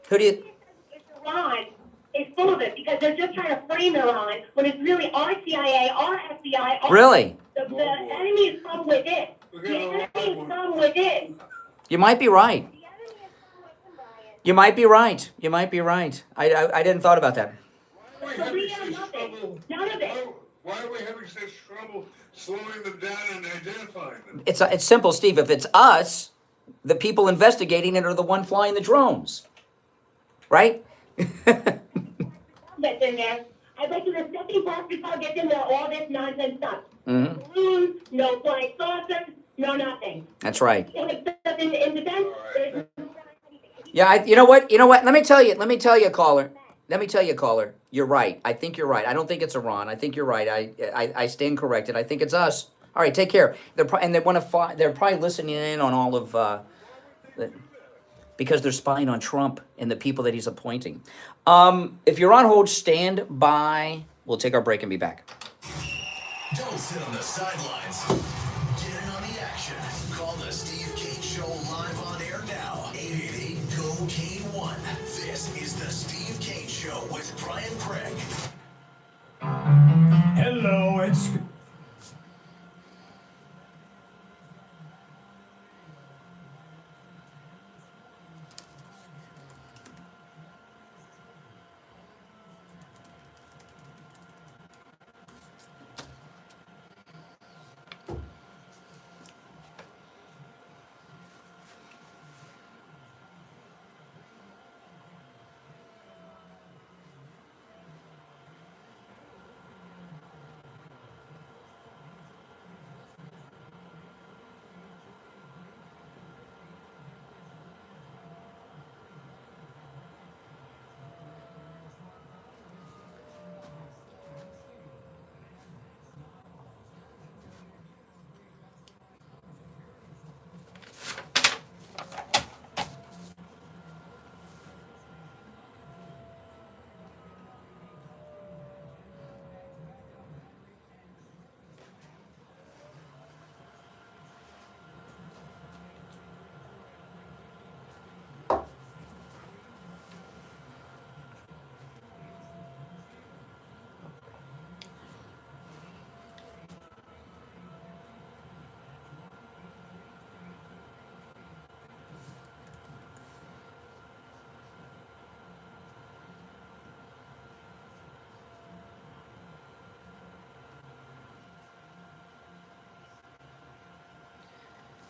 Speaker 1: Who do you...
Speaker 14: It's Iran. It's full of it because they're just trying to frame Iran when it's really our CIA, our FBI.
Speaker 1: Really?
Speaker 14: The enemy is from within. The enemy is from within.
Speaker 1: You might be right. You might be right. You might be right. I didn't thought about that.
Speaker 14: None of it.
Speaker 7: Why are we having such trouble slowing them down and identifying them?
Speaker 1: It's simple, Steve. If it's us, the people investigating it are the one flying the drones. Right?
Speaker 14: That's in there. I bet you the second box before gets in there, all this nonsense stuff.
Speaker 1: Mm-hmm.
Speaker 14: Balloons, no flying saucers, no nothing.
Speaker 1: That's right.
Speaker 14: In defense, there's
Speaker 1: Yeah, you know what? Let me tell you, caller. You're right. I think you're right. I don't think it's Iran. I think you're right. I stand corrected. I think it's us. All right, take care. They're probably listening in on all of because they're spying on Trump and the people that he's appointing. If you're on hold, stand by. We'll take our break and be back.
Speaker 2: Don't sit on the sidelines. Get in on the action. Call the Steve Kane Show live on air now. 888-GO-KANE-1. This is the Steve Kane Show with Brian Craig.
Speaker 15: Hello, it's...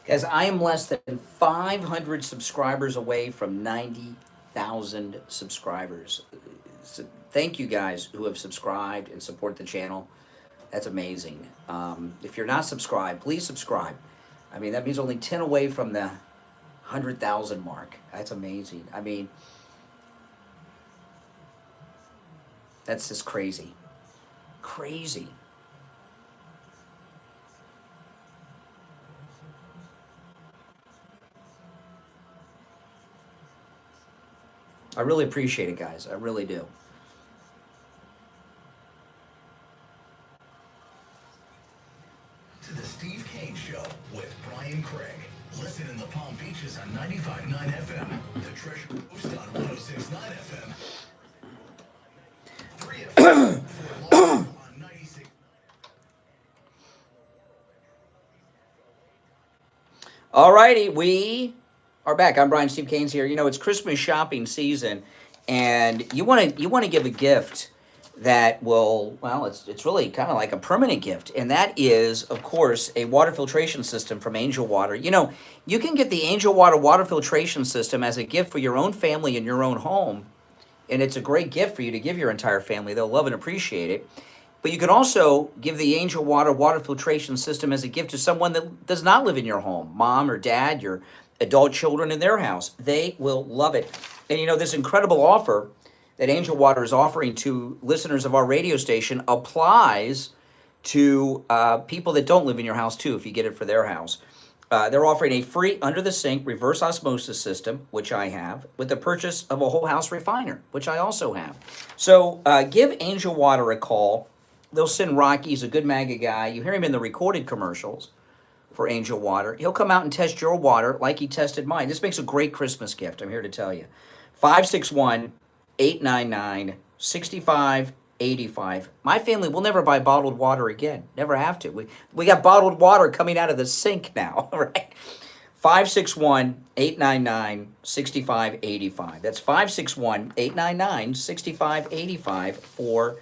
Speaker 1: Guys, I am less than 500 subscribers away from 90,000 subscribers. So thank you guys who have subscribed and support the channel. That's amazing. If you're not subscribed, please subscribe. I mean, that means only 10 away from the 100,000 mark. That's amazing. I mean, that's just crazy. Crazy. I really appreciate it, guys. I really do.
Speaker 2: To the Steve Kane Show with Brian Craig. Listen in the Palm Beaches on 95.9 FM. The Treasure Coast on 106.9 FM. 3 FM. Fort Lauderdale on 96.
Speaker 1: All righty, we are back. I'm Brian. Steve Kane's here. You know, it's Christmas shopping season, and you want to give a gift that will, well, it's really kind of like a permanent gift, and that is, of course, a water filtration system from Angel Water. You know, you can get the Angel water filtration system as a gift for your own family in your own home, and it's a great gift for you to give your entire family. They'll love and appreciate it. But you can also give the Angel water filtration system as a gift to someone that does not live in your home, mom or dad, your adult children in their house. They will love it. And you know, this incredible offer that Angel Water is offering to listeners of our radio station applies to people that don't live in your house too, if you get it for their house. They're offering a free under-the-sink reverse osmosis system, which I have, with the purchase of a whole house refiner, which I also have. So give Angel Water a call. They'll send Rocky. He's a good MAGA guy. You hear him in the recorded commercials for Angel Water. He'll come out and test your water like he tested mine. This makes a great Christmas gift, I'm here to tell you. 561-899-6585. My family will never buy bottled water again. Never have to. We got bottled water coming out of the sink now, right? 561-899-6585. That's 561-899-6585 for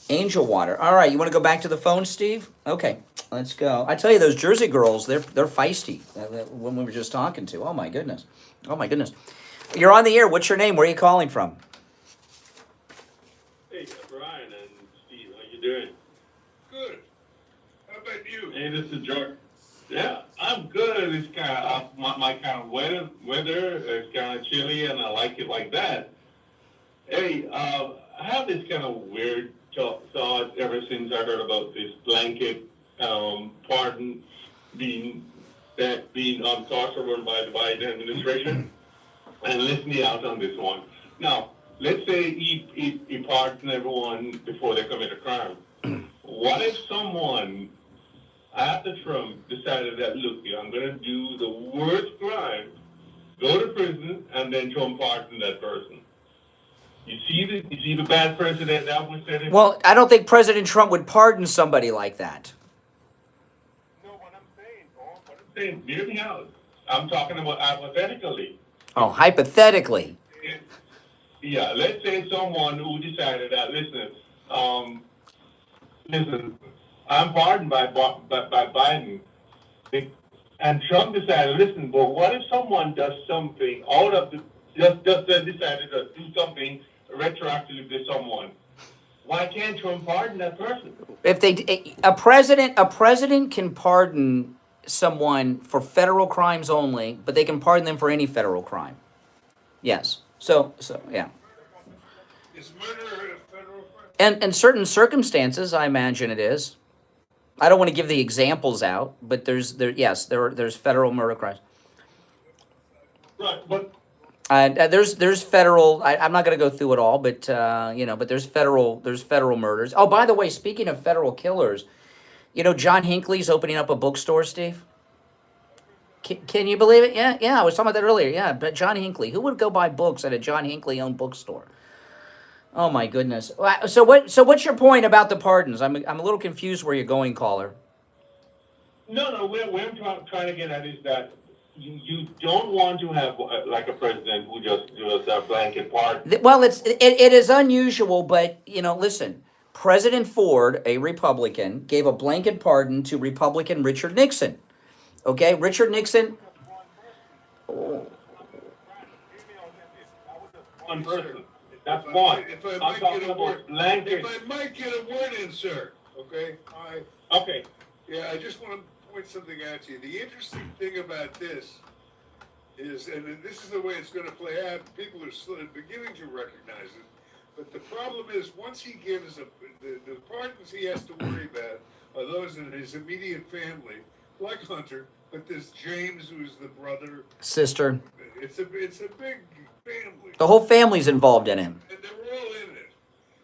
Speaker 1: Angel Water. All right, you want to go back to the phone, Steve? Okay, let's go. I tell you, those Jersey girls, they're feisty. When we were just talking to. Oh my goodness. Oh my goodness. You're on the air. What's your name? Where are you calling from?
Speaker 15: Hey, Brian and Steve, how you doing?
Speaker 7: Good. How about you?
Speaker 15: Hey, this is George. Yeah, I'm good. It's kind of my kind of weather. It's kind of chilly, and I like it like that. Hey, I have this kind of weird thought ever since I heard about this blanket pardon being tossed around by the Biden administration. And listen me out on this one. Now, let's say he pardons everyone before they commit a crime. What if someone after Trump decided that, look, I'm going to do the worst crime, go to prison, and then Trump pardon that person? You see the bad president that was said?
Speaker 1: Well, I don't think President Trump would pardon somebody like that.
Speaker 15: No, what I'm saying, hear me out. I'm talking about hypothetically.
Speaker 1: Oh, hypothetically.
Speaker 15: Yeah, let's say someone who decided that, listen, I'm pardoned by Biden. And Trump decided, listen, but what if someone does something out of the, just decided to do something retroactively to someone? Why can't Trump pardon that person?
Speaker 1: If a president can pardon someone for federal crimes only, but they can pardon them for any federal crime. Yes. So yeah.
Speaker 7: Is murder a federal crime?
Speaker 1: And certain circumstances, I imagine it is. I don't want to give the examples out, but there's federal murder crimes.
Speaker 15: Right, but
Speaker 1: there's federal. I'm not going to go through it all, but but there's federal murders. Oh, by the way, speaking of federal killers, you know, John Hinckley's opening up a bookstore, Steve. Can you believe it? Yeah, I was talking about that earlier. Yeah, but John Hinckley. Who would go buy books at a John Hinckley-owned bookstore? Oh my goodness. So what's your point about the pardons? I'm a little confused where you're going, caller.
Speaker 15: No. Where I'm trying to get at is that you don't want to have like a president who just does a blanket pardon.
Speaker 1: Well, it is unusual, but you know, listen. President Ford, a Republican, gave a blanket pardon to Republican Richard Nixon. Okay, Richard Nixon.
Speaker 15: One person. That's one.
Speaker 7: If I
Speaker 15: I'm
Speaker 7: might
Speaker 15: talking
Speaker 7: get a
Speaker 15: about
Speaker 7: word,
Speaker 15: blanket.
Speaker 7: if I might get a word in, sir. Okay.
Speaker 15: Okay.
Speaker 7: Yeah, I just want to point something out to you. The interesting thing about this is, and this is the way it's going to play out. People are still beginning to recognize it. But the problem is, once he gives the pardons he has to worry about are those in his immediate family, like Hunter. But there's James, who's the brother,
Speaker 1: Sister.
Speaker 7: It's a big family.
Speaker 1: The whole family's involved in him.
Speaker 7: And they're all in it.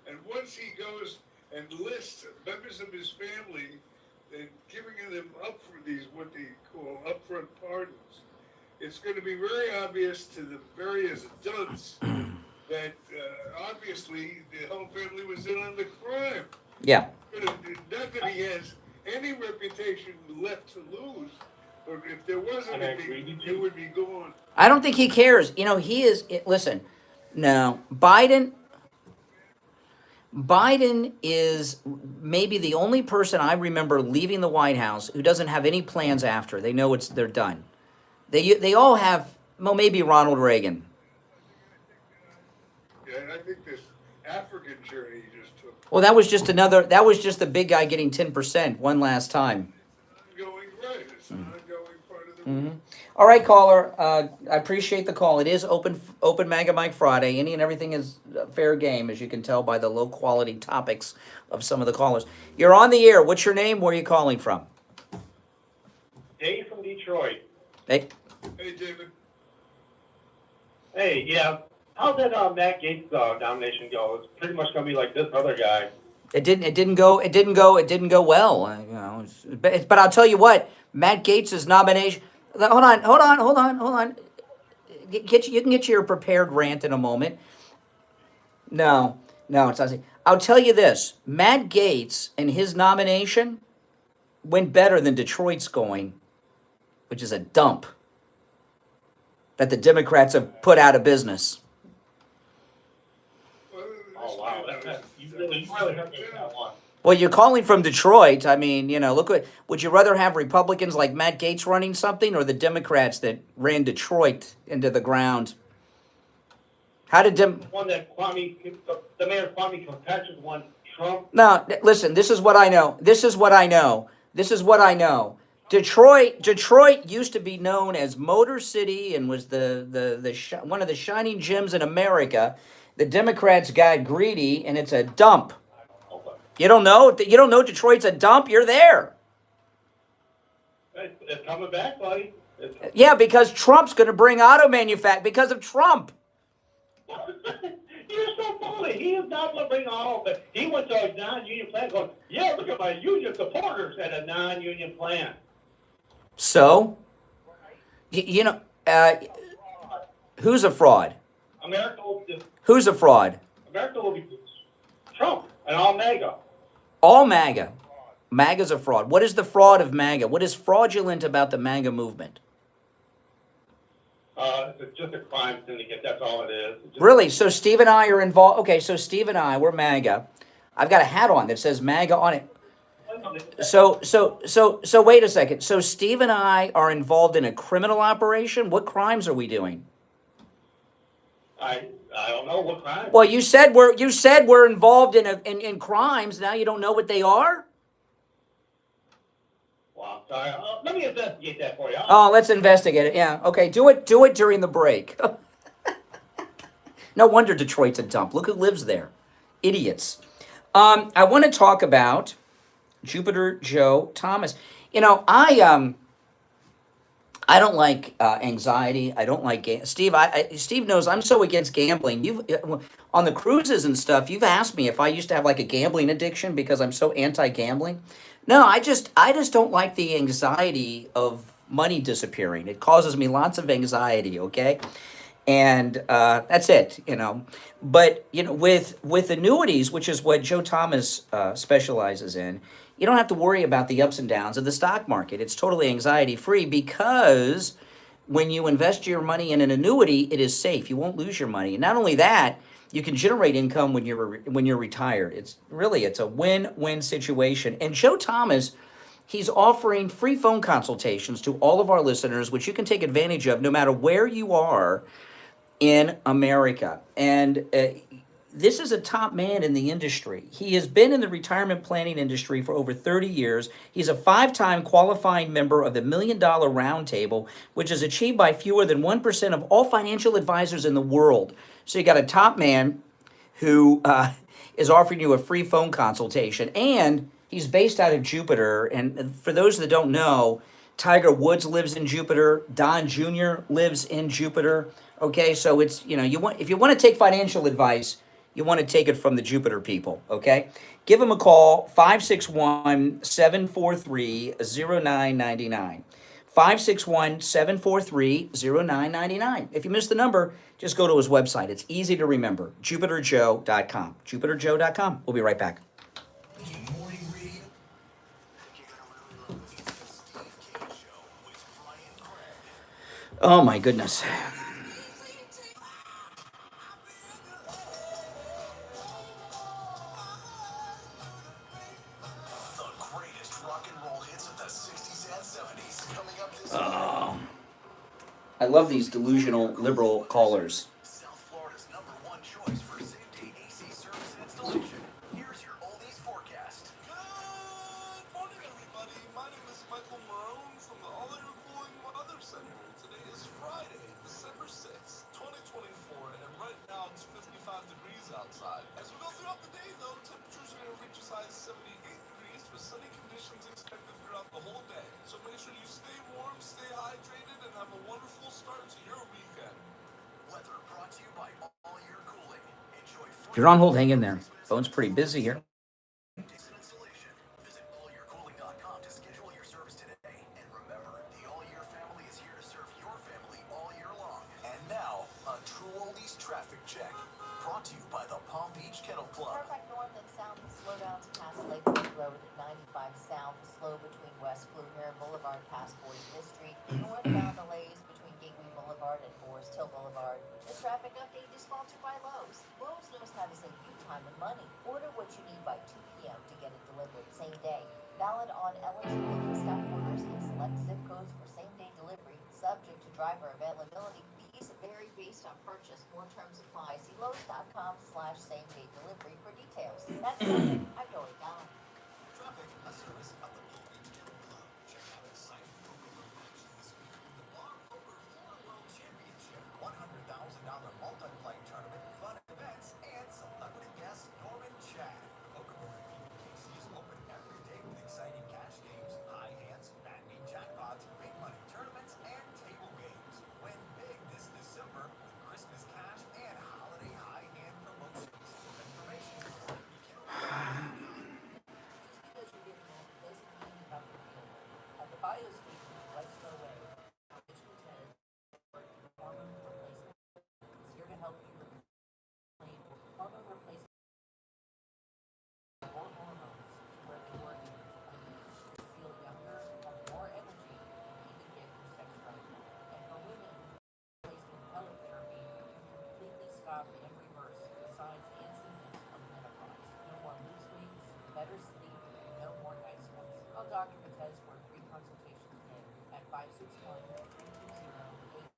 Speaker 7: And once he goes and lists members of his family and giving them up for these, what they call upfront pardons, it's going to be very obvious to the various dunce that obviously the whole family was in on the crime.
Speaker 1: Yeah.
Speaker 7: Not that he has any reputation left to lose, but if there was anything, it would be gone.
Speaker 1: I don't think he cares. You know, he is. Listen, no, Biden is maybe the only person I remember leaving the White House who doesn't have any plans after. They know they're done. They all have. Well, maybe Ronald Reagan.
Speaker 7: Yeah, I think this African journey he just took.
Speaker 1: Well, that was just another. That was just the big guy getting 10% one last time.
Speaker 7: It's an ongoing part of the
Speaker 1: All right, caller. I appreciate the call. It is open Maga Mike Friday. Any and everything is fair game, as you can tell by the low quality topics of some of the callers. You're on the air. What's your name? Where are you calling from?
Speaker 13: Dave from Detroit.
Speaker 1: Hey.
Speaker 7: Hey, David.
Speaker 13: Hey, yeah. How's that Matt Gaetz nomination go? It's pretty much gonna be like this other guy.
Speaker 1: It didn't go well. You know, but I'll tell you what, Matt Gaetz's nomination. Hold on. You can get your prepared rant in a moment. No, it's not. I'll tell you this: Matt Gaetz and his nomination went better than Detroit's going, which is a dump that the Democrats have put out of business.
Speaker 13: Oh wow, you really have to take that one.
Speaker 1: Well, you're calling from Detroit. I mean, you know, would you rather have Republicans like Matt Gaetz running something or the Democrats that ran Detroit into the ground? How did
Speaker 13: one that the mayor Kwame Kilpatrick won Trump?
Speaker 1: No, listen, this is what I know. Detroit used to be known as Motor City and was one of the shining gems in America. The Democrats got greedy, and it's a dump. You don't know Detroit's a dump? You're there.
Speaker 13: It's coming back, buddy.
Speaker 1: Yeah, because Trump's going to bring auto manufacturing because of Trump.
Speaker 13: You're so funny. He is not going to bring auto, but he went to a non-union plant going, yeah, look at my union supporters at a non-union plant.
Speaker 1: So, who's a fraud? Who's a fraud?
Speaker 13: America will be Trump and all MAGA.
Speaker 1: All MAGA. MAGA's a fraud. What is the fraud of MAGA? What is fraudulent about the MAGA movement?
Speaker 13: It's just a crime syndicate. That's all it is.
Speaker 1: Really? So Steve and I are involved. Okay, so Steve and I, we're MAGA. I've got a hat on that says MAGA on it. So wait a second. So Steve and I are involved in a criminal operation? What crimes are we doing?
Speaker 13: I don't know what crime.
Speaker 1: Well, you said we're involved in crimes. Now you don't know what they are?
Speaker 13: Well, I'm sorry. Let me investigate that for you.
Speaker 1: Oh, let's investigate it. Yeah. Okay. Do it during the break. No wonder Detroit's a dump. Look who lives there. Idiots. I want to talk about Jupiter Joe Thomas. You know, I don't like anxiety. I don't like Steve. Steve knows I'm so against gambling. You've on the cruises and stuff. You've asked me if I used to have like a gambling addiction because I'm so anti-gambling. No, I just don't like the anxiety of money disappearing. It causes me lots of anxiety. Okay, and that's it. You know, but you know, with annuities, which is what Joe Thomas specializes in. You don't have to worry about the ups and downs of the stock market. It's totally anxiety-free because when you invest your money in an annuity, it is safe. You won't lose your money. And not only that, you can generate income when you're retired. It's a win-win situation. And Joe Thomas he's offering free phone consultations to all of our listeners, which you can take advantage of no matter where you are in America. And this is a top man in the industry. He has been in the retirement planning industry for over 30 years. He's a 5-time qualifying member of the $1 Million Roundtable, which is achieved by fewer than 1% of all financial advisors in the world. So you got a top man who is offering you a free phone consultation, and he's based out of Jupiter. And for those that don't know, Tiger Woods lives in Jupiter. Don Jr. lives in Jupiter. Okay, so it's, you know, if you want to take financial advice, you want to take it from the Jupiter people, okay? Give them a call, 561-743-0999. 561-743-0999. If you missed the number, just go to his website. It's easy to remember, jupiterjoe.com. jupiterjoe.com. We'll be right back. Oh my goodness. Oh, I love these delusional liberal callers.
Speaker 2: South Florida's #1 choice for same-day AC service and installation. Here's your oldies forecast.
Speaker 16: Good morning, everybody. My name is Michael Marone from the All Air Cooling Weather Center. Today is Friday, December 6th, 2024, and right now it's 55 degrees outside. As we go throughout the day, though, temperatures are going to reach as high as 78 degrees with sunny conditions expected throughout the whole day. So make sure you stay warm, stay hydrated, and have a wonderful start to your weekend.
Speaker 2: Weather brought to you by All Year Cooling. Enjoy
Speaker 1: If you're on hold, hang in there. Phone's pretty busy here.
Speaker 2: installation. Visit allyearcooling.com to schedule your service today. And remember, the All Year family is here to serve your family all year long. And now, a True Oldies traffic check. Brought to you by the Palm Beach Kennel Club.
Speaker 18: Perfect north and south, slow down to past Lakewood Road at 95 south, slow between West Blue Hare Boulevard past 45th Street, northbound delays between Gateway Boulevard and Forest Hill Boulevard. The traffic update is sponsored by Lowe's. Lowe's knows how to save you time and money. Order what you need by 2 p.m. to get it delivered same day. Valid on eligible in-stock orders in select zip codes for same-day delivery, subject to driver availability. These vary based on purchase. More terms apply. See Lowe's.com/same-day delivery for details. That's it. I'm Dory Down.
Speaker 2: Traffic, a service of the Palm Beach Kennel Club. Check out exciting poker room action this week with the Bar Poker Floor World Championship, $100,000 multi-flight tournament, fun events, and celebrity guest Norman Chad. Poker room at PBKC is open every day with exciting cash games, high hands, bad beat jackpots, big money tournaments, and table games. Win big this December with Christmas cash and holiday high hand promotions. Information at
Speaker 18: At the Biosphere, Westlaw Way, digital tenants, hormone replacement is here to help you claim hormone replacement or hormones where they work to feel younger, have more energy, and even get your sex drive. And for women, replacement pellet therapy can completely stop and reverse the signs and symptoms of menopause. No more loose weights, better sleep, and no more night sweats. Call Dr. Matez for a free consultation today at 561-320-8893.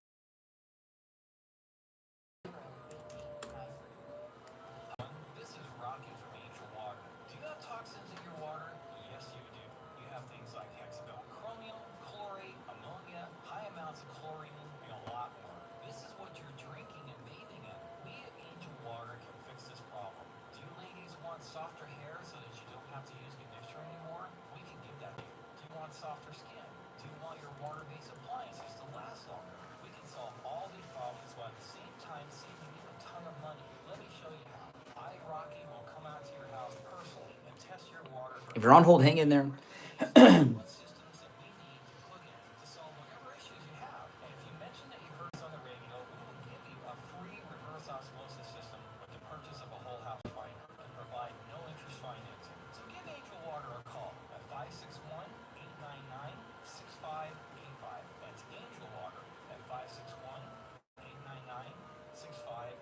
Speaker 17: This is Rocky from Angel Water. Do you have toxins in your water? Yes, you do. You have things like hexavalent chromium, chlorate, ammonia, high amounts of chlorine, and a lot more. This is what you're drinking and bathing in. We at Angel Water can fix this problem. Do you ladies want softer hair so that you don't have to use conditioner anymore? We can give that to you. Do you want softer skin? Do you want your water-based appliances to last longer? We can solve all these problems while at the same time saving you a ton of money. Let me show you how. I, Rocky, will come out to your house personally and test your water for
Speaker 1: If you're on hold, hang in there.
Speaker 17: what systems that we need to put in to solve whatever issues you have. And if you mention that you heard us on the radio, we will give you a free reverse osmosis system with the purchase of a whole house finder and provide no interest financing. So give Angel Water a call at 561-899-6585. That's Angel Water at 561-899-6585.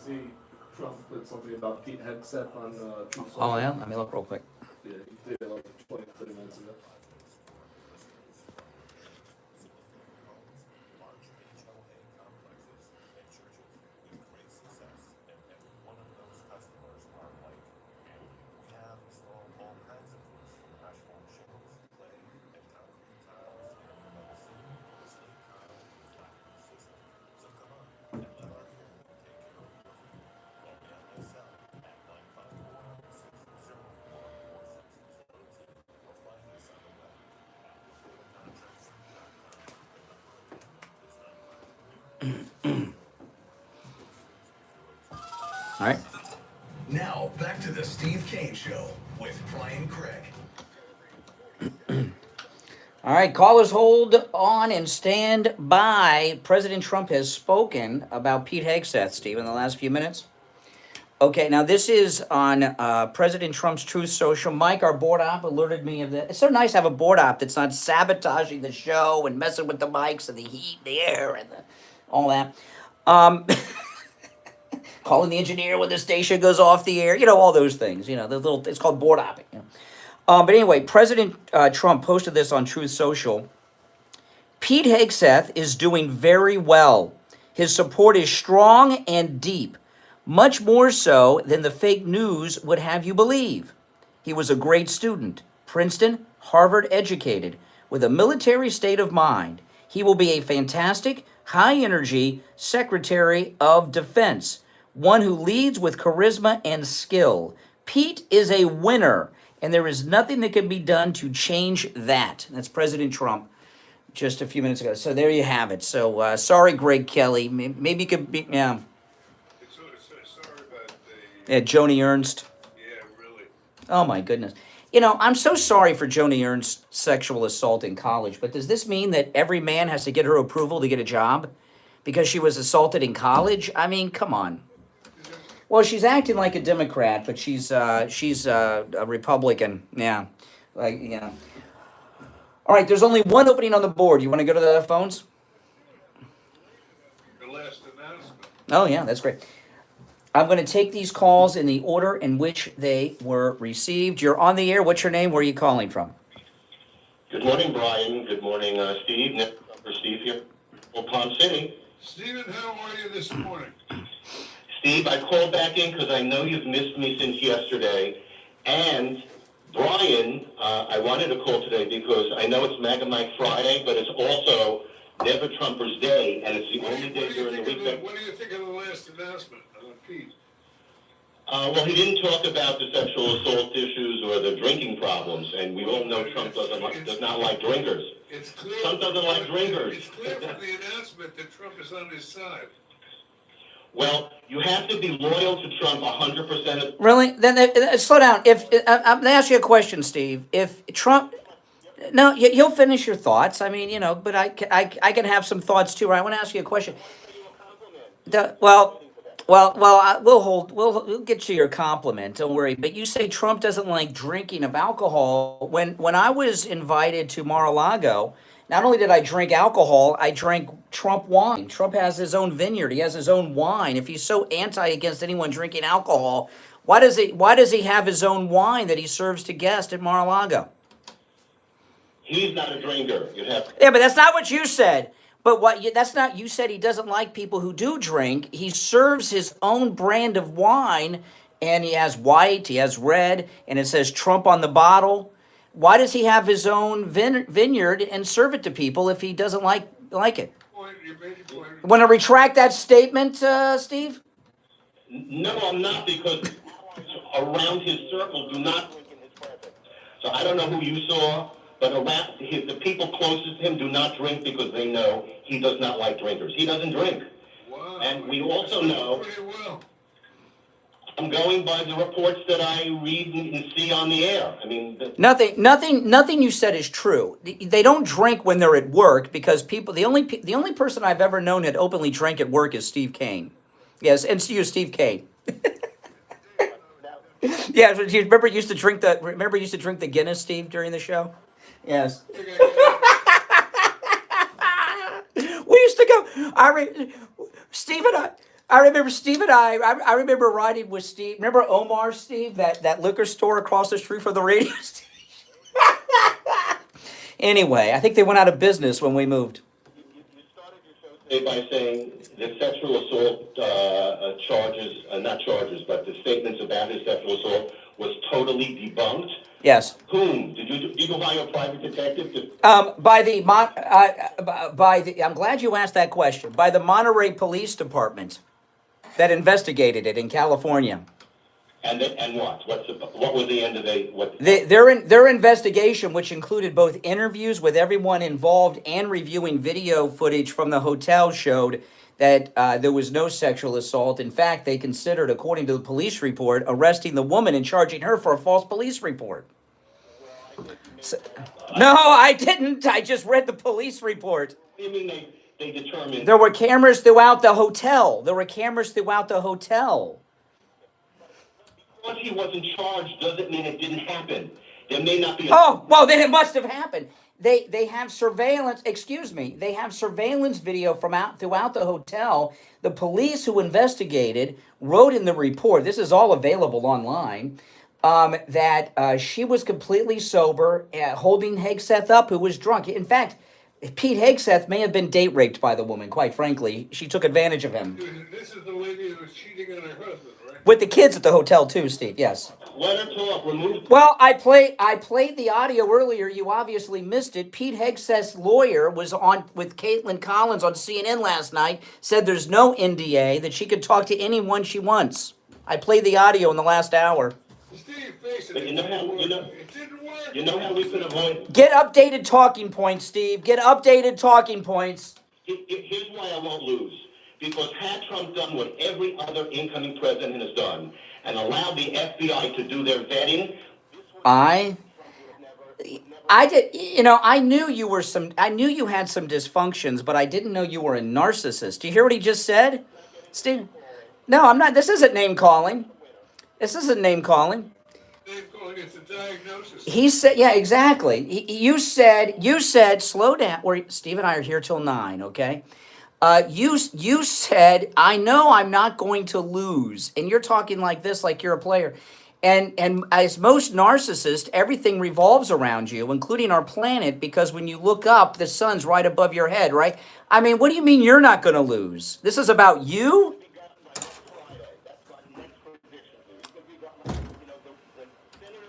Speaker 11: see Trump put something about Pete Hegseth on Truth Social.
Speaker 1: Oh, yeah? Let me look real quick.
Speaker 11: Yeah, he did it like 20, 30 minutes ago.
Speaker 1: All right.
Speaker 2: Now, back to the Steve Kane Show with Brian Craig.
Speaker 1: All right, callers, hold on and stand by. President Trump has spoken about Pete Hegseth, Steve, in the last few minutes. Okay, now this is on President Trump's Truth Social. Mike, our board op, alerted me of that. It's so nice to have a board op that's not sabotaging the show and messing with the mics and the heat, the air, and all that. Calling the engineer when the station goes off the air, all those things. It's called board opping. But anyway, President Trump posted this on Truth Social. Pete Hegseth is doing very well. His support is strong and deep, much more so than the fake news would have you believe. He was a great student, Princeton, Harvard educated, with a military state of mind. He will be a fantastic, high-energy Secretary of Defense, one who leads with charisma and skill. Pete is a winner, and there is nothing that can be done to change that. That's President Trump just a few minutes ago. So there you have it. So sorry, Greg Kelly. Maybe you could be, yeah.
Speaker 7: Sorry about
Speaker 1: Yeah, Joni Ernst.
Speaker 7: Yeah, really.
Speaker 1: Oh, my goodness. I'm so sorry for Joni Ernst's sexual assault in college, but does this mean that every man has to get her approval to get a job because she was assaulted in college? I mean, come on. Well, she's acting like a Democrat, but she's a Republican. Yeah. All right, there's only one opening on the board. You want to go to the phones?
Speaker 7: The last announcement.
Speaker 1: Oh, yeah, that's great. I'm going to take these calls in the order in which they were received. You're on the air. What's your name? Where are you calling from?
Speaker 19: Good morning, Brian. Good morning, Steve. Number Steve here, Old Palm City.
Speaker 7: Stephen, how are you this morning?
Speaker 19: Steve, I called back in because I know you've missed me since yesterday. And Brian, I wanted to call today because I know it's Maga Mike Friday, but it's also Never Trumpers Day, and it's the only day during the week that...
Speaker 7: What do you think of the last announcement, Pete?
Speaker 19: Well, he didn't talk about the sexual assault issues or the drinking problems, and we all know Trump does not like drinkers.
Speaker 7: It's clear
Speaker 19: Trump doesn't like drinkers.
Speaker 7: It's clear from the announcement that Trump is on his side.
Speaker 19: Well, you have to be loyal to Trump 100%.
Speaker 1: Really? Then slow down. I'm going to ask you a question, Steve. If Trump... No, you'll finish your thoughts. I mean, but I can have some thoughts too. I want to ask you a question. We'll get you your compliment. Don't worry. But you say Trump doesn't like drinking of alcohol. When I was invited to Mar-a-Lago, not only did I drink alcohol, I drank Trump wine. Trump has his own vineyard. He has his own wine. If he's so against anyone drinking alcohol, why does he have his own wine that he serves to guests at Mar-a-Lago?
Speaker 19: He's not a drinker.
Speaker 1: Yeah, but that's not what you said. But you said he doesn't like people who do drink. He serves his own brand of wine, and he has white, he has red, and it says Trump on the bottle. Why does he have his own vineyard and serve it to people if he doesn't like it? Want to retract that statement, Steve?
Speaker 19: No, I'm not, because around his circle do not drink in his presence. So I don't know who you saw, but around the people closest to him do not drink because they know he does not like drinkers. He doesn't drink.
Speaker 7: Wow.
Speaker 19: And we also know...
Speaker 7: Pretty well.
Speaker 19: I'm going by the reports that I read and see on the air. I mean,
Speaker 1: nothing you said is true. They don't drink when they're at work because the only person I've ever known that openly drank at work is Steve Kane. Yes, and you, Steve Kane. Yeah, remember you used to drink the Guinness, Steve, during the show? Yes. We used to go. Steve and I. I remember Steve and I remember riding with Steve. Remember Omar, Steve, that liquor store across the street from the radio station? Anyway, I think they went out of business when we moved.
Speaker 19: By saying the sexual assault charges, not charges, but the statements about his sexual assault was totally debunked.
Speaker 1: Yes.
Speaker 19: Whom? Did you go hire a private detective to...
Speaker 1: I'm glad you asked that question. By the Monterey Police Department that investigated it in California.
Speaker 19: And what? What was the end of
Speaker 1: their investigation, which included both interviews with everyone involved and reviewing video footage from the hotel, showed that there was no sexual assault. In fact, they considered, according to the police report, arresting the woman and charging her for a false police report. No, I didn't. I just read the police report.
Speaker 19: What do you mean they determined...
Speaker 1: There were cameras throughout the hotel.
Speaker 19: Once he wasn't charged doesn't mean it didn't happen. There may not be...
Speaker 1: Oh, well, then it must have happened. They have surveillance, they have surveillance video throughout the hotel. The police who investigated wrote in the report, this is all available online, that she was completely sober, holding Hegseth up, who was drunk. In fact, Pete Hegseth may have been date raped by the woman, quite frankly. She took advantage of him.
Speaker 7: This is the lady who was cheating on her husband, right?
Speaker 1: With the kids at the hotel too, Steve, yes.
Speaker 19: Let her talk. Remove...
Speaker 1: Well, I played the audio earlier. You obviously missed it. Pete Hegseth's lawyer was on with Caitlin Collins on CNN last night, said there's no NDA, that she could talk to anyone she wants. I played the audio in the last hour.
Speaker 7: Steve, face it.
Speaker 19: You know how we could avoid...
Speaker 1: Get updated talking points, Steve. Get updated talking points.
Speaker 19: Here's why I won't lose. Because had Trump done what every other incoming president has done and allowed the FBI to do their vetting... I did, I knew you had some dysfunctions, but I didn't know you were a narcissist. Do you hear what he just said? Steve? No, I'm not. This isn't name calling. It's name calling, it's a diagnosis. He said, yeah, exactly. You said, slow down. Steve and I are here till 9, okay? You said, I know I'm not going to lose. And you're talking like this, like you're a player. And as most narcissists, everything revolves around you, including our planet, because when you look up, the sun's right above your head, right? I mean, what do you mean you're not going to lose? This is about you?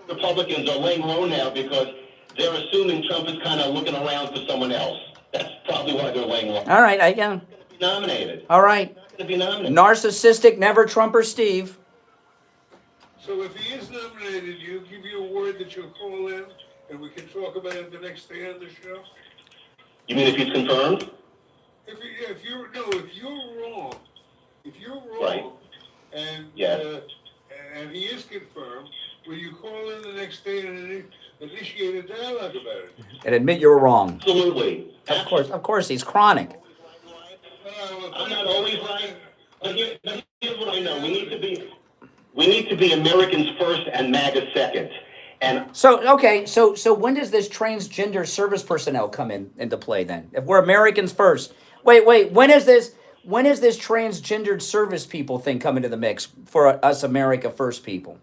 Speaker 19: Republicans are laying low now because they're assuming Trump is kind of looking around for someone else. That's probably why they're laying low.
Speaker 1: All right, I
Speaker 19: nominated.
Speaker 1: All right.
Speaker 19: Going to be nominated.
Speaker 1: Narcissistic, never Trumper Steve.
Speaker 7: So if he is nominated, you give you a word that you'll call in and we can talk about it the next day on the show?
Speaker 19: You mean if he's confirmed?
Speaker 7: If you're wrong,
Speaker 19: right.
Speaker 7: And and he is confirmed, will you call in the next day and initiate a dialogue about it?
Speaker 1: And admit you were wrong.
Speaker 19: Absolutely.
Speaker 1: Of course, he's chronic.
Speaker 19: I'm not always right. But here's what I know: we need to be Americans first and MAGA second. And
Speaker 1: so when does this transgender service personnel come into play then? If we're Americans first, wait, when is this transgendered service people thing come into the mix for us America first people?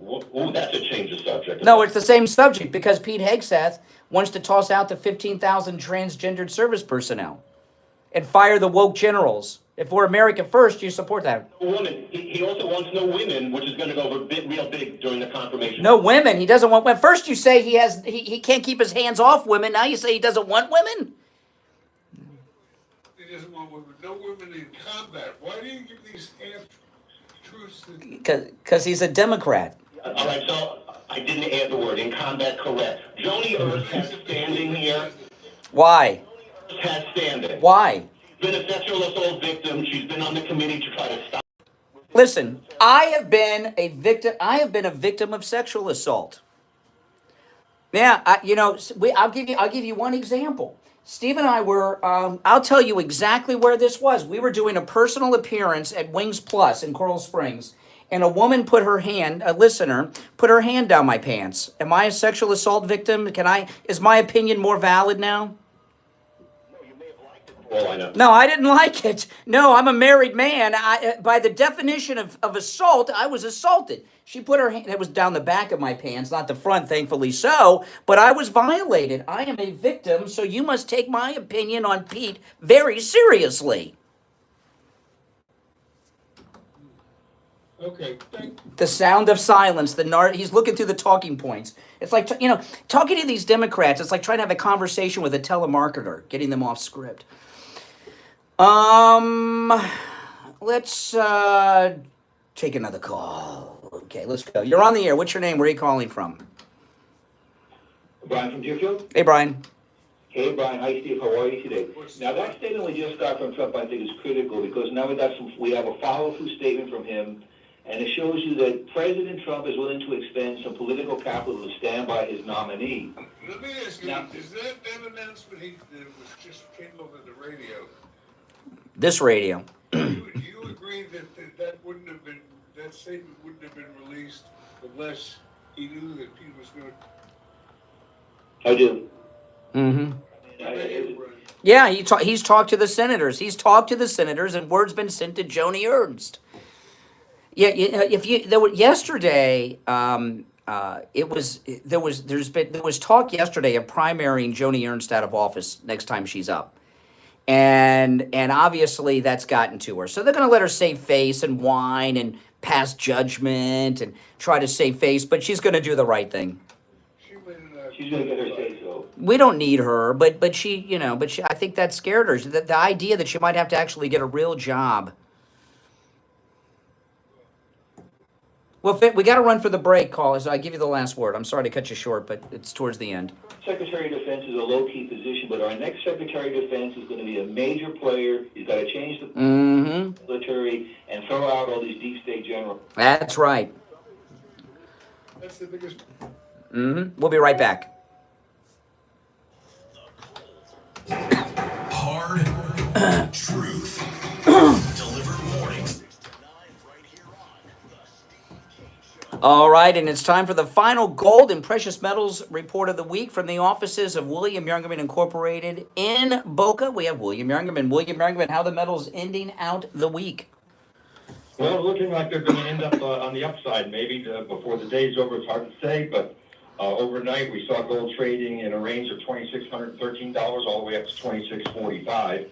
Speaker 19: Oh, that's a change of subject.
Speaker 1: No, it's the same subject because Pete Hegseth wants to toss out the 15,000 transgendered service personnel and fire the woke generals. If we're America first, you support that.
Speaker 19: Women. He also wants no women, which is going to go over real big during the confirmation.
Speaker 1: No women. He doesn't want women. First you say he can't keep his hands off women. Now you say he doesn't want women?
Speaker 7: He doesn't want women. No women in combat. Why do you give these half-truths?
Speaker 1: Because he's a Democrat.
Speaker 19: All right, so I didn't add the word in combat, correct. Joni Ernst has standing here.
Speaker 1: Why?
Speaker 19: Has standing.
Speaker 1: Why?
Speaker 19: She's been a sexual assault victim. She's been on the committee to try to stop.
Speaker 1: Listen, I have been a victim of sexual assault. Yeah, I'll give you one example. Steve and I were, I'll tell you exactly where this was. We were doing a personal appearance at Wings Plus in Coral Springs, and a woman a listener, put her hand down my pants. Am I a sexual assault victim? Is my opinion more valid now?
Speaker 19: All I know.
Speaker 1: No, I didn't like it. No, I'm a married man. By the definition of assault, I was assaulted. She put her hand, it was down the back of my pants, not the front, thankfully so, but I was violated. I am a victim, so you must take my opinion on Pete very seriously.
Speaker 8: Okay,
Speaker 1: The sound of silence. He's looking through the talking points. It's like, talking to these Democrats, it's like trying to have a conversation with a telemarketer, getting them off script. Let's take another call. Okay, let's go. You're on the air. What's your name? Where are you calling from?
Speaker 5: Brian from Deerfield.
Speaker 1: Hey, Brian.
Speaker 5: Hey, Brian. Hi, Steve. How are you today? Now, that statement we just got from Trump, I think, is critical because now we have a follow-through statement from him, and it shows you that President Trump is willing to expend some political capital to stand by his nominee.
Speaker 7: Let me ask you, is that announcement that was just came over the radio?
Speaker 1: This radio.
Speaker 7: Do you agree that wouldn't have been, that statement wouldn't have been released unless he knew that Pete was going to?
Speaker 5: I do.
Speaker 1: Mm-hmm. Yeah, he's talked to the senators. He's talked to the senators, and word's been sent to Joni Ernst. Yeah, yesterday. There was talk yesterday of primarying Joni Ernst out of office next time she's up, and obviously that's gotten to her. So they're going to let her save face and whine and pass judgment and try to save face, but she's going to do the right thing.
Speaker 5: She's going to get her say so.
Speaker 1: We don't need her, but she, I think that scared her. The idea that she might have to actually get a real job. Well, we got to run for the break, caller, so I give you the last word. I'm sorry to cut you short, but it's towards the end.
Speaker 5: Secretary of Defense is a low-key position, but our next Secretary of Defense is going to be a major player. He's got to change the military and throw out all these deep state generals.
Speaker 1: That's right.
Speaker 7: That's the biggest.
Speaker 1: We'll be right back.
Speaker 12: Hard truth. Delivered mornings.
Speaker 1: All right, and it's time for the final gold and precious metals report of the week from the offices of William Youngerman Incorporated in Boca. We have William Youngerman. William Youngerman, how the metals ending out the week?
Speaker 21: Well, looking like they're going to end up on the upside, maybe before the day's over. It's hard to say, but overnight we saw gold trading in a range of $2,613 all the way up to $2,645.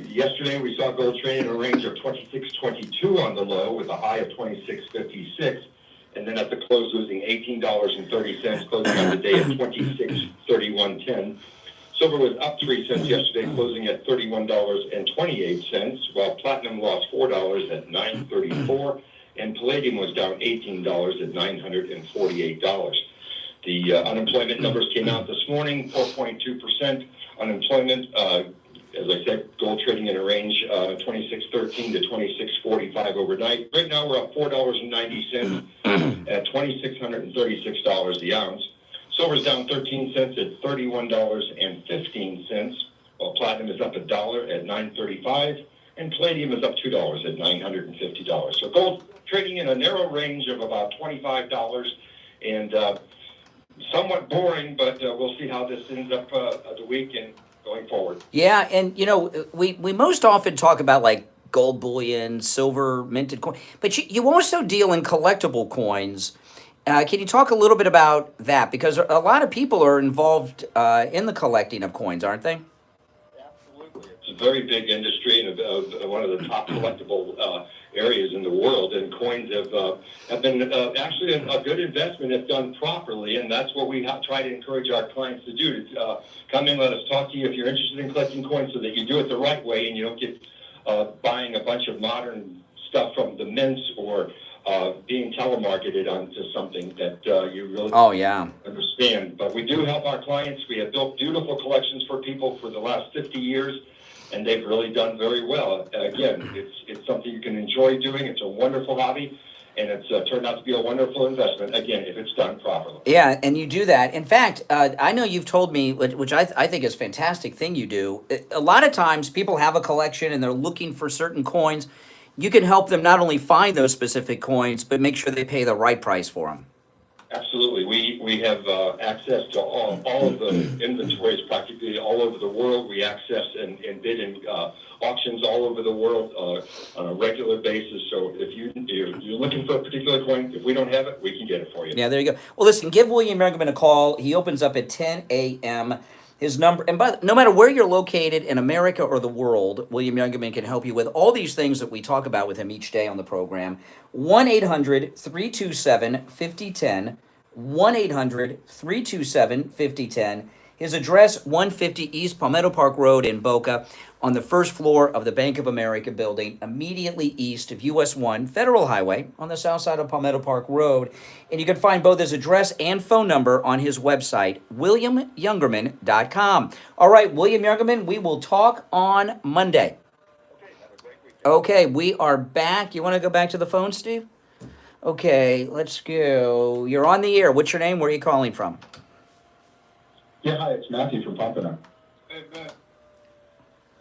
Speaker 21: Yesterday we saw gold trading in a range of $2,622 on the low with a high of $2,656. And then at the close, losing $18.30, closing on the day at $26.3110. Silver was up 3 cents yesterday, closing at $31.28, while platinum lost $4 at $9.34, and palladium was down $18 at $948. The unemployment numbers came out this morning, 4.2% unemployment. As I said, gold trading in a range $26.13 to $26.45 overnight. Right now we're up $4.90 at $2,636 the ounce. Silver's down 13 cents at $31.15, while platinum is up $1 at $9.35, and palladium is up $2 at $950. So gold trading in a narrow range of about $25, and somewhat boring, but we'll see how this ends up the week and going forward.
Speaker 1: Yeah, and we most often talk about like gold bullion, silver, minted coin, but you also deal in collectible coins. Can you talk a little bit about that? Because a lot of people are involved in the collecting of coins, aren't they?
Speaker 21: Absolutely. It's a very big industry and one of the top collectible areas in the world, and coins have been actually a good investment if done properly, and that's what we try to encourage our clients to do. Come in, let us talk to you if you're interested in collecting coins, so that you do it the right way and you don't get buying a bunch of modern stuff from the mints or being telemarketed onto something that you really understand. But we do help our clients. We have built beautiful collections for people for the last 50 years, and they've really done very well. Again, it's something you can enjoy doing. It's a wonderful hobby, and it's turned out to be a wonderful investment, again, if it's done properly.
Speaker 1: Yeah, and you do that. In fact, I know you've told me, which I think is a fantastic thing you do, a lot of times people have a collection and they're looking for certain coins. You can help them not only find those specific coins, but make sure they pay the right price for them.
Speaker 21: Absolutely. We We have access to all of the inventories practically all over the world. We access and bid in auctions all over the world on a regular basis. So if you're looking for a particular coin, if we don't have it, we can get it for you.
Speaker 1: Yeah, there you go. Well, listen, give William Mergelman a call. He opens up at 10 a.m. His number, and no matter where you're located in America or the world, William Youngerman can help you with all these things that we talk about with him each day on the program. 1-800-327-5010. 1-800-327-5010. His address, 150 East Palmetto Park Road in Boca, on the first floor of the Bank of America building, immediately east of US 1 Federal Highway on the south side of Palmetto Park Road. And you can find both his address and phone number on his website, williamyoungerman.com. All right, William Youngerman, we will talk on Monday. Okay, we are back. You want to go back to the phone, Steve? Okay, let's go. You're on the air. What's your name? Where are you calling from?
Speaker 3: Yeah, hi, it's Matthew from Pompano.
Speaker 7: Hey, Matt.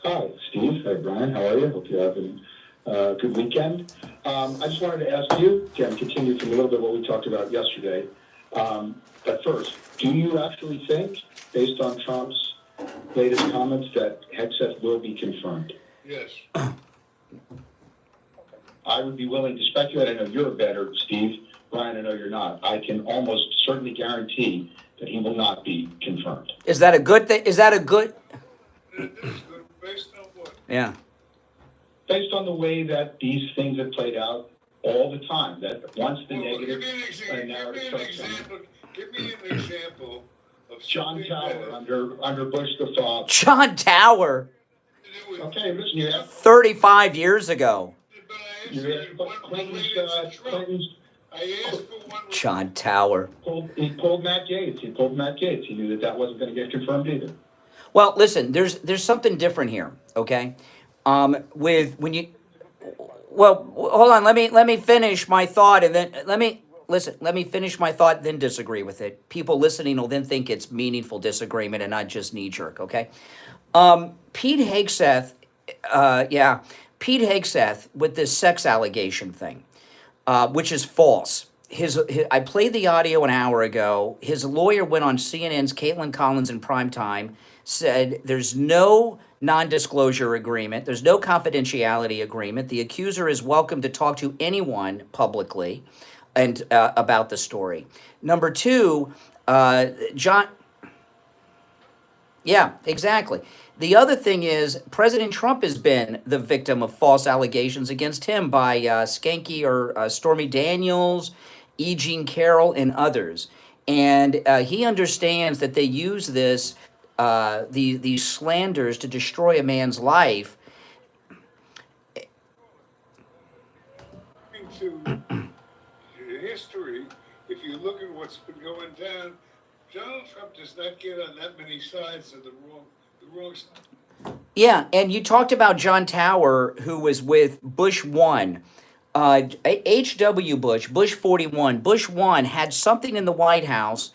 Speaker 3: Hi, Steve. Hi, Brian. How are you? Hope you're having a good weekend. I just wanted to ask you, again, continue from a little bit what we talked about yesterday. But first, do you actually think, based on Trump's latest comments, that Hegseth will be confirmed?
Speaker 7: Yes.
Speaker 3: I would be willing to speculate. I know you're better, Steve. Brian, I know you're not. I can almost certainly guarantee that he will not be confirmed.
Speaker 1: Is that a good thing? Is that a good?
Speaker 7: Based on what?
Speaker 1: Yeah.
Speaker 3: Based on the way that these things have played out all the time, that once the negative narrative starts on.
Speaker 7: Give me an example of
Speaker 3: John Tower under Bush the Fox.
Speaker 1: John Tower.
Speaker 3: Okay, listen, you have
Speaker 1: 35 years ago.
Speaker 3: Clinton's
Speaker 1: John Tower.
Speaker 3: He pulled Matt Gaetz. He knew that wasn't going to get confirmed either.
Speaker 1: Well, listen, there's something different here, okay? With when you, well, hold on, let me finish my thought, and then let me finish my thought, then disagree with it. People listening will then think it's meaningful disagreement and not just knee jerk, okay? Pete Hegseth, Pete Hegseth with this sex allegation thing, which is false. I played the audio an hour ago. His lawyer went on CNN's Caitlin Collins in prime time, said there's no non-disclosure agreement, there's no confidentiality agreement. The accuser is welcome to talk to anyone publicly and about the story. Number two, John. Yeah, exactly. The other thing is President Trump has been the victim of false allegations against him by Skanky or Stormy Daniels, E. Jean Carroll, and others. And he understands that they use this, these slanders to destroy a man's life.
Speaker 7: To history, if you look at what's been going down, Donald Trump does not get on that many sides of the wrong side.
Speaker 1: Yeah, and you talked about John Tower, who was with Bush 1. H.W. Bush, Bush 41. Bush 1 had something in the White House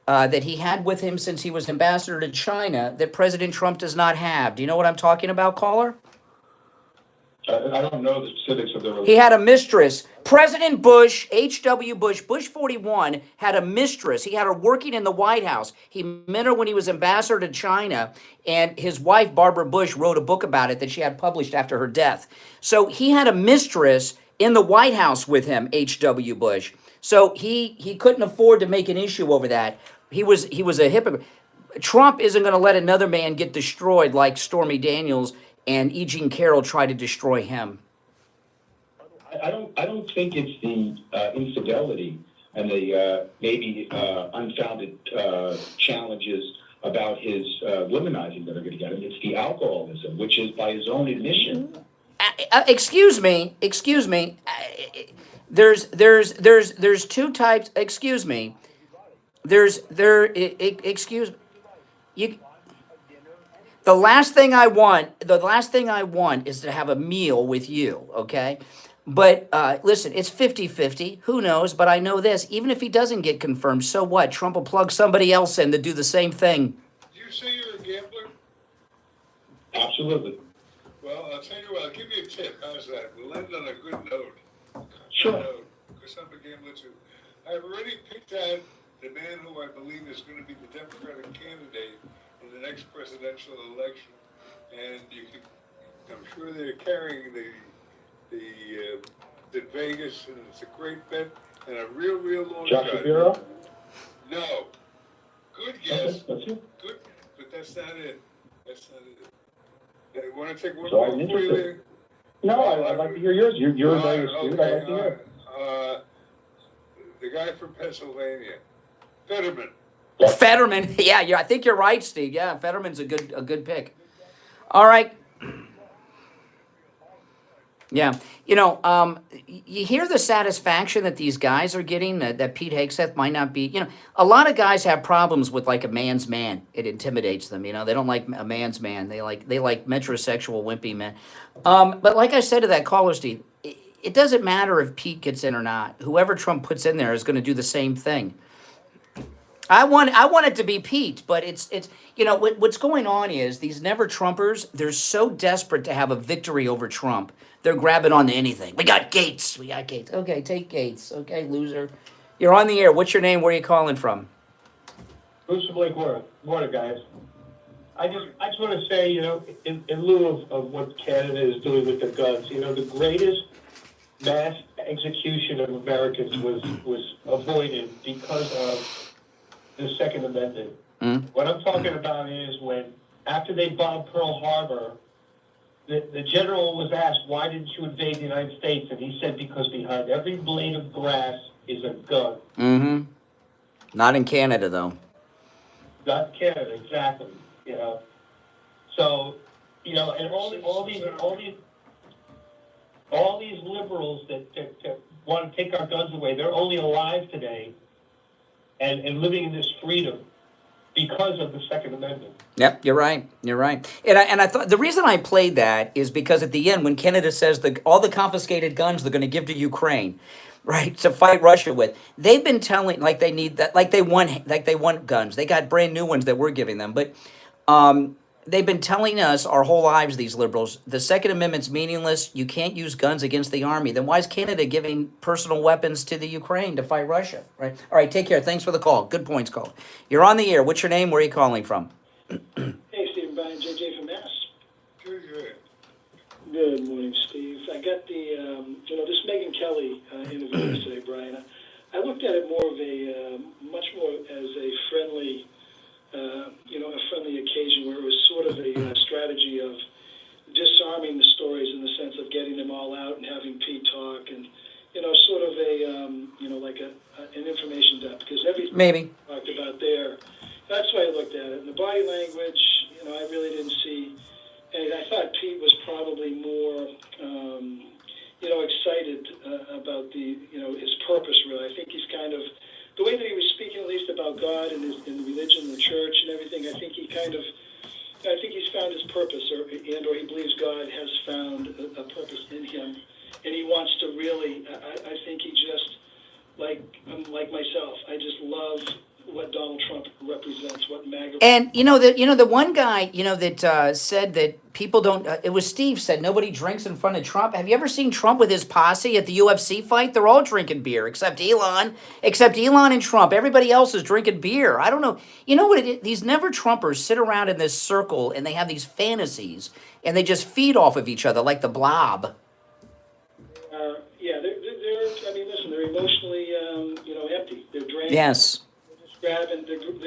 Speaker 1: that he had with him since he was ambassador to China that President Trump does not have. Do you know what I'm talking about, caller?
Speaker 3: I don't know the specifics of the relationship.
Speaker 1: He had a mistress. President Bush, H.W. Bush, Bush 41, had a mistress. He had her working in the White House. He met her when he was ambassador to China, and his wife, Barbara Bush, wrote a book about it that she had published after her death. So he had a mistress in the White House with him, H.W. Bush. So he couldn't afford to make an issue over that. He was a hypocrite. Trump isn't going to let another man get destroyed like Stormy Daniels and E. Jean Carroll try to destroy him.
Speaker 3: I don't think it's the infidelity and the maybe unfounded challenges about his womanizing that are going to get him. It's the alcoholism, which is by his own admission.
Speaker 1: Excuse me. There's two types. Excuse me. Excuse you. The last thing I want is to have a meal with you, okay? But listen, it's 50-50. Who knows? But I know this. Even if he doesn't get confirmed, so what? Trump will plug somebody else in to do the same thing.
Speaker 7: Did you say you're a gambler?
Speaker 3: Absolutely.
Speaker 7: Well, I'll tell you what. I'll give you a tip. How's that? We'll end on a good note.
Speaker 3: Sure.
Speaker 7: Because I'm a gambler too. I've already picked out the man who I believe is going to be the Democratic candidate in the next presidential election. And I'm sure they're carrying the Vegas, and it's a great bet and a real long
Speaker 3: Josh
Speaker 7: shot.
Speaker 3: Shapiro?
Speaker 7: No. Good guess.
Speaker 3: That's it.
Speaker 7: Good, but that's not it. That's not it. You want to take one
Speaker 3: So
Speaker 7: more
Speaker 3: I'm
Speaker 7: for you there?
Speaker 3: interested. No, I'd like to hear yours. You're very astute. I'd like to hear.
Speaker 7: The guy from Pennsylvania, Fetterman.
Speaker 1: Fetterman, yeah, I think you're right, Steve. Yeah, Fetterman's a good pick. All right. Yeah, you hear the satisfaction that these guys are getting, that Pete Hegseth might not be, a lot of guys have problems with like a man's man. It intimidates them, they don't like a man's man. They like metrosexual wimpy men. But like I said to that caller, Steve, it doesn't matter if Pete gets in or not. Whoever Trump puts in there is going to do the same thing. I want it to be Pete, but it's what's going on is these never Trumpers, they're so desperate to have a victory over Trump. They're grabbing on to anything. We got Gates. Okay, take Gates. Okay, loser. You're on the air. What's your name? Where are you calling from?
Speaker 20: Bruce from Lake Water, guys. I just want to say, in lieu of what Canada is doing with the guns, the greatest mass execution of Americans was avoided because of the Second Amendment. What I'm talking about is when, after they bombed Pearl Harbor, the general was asked, why didn't you invade the United States? And he said, because behind every blade of grass is a gun.
Speaker 1: Mm-hmm. Not in Canada, though.
Speaker 20: Not Canada, exactly. So, and all these liberals that want to take our guns away, they're only alive today and living in this freedom because of the Second Amendment.
Speaker 1: Yep, you're right. And I thought the reason I played that is because at the end, when Canada says all the confiscated guns they're going to give to Ukraine, right, to fight Russia with, they've been telling like they need that, like they want guns. They got brand new ones that we're giving them, but they've been telling us our whole lives, these liberals, the Second Amendment's meaningless. You can't use guns against the army. Then why is Canada giving personal weapons to the Ukraine to fight Russia? Right. All right. Take care. Thanks for the call. Good points called. You're on the air. What's your name? Where are you calling from?
Speaker 22: Hey, Steve and Brian. JJ from Mass.
Speaker 7: Good.
Speaker 22: Good morning, Steve. I got this Megyn Kelly interview yesterday, Brian. I looked at it more of much more as a friendly, a friendly occasion where it was sort of a strategy of disarming the stories in the sense of getting them all out and having Pete talk and, sort of like an information dump because everything
Speaker 1: maybe
Speaker 22: talked about there. That's why I looked at it. And the body language, I really didn't see anything. I thought Pete was probably more, excited about his purpose, really. I think he's kind of, the way that he was speaking at least about God and the religion and the church and everything, I think he's found his purpose or he believes God has found a purpose in him. And he wants to really, I think he just, like myself, I just love what Donald Trump represents, what MAGA.
Speaker 1: And the one guy that said that people don't. It was Steve said nobody drinks in front of Trump. Have you ever seen Trump with his posse at the UFC fight? They're all drinking beer except Elon and Trump. Everybody else is drinking beer. I don't know. You know what it is? These never Trumpers sit around in this circle and they have these fantasies and they just feed off of each other like the blob.
Speaker 22: They're emotionally, empty. They're drained.
Speaker 1: Yes.
Speaker 22: They're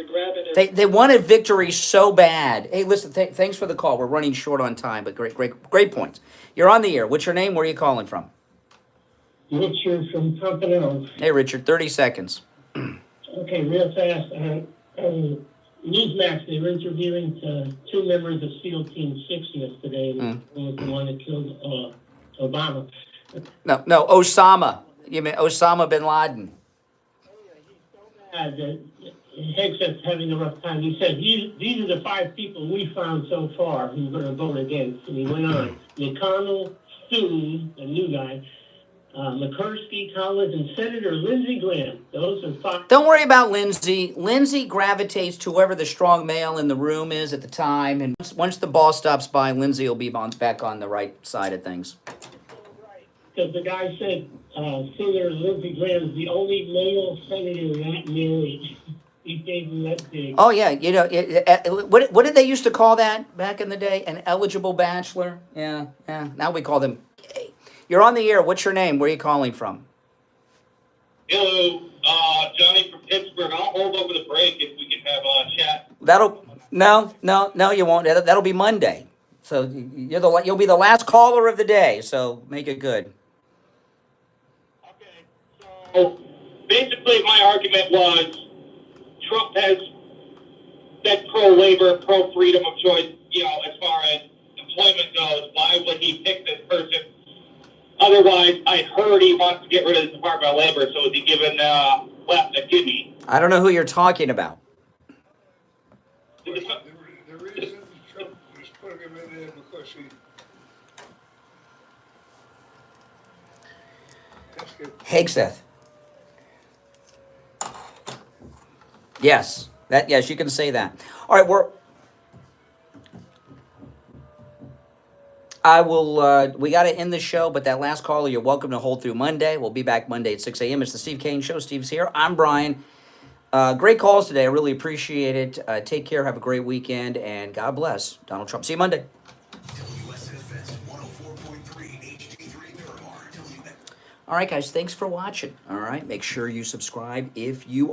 Speaker 22: grabbing.
Speaker 1: They wanted victory so bad. Hey, listen, thanks for the call. We're running short on time, but great points. You're on the air. What's your name? Where are you calling from?
Speaker 22: Richard from Pompano.
Speaker 1: Hey, Richard, 30 seconds.
Speaker 22: Okay, real fast. Newsmax, they were interviewing two members of SEAL Team 6 yesterday. One was the one that killed Obama.
Speaker 1: No, Osama. You mean Osama bin Laden?
Speaker 22: Hegseth's having a rough time. He said, these are the 5 people we found so far who are going to vote against. And he went on. McConnell, Thune, a new guy, McCursky, Collins, and Senator Lindsey Graham. Those are 5.
Speaker 1: Don't worry about Lindsey. Lindsey gravitates to whoever the strong male in the room is at the time. And once the ball stops by, Lindsey will be back on the right side of things.
Speaker 6: because the guy said Senator Lindsey Graham is the only male senator not married. He gave him that dig.
Speaker 1: Oh yeah, you know, what did they used to call that back in the day? An eligible bachelor? Yeah, yeah. Now we call them gay. You're on the air. What's your name? Where are you calling from?
Speaker 19: Hello, Johnny from Pittsburgh. I'll hold over the break if we can have a chat.
Speaker 1: No, you won't. That'll be Monday. So you'll be the last caller of the day. So make it good.
Speaker 19: So basically, my argument was Trump has been pro-labor, pro-freedom of choice, you know, as far as employment goes. Why would he pick this person? Otherwise, I heard he wants to get rid of the Department of Labor, so is he giving left a kidney?
Speaker 1: I don't know who you're talking about.
Speaker 7: The reason Trump is putting him in there because he...
Speaker 1: Hegseth. Yes, yes, you can say that. All right, we got to end the show, but that last caller, you're welcome to hold through Monday. We'll be back Monday at 6 a.m. It's the Steve Kane Show. Steve's here. I'm Brian. Great calls today. I really appreciate it. Take care. Have a great weekend, and God bless Donald Trump. See you Monday. All right, guys, thanks for watching. All right, make sure you subscribe if you